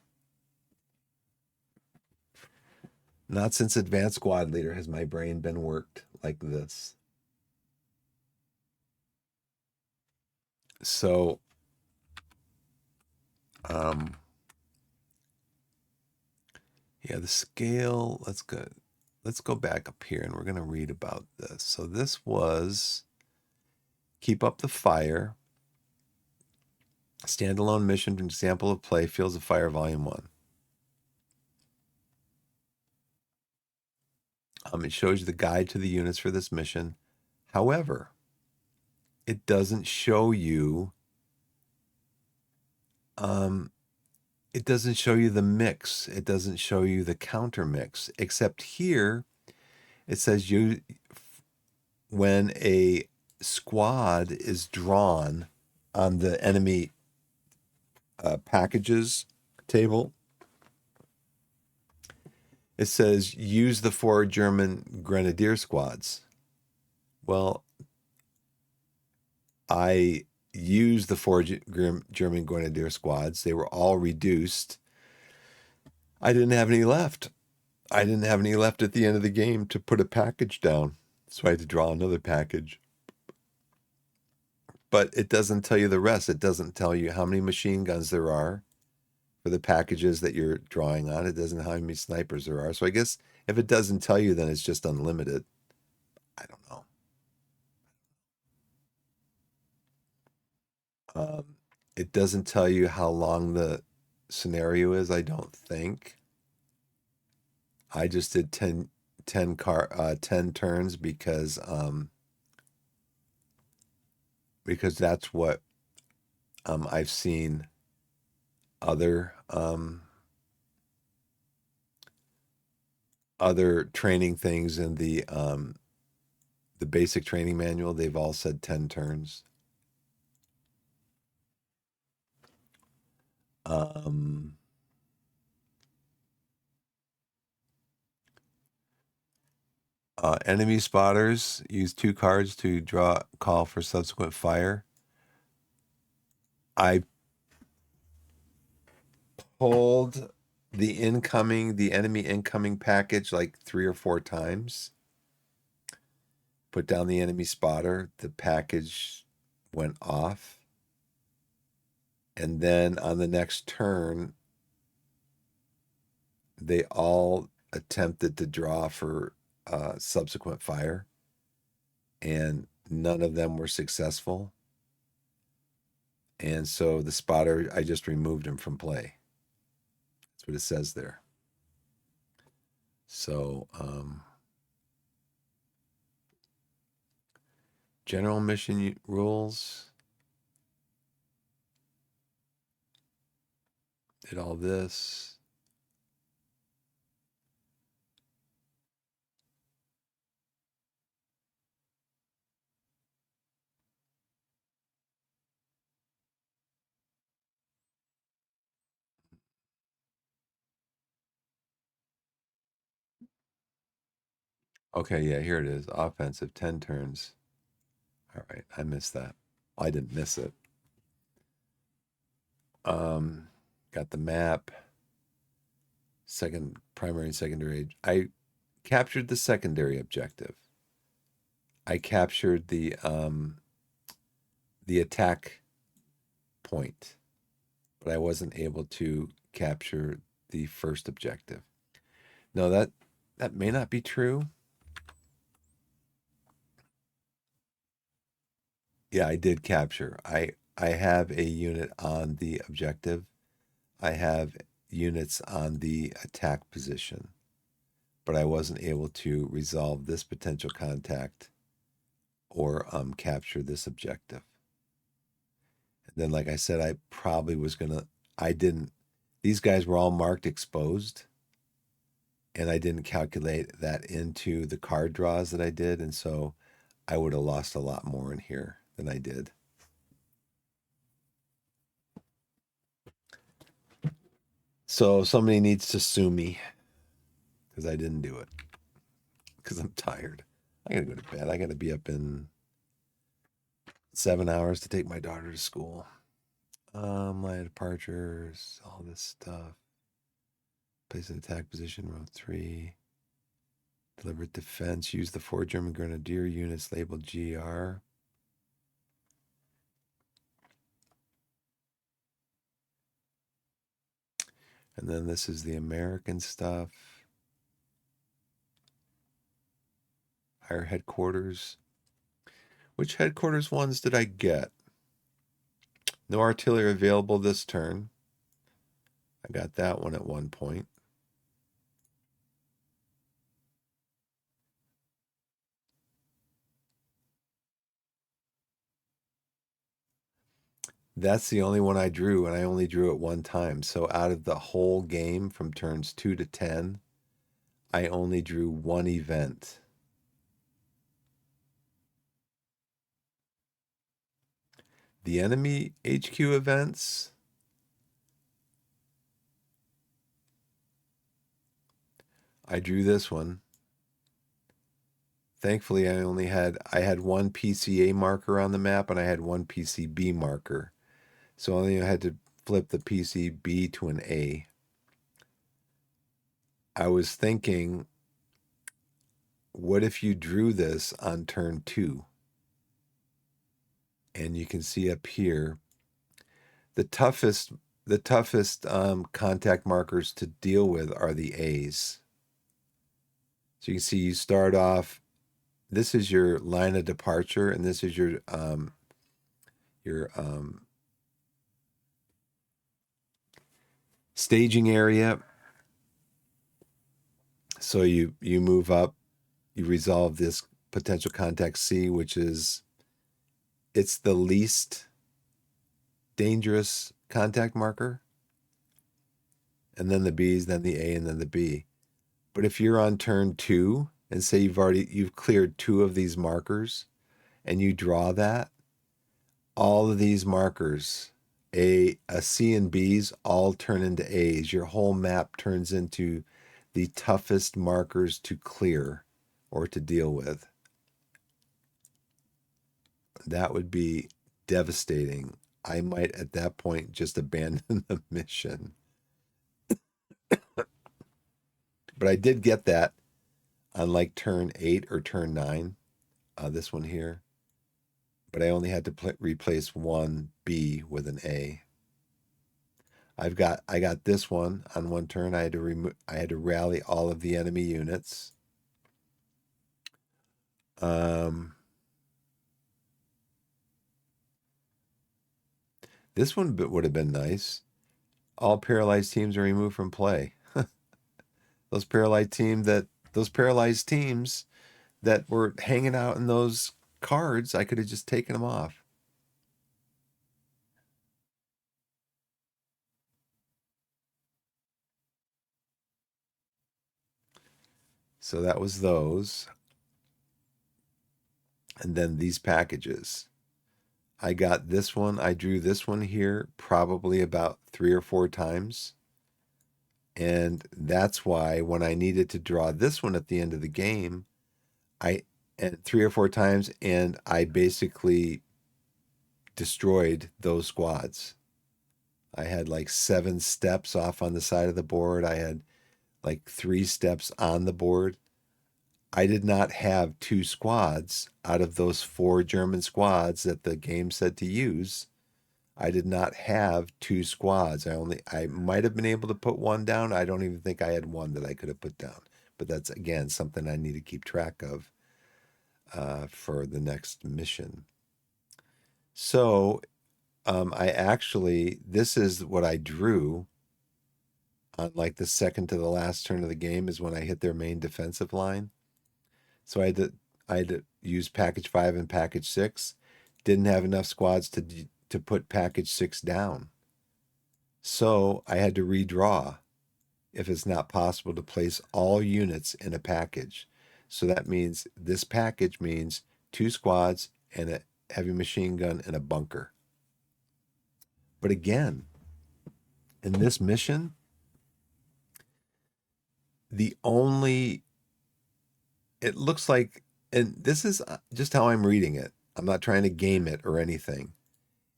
Not since Advanced Squad Leader has my brain been worked like this. So, yeah, the scale, let's go back up here and we're going to read about this. So this was Keep Up the Fire, standalone mission example of play, Fields of Fire, Volume 1. It shows you the guide to the units for this mission. However, it doesn't show you it doesn't show you the mix. It doesn't show you the counter mix, except here it says when a squad is drawn on the enemy packages table, it says use the 4 German grenadier squads. Well, I used the 4 German grenadier squads. They were all reduced. I didn't have any left. I didn't have any left at the end of the game to put a package down. So I had to draw another package. But it doesn't tell you the rest. It doesn't tell you how many machine guns there are for the packages that you're drawing on. It doesn't know how many snipers there are. So I guess if it doesn't tell you, then it's just unlimited. I don't know. It doesn't tell you how long the scenario is, I don't think. I just did 10 turns because that's what I've seen other training things in the basic training manual. They've all said 10 turns. Enemy spotters use 2 cards to call for subsequent fire. I pulled the enemy incoming package like 3 or 4 times. Put down the enemy spotter. The package went off. And then on the next turn, they all attempted to draw for subsequent fire. And none of them were successful. And so the spotter, I just removed him from play. That's what it says there. So, general mission rules. Did all this. Okay, yeah, here it is. Offensive, 10 turns. All right, I missed that. Well, I didn't miss it. Got the map. Second primary and secondary. I captured the secondary objective. I captured the attack point, but I wasn't able to capture the first objective. No, that may not be true. Yeah, I did capture. I have a unit on the objective. I have units on the attack position, but I wasn't able to resolve this potential contact or capture this objective. And then, like I said, I probably was gonna. I didn't. These guys were all marked exposed, and I didn't calculate that into the card draws that I did, and so I would have lost a lot more in here than I did. So somebody needs to sue me because I didn't do it because I'm tired. I gotta go to bed. I gotta be up in 7 hours to take my daughter to school. My departures, all this stuff. Place an attack position, row 3. Deliberate defense. Use the 4 German grenadier units labeled GR. And then this is the American stuff. Higher headquarters. Which headquarters ones did I get? No artillery available this turn. I got that one at one point. That's the only one I drew, and I only drew it one time. So out of the whole game from turns 2 to 10, I only drew one event. The enemy HQ events. I drew this one. Thankfully, I had one PCA marker on the map and I had one PCB marker. So I only had to flip the PCB to an A. I was thinking, what if you drew this on turn 2? And you can see up here, the toughest contact markers to deal with are the A's. So you can see you start off. This is your line of departure, and this is your staging area. So you move up, you resolve this potential contact C, which is it's the least dangerous contact marker, and then the B's, then the A, and then the B. But if you're on turn 2 and say you've cleared 2 of these markers and you draw that, all of these markers, a C and B's, all turn into A's. Your whole map turns into the toughest markers to clear or to deal with. That would be devastating. I might at that point just abandon the mission. But I did get that on like turn 8 or turn 9, this one here. But I only had to replace one B with an A. I got this one on one turn. I had to rally all of the enemy units. This one would have been nice. All paralyzed teams are removed from play. Those paralyzed teams that were hanging out in those cards, I could have just taken them off. So that was those. And then these packages. I got this one. I drew this one here probably about 3 or 4 times. And that's why when I needed to draw this one at the end of the game, I and 3 or 4 times, and I basically destroyed those squads. I had like 7 steps off on the side of the board. I had like 3 steps on the board. I did not have 2 squads out of those 4 German squads that the game said to use. I did not have 2 squads. I might have been able to put one down. I don't even think I had one that I could have put down. But that's again something I need to keep track of for the next mission. So this is what I drew on like the second to the last turn of the game is when I hit their main defensive line. So I had to use package 5 and package 6. Didn't have enough squads to put package 6 down. So I had to redraw if it's not possible to place all units in a package. So that means this package means 2 squads and a heavy machine gun and a bunker. But again, in this mission, it looks like, and this is just how I'm reading it. I'm not trying to game it or anything.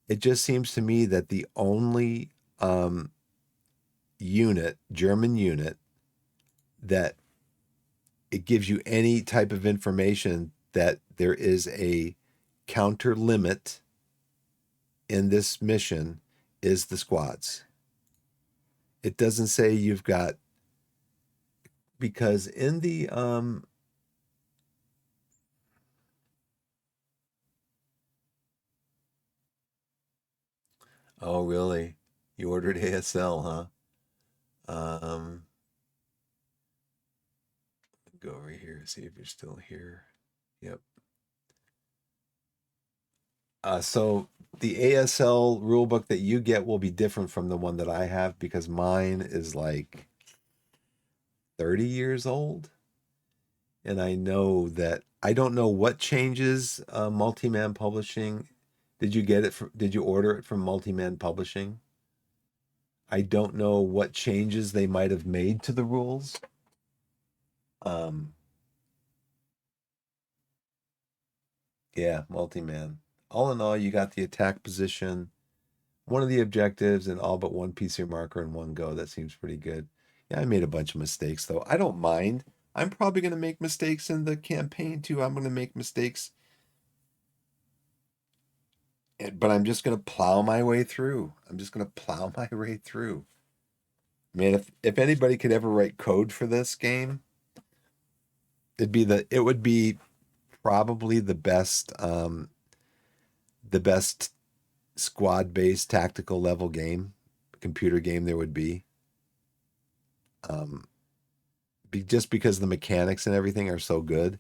It just seems to me that the only German unit, that it gives you any type of information that there is a counter limit in this mission is the squads. It doesn't say you've got, because in the oh really? You ordered ASL, huh? Go over here, see if you're still here. Yep. So the ASL rulebook that you get will be different from the one that I have because mine is like 30 years old. And I know that I don't know what changes Multiman Publishing. Did you order it from Multiman Publishing? I don't know what changes they might have made to the rules. Um, yeah, Multiman. All in all, you got the attack position, one of the objectives, and all but one PC marker in one go. That seems pretty good. Yeah, I made a bunch of mistakes though. I don't mind. I'm probably going to make mistakes in the campaign too. I'm going to make mistakes, but I'm just going to plow my way through. I'm just going to plow my way through. Man, if anybody could ever write code for this game, it would be probably the best squad based tactical level game, computer game there would be. Just because the mechanics and everything are so good.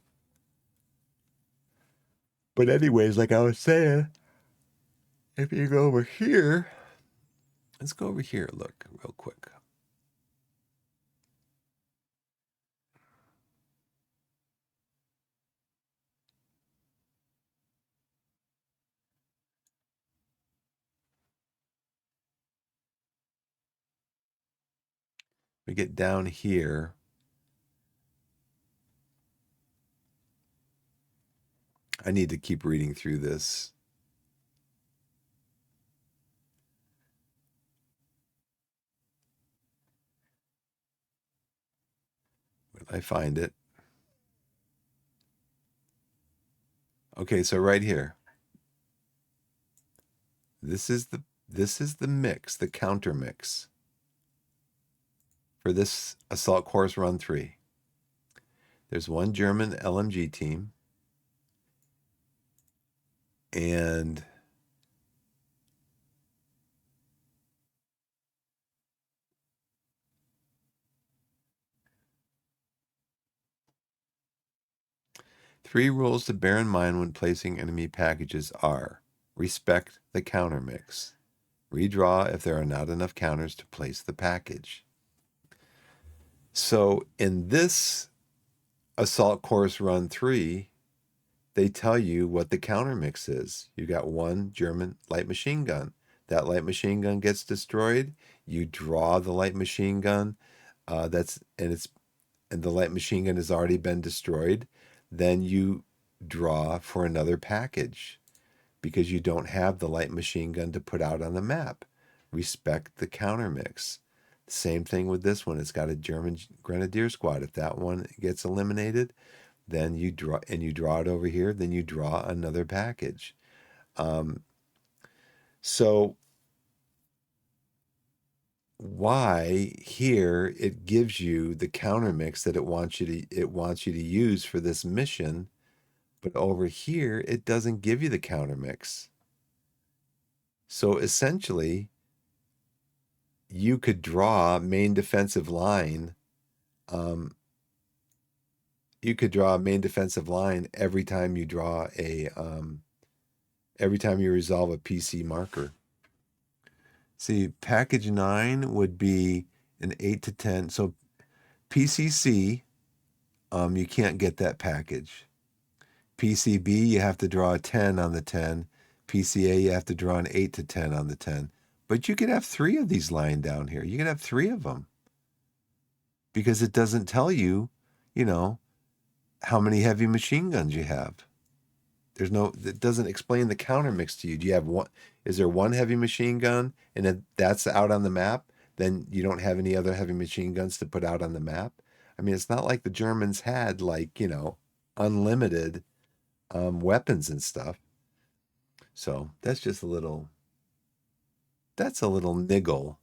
But anyways, like I was saying, if you go over here, let's go over here. Look real quick. We get down here. I need to keep reading through this. When I find it. Okay, so right here. This is the mix, the counter mix for this Assault Course Run 3. There's one German LMG team and 3 rules to bear in mind when placing enemy packages are: respect the counter mix. Redraw if there are not enough counters to place the package. So in this Assault Course Run 3, they tell you what the counter mix is. You got one German light machine gun. That light machine gun gets destroyed. You draw the light machine gun. And the light machine gun has already been destroyed. Then you draw for another package because you don't have the light machine gun to put out on the map. Respect the counter mix. Same thing with this one. It's got a German Grenadier squad. If that one gets eliminated, then you draw it over here, then you draw another package. So why here it gives you the counter mix that it wants you to use for this mission, but over here it doesn't give you the counter mix. So essentially, you could draw main defensive line. You could draw a main defensive line every time you draw every time you resolve a PC marker. See, package 9 would be an 8 to 10. So PCC, you can't get that package. PCB, you have to draw a 10 on the 10. PCA, you have to draw an 8 to 10 on the 10. But you could have 3 of these lying down here. You could have 3 of them. Because it doesn't tell you, how many heavy machine guns you have. It doesn't explain the counter mix to you. Do you have one? Is there one heavy machine gun and if that's out on the map, then you don't have any other heavy machine guns to put out on the map? I mean, it's not like the Germans had unlimited weapons and stuff. So that's just a little niggle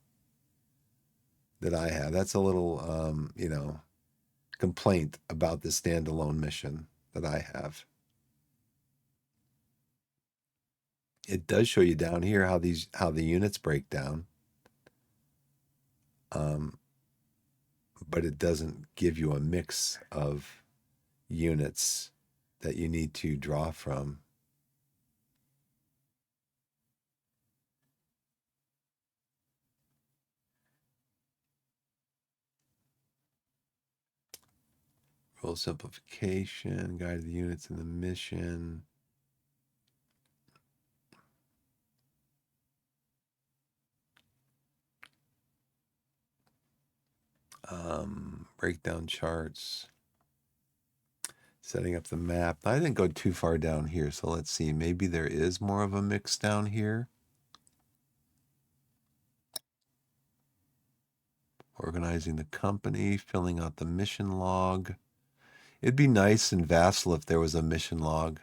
that I have. That's a little, complaint about the standalone mission that I have. It does show you down here how the units break down. But it doesn't give you a mix of units that you need to draw from. Rule simplification, guide the units in the mission. Breakdown charts. Setting up the map. I didn't go too far down here, so let's see. Maybe there is more of a mix down here. Organizing the company, filling out the mission log. It'd be nice in Vassal if there was a mission log.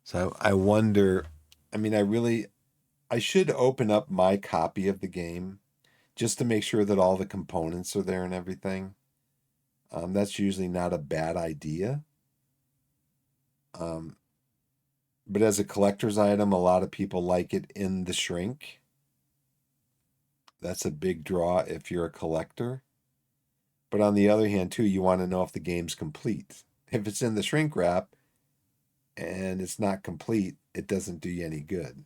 So I wonder, I mean, I should open up my copy of the game just to make sure that all the components are there and everything. That's usually not a bad idea. But as a collector's item, a lot of people like it in the shrink. That's a big draw if you're a collector. But on the other hand, too, you want to know if the game's complete. If it's in the shrink wrap and it's not complete, it doesn't do you any good.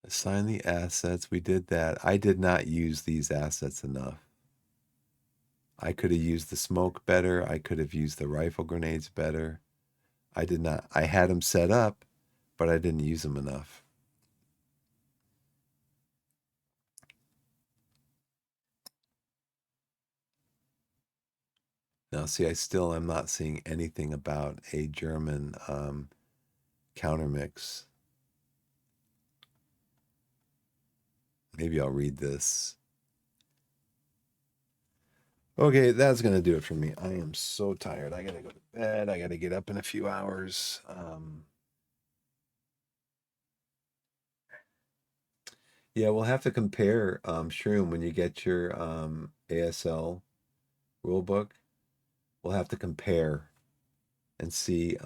Assign the assets. We did that. I did not use these assets enough. I could have used the smoke better. I could have used the rifle grenades better. I did not. I had them set up, but I didn't use them enough. Now, see, I still am not seeing anything about a German counter mix. Maybe I'll read this. Okay, that's going to do it for me. I am so tired. I got to go to bed. I got to get up in a few hours. Yeah, we'll have to compare Shroom when you get your ASL rule book. We'll have to compare and see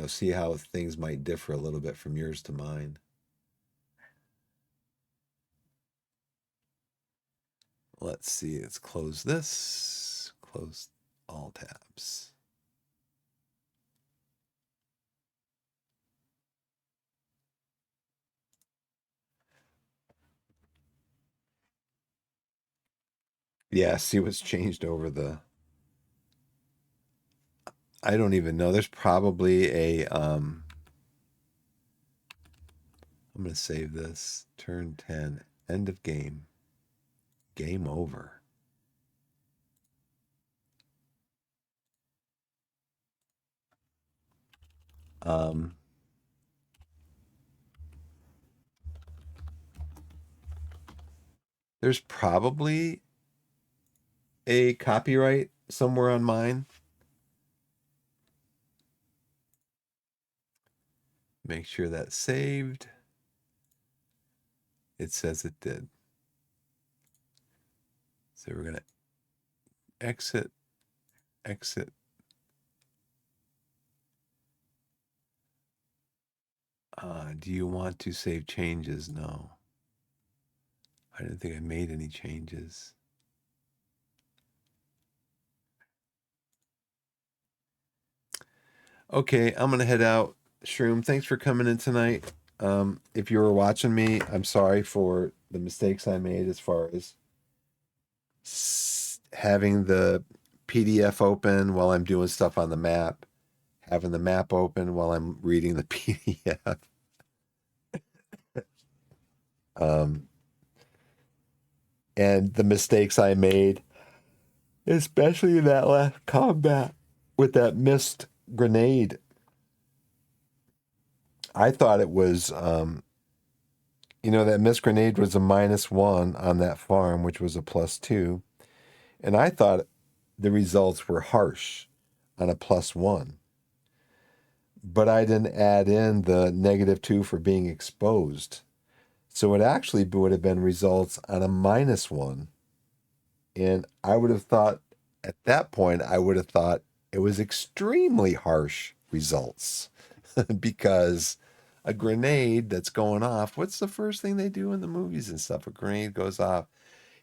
see how things might differ a little bit from yours to mine. Let's see. Let's close this. Close all tabs. Yeah, see what's changed over the. I don't even know. There's probably a I'm going to save this. Turn 10. End of game. Game over. Um, there's probably a copyright somewhere on mine. Make sure that's saved. It says it did. So we're going to exit, exit. Do you want to save changes? No. I didn't think I made any changes. Okay, I'm going to head out. Shroom, thanks for coming in tonight. If you were watching me, I'm sorry for the mistakes I made as far as having the PDF open while I'm doing stuff on the map, having the map open while I'm reading the PDF. And the mistakes I made, especially in that last combat with that missed grenade. I thought it was, that missed grenade was a -1 on that farm, which was a +2. And I thought the results were harsh on a +1. But I didn't add in the -2 for being exposed. So it actually would have been results on a -1. And I would have thought, at that point, I would have thought it was extremely harsh results because a grenade that's going off, what's the first thing they do in the movies and stuff? A grenade goes off,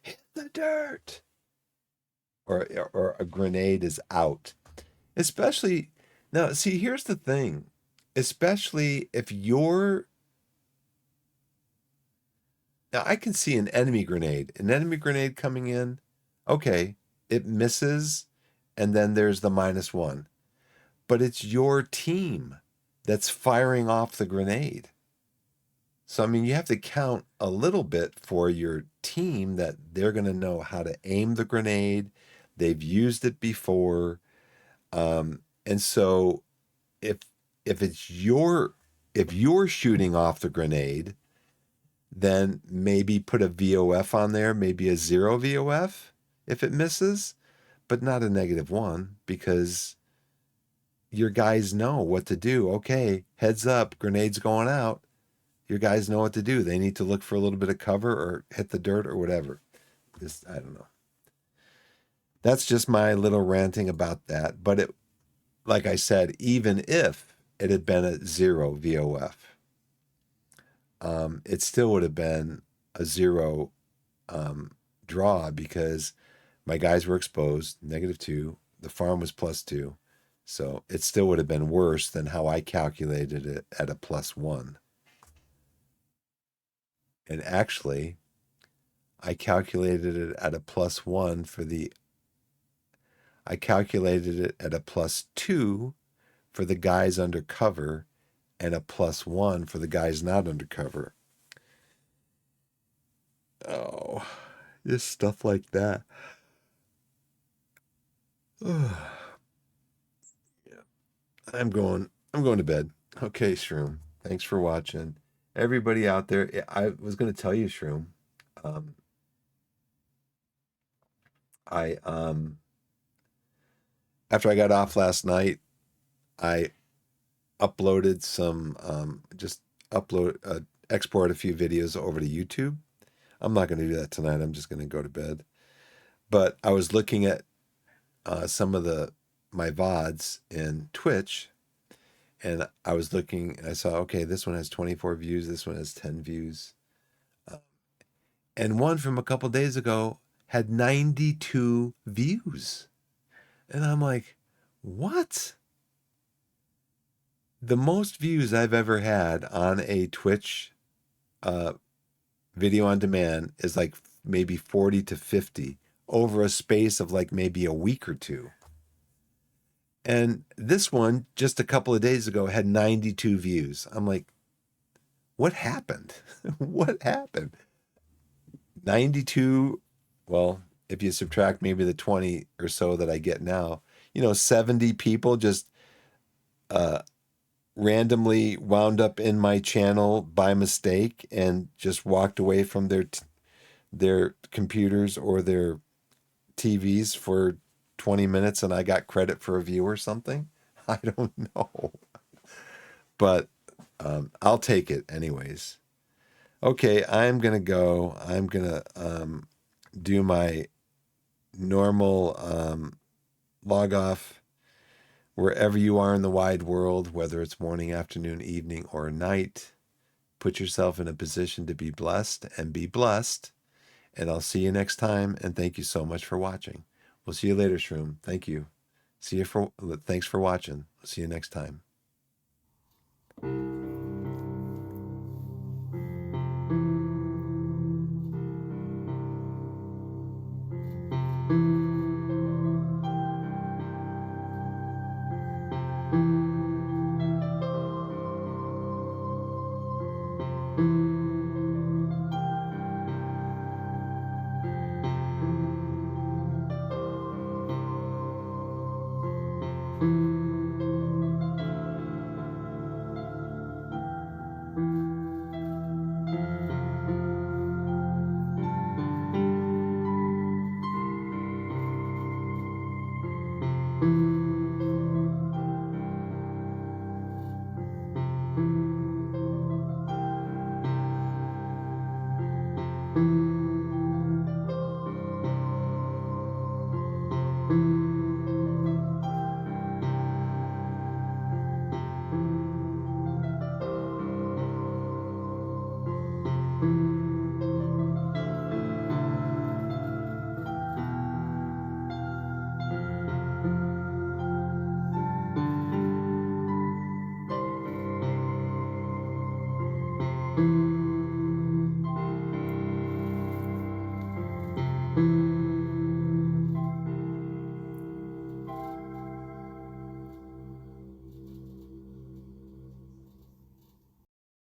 hit the dirt, or a grenade is out. Especially now, see, here's the thing. Especially if you're now, I can see an enemy grenade coming in. Okay, it misses, and then there's the -1. But it's your team that's firing off the grenade. So, I mean, you have to count a little bit for your team that they're going to know how to aim the grenade. They've used it before. And so if it's if you're shooting off the grenade, then maybe put a VOF on there, maybe a 0 VOF if it misses, but not a -1 because your guys know what to do. Okay, heads up, grenades going out. Your guys know what to do. They need to look for a little bit of cover or hit the dirt or whatever. I don't know. That's just my little ranting about that. But like I said, even if it had been a 0 VOF, it still would have been a 0 draw because my guys were exposed, -2. The farm was +2. So it still would have been worse than how I calculated it at a +1. And actually, I calculated it at a +1 I calculated it at a +2 for the guys undercover and a +1 for the guys not undercover. Oh, just stuff like that. Yeah. I'm going to bed. Okay, Shroom. Thanks for watching. Everybody out there, I was going to tell you, Shroom. Um, I After I got off last night, I uploaded some just upload export a few videos over to YouTube. I'm not going to do that tonight. I'm just going to go to bed. But I was looking at some of my VODs in Twitch, and I was looking, and I saw, okay, this one has 24 views, this one has 10 views. And one from a couple days ago had 92 views. And I'm like, what? The most views I've ever had on a Twitch video on demand is like maybe 40 to 50 over a space of like maybe a week or two. And this one, just a couple of days ago, had 92 views. I'm like, what happened? What happened? 92, well, if you subtract maybe the 20 or so that I get now, 70 people just randomly wound up in my channel by mistake and just walked away from their computers or their TVs for 20 minutes and I got credit for a view or something. I don't know. But I'll take it anyways. Okay, I'm going to go. I'm going to do my normal log off wherever you are in the wide world, whether it's morning, afternoon, evening, or night. Put yourself in a position to be blessed and be blessed. And I'll see you next time. And thank you so much for watching. We'll see you later, Shroom. Thank you. Thanks for watching. See you next time.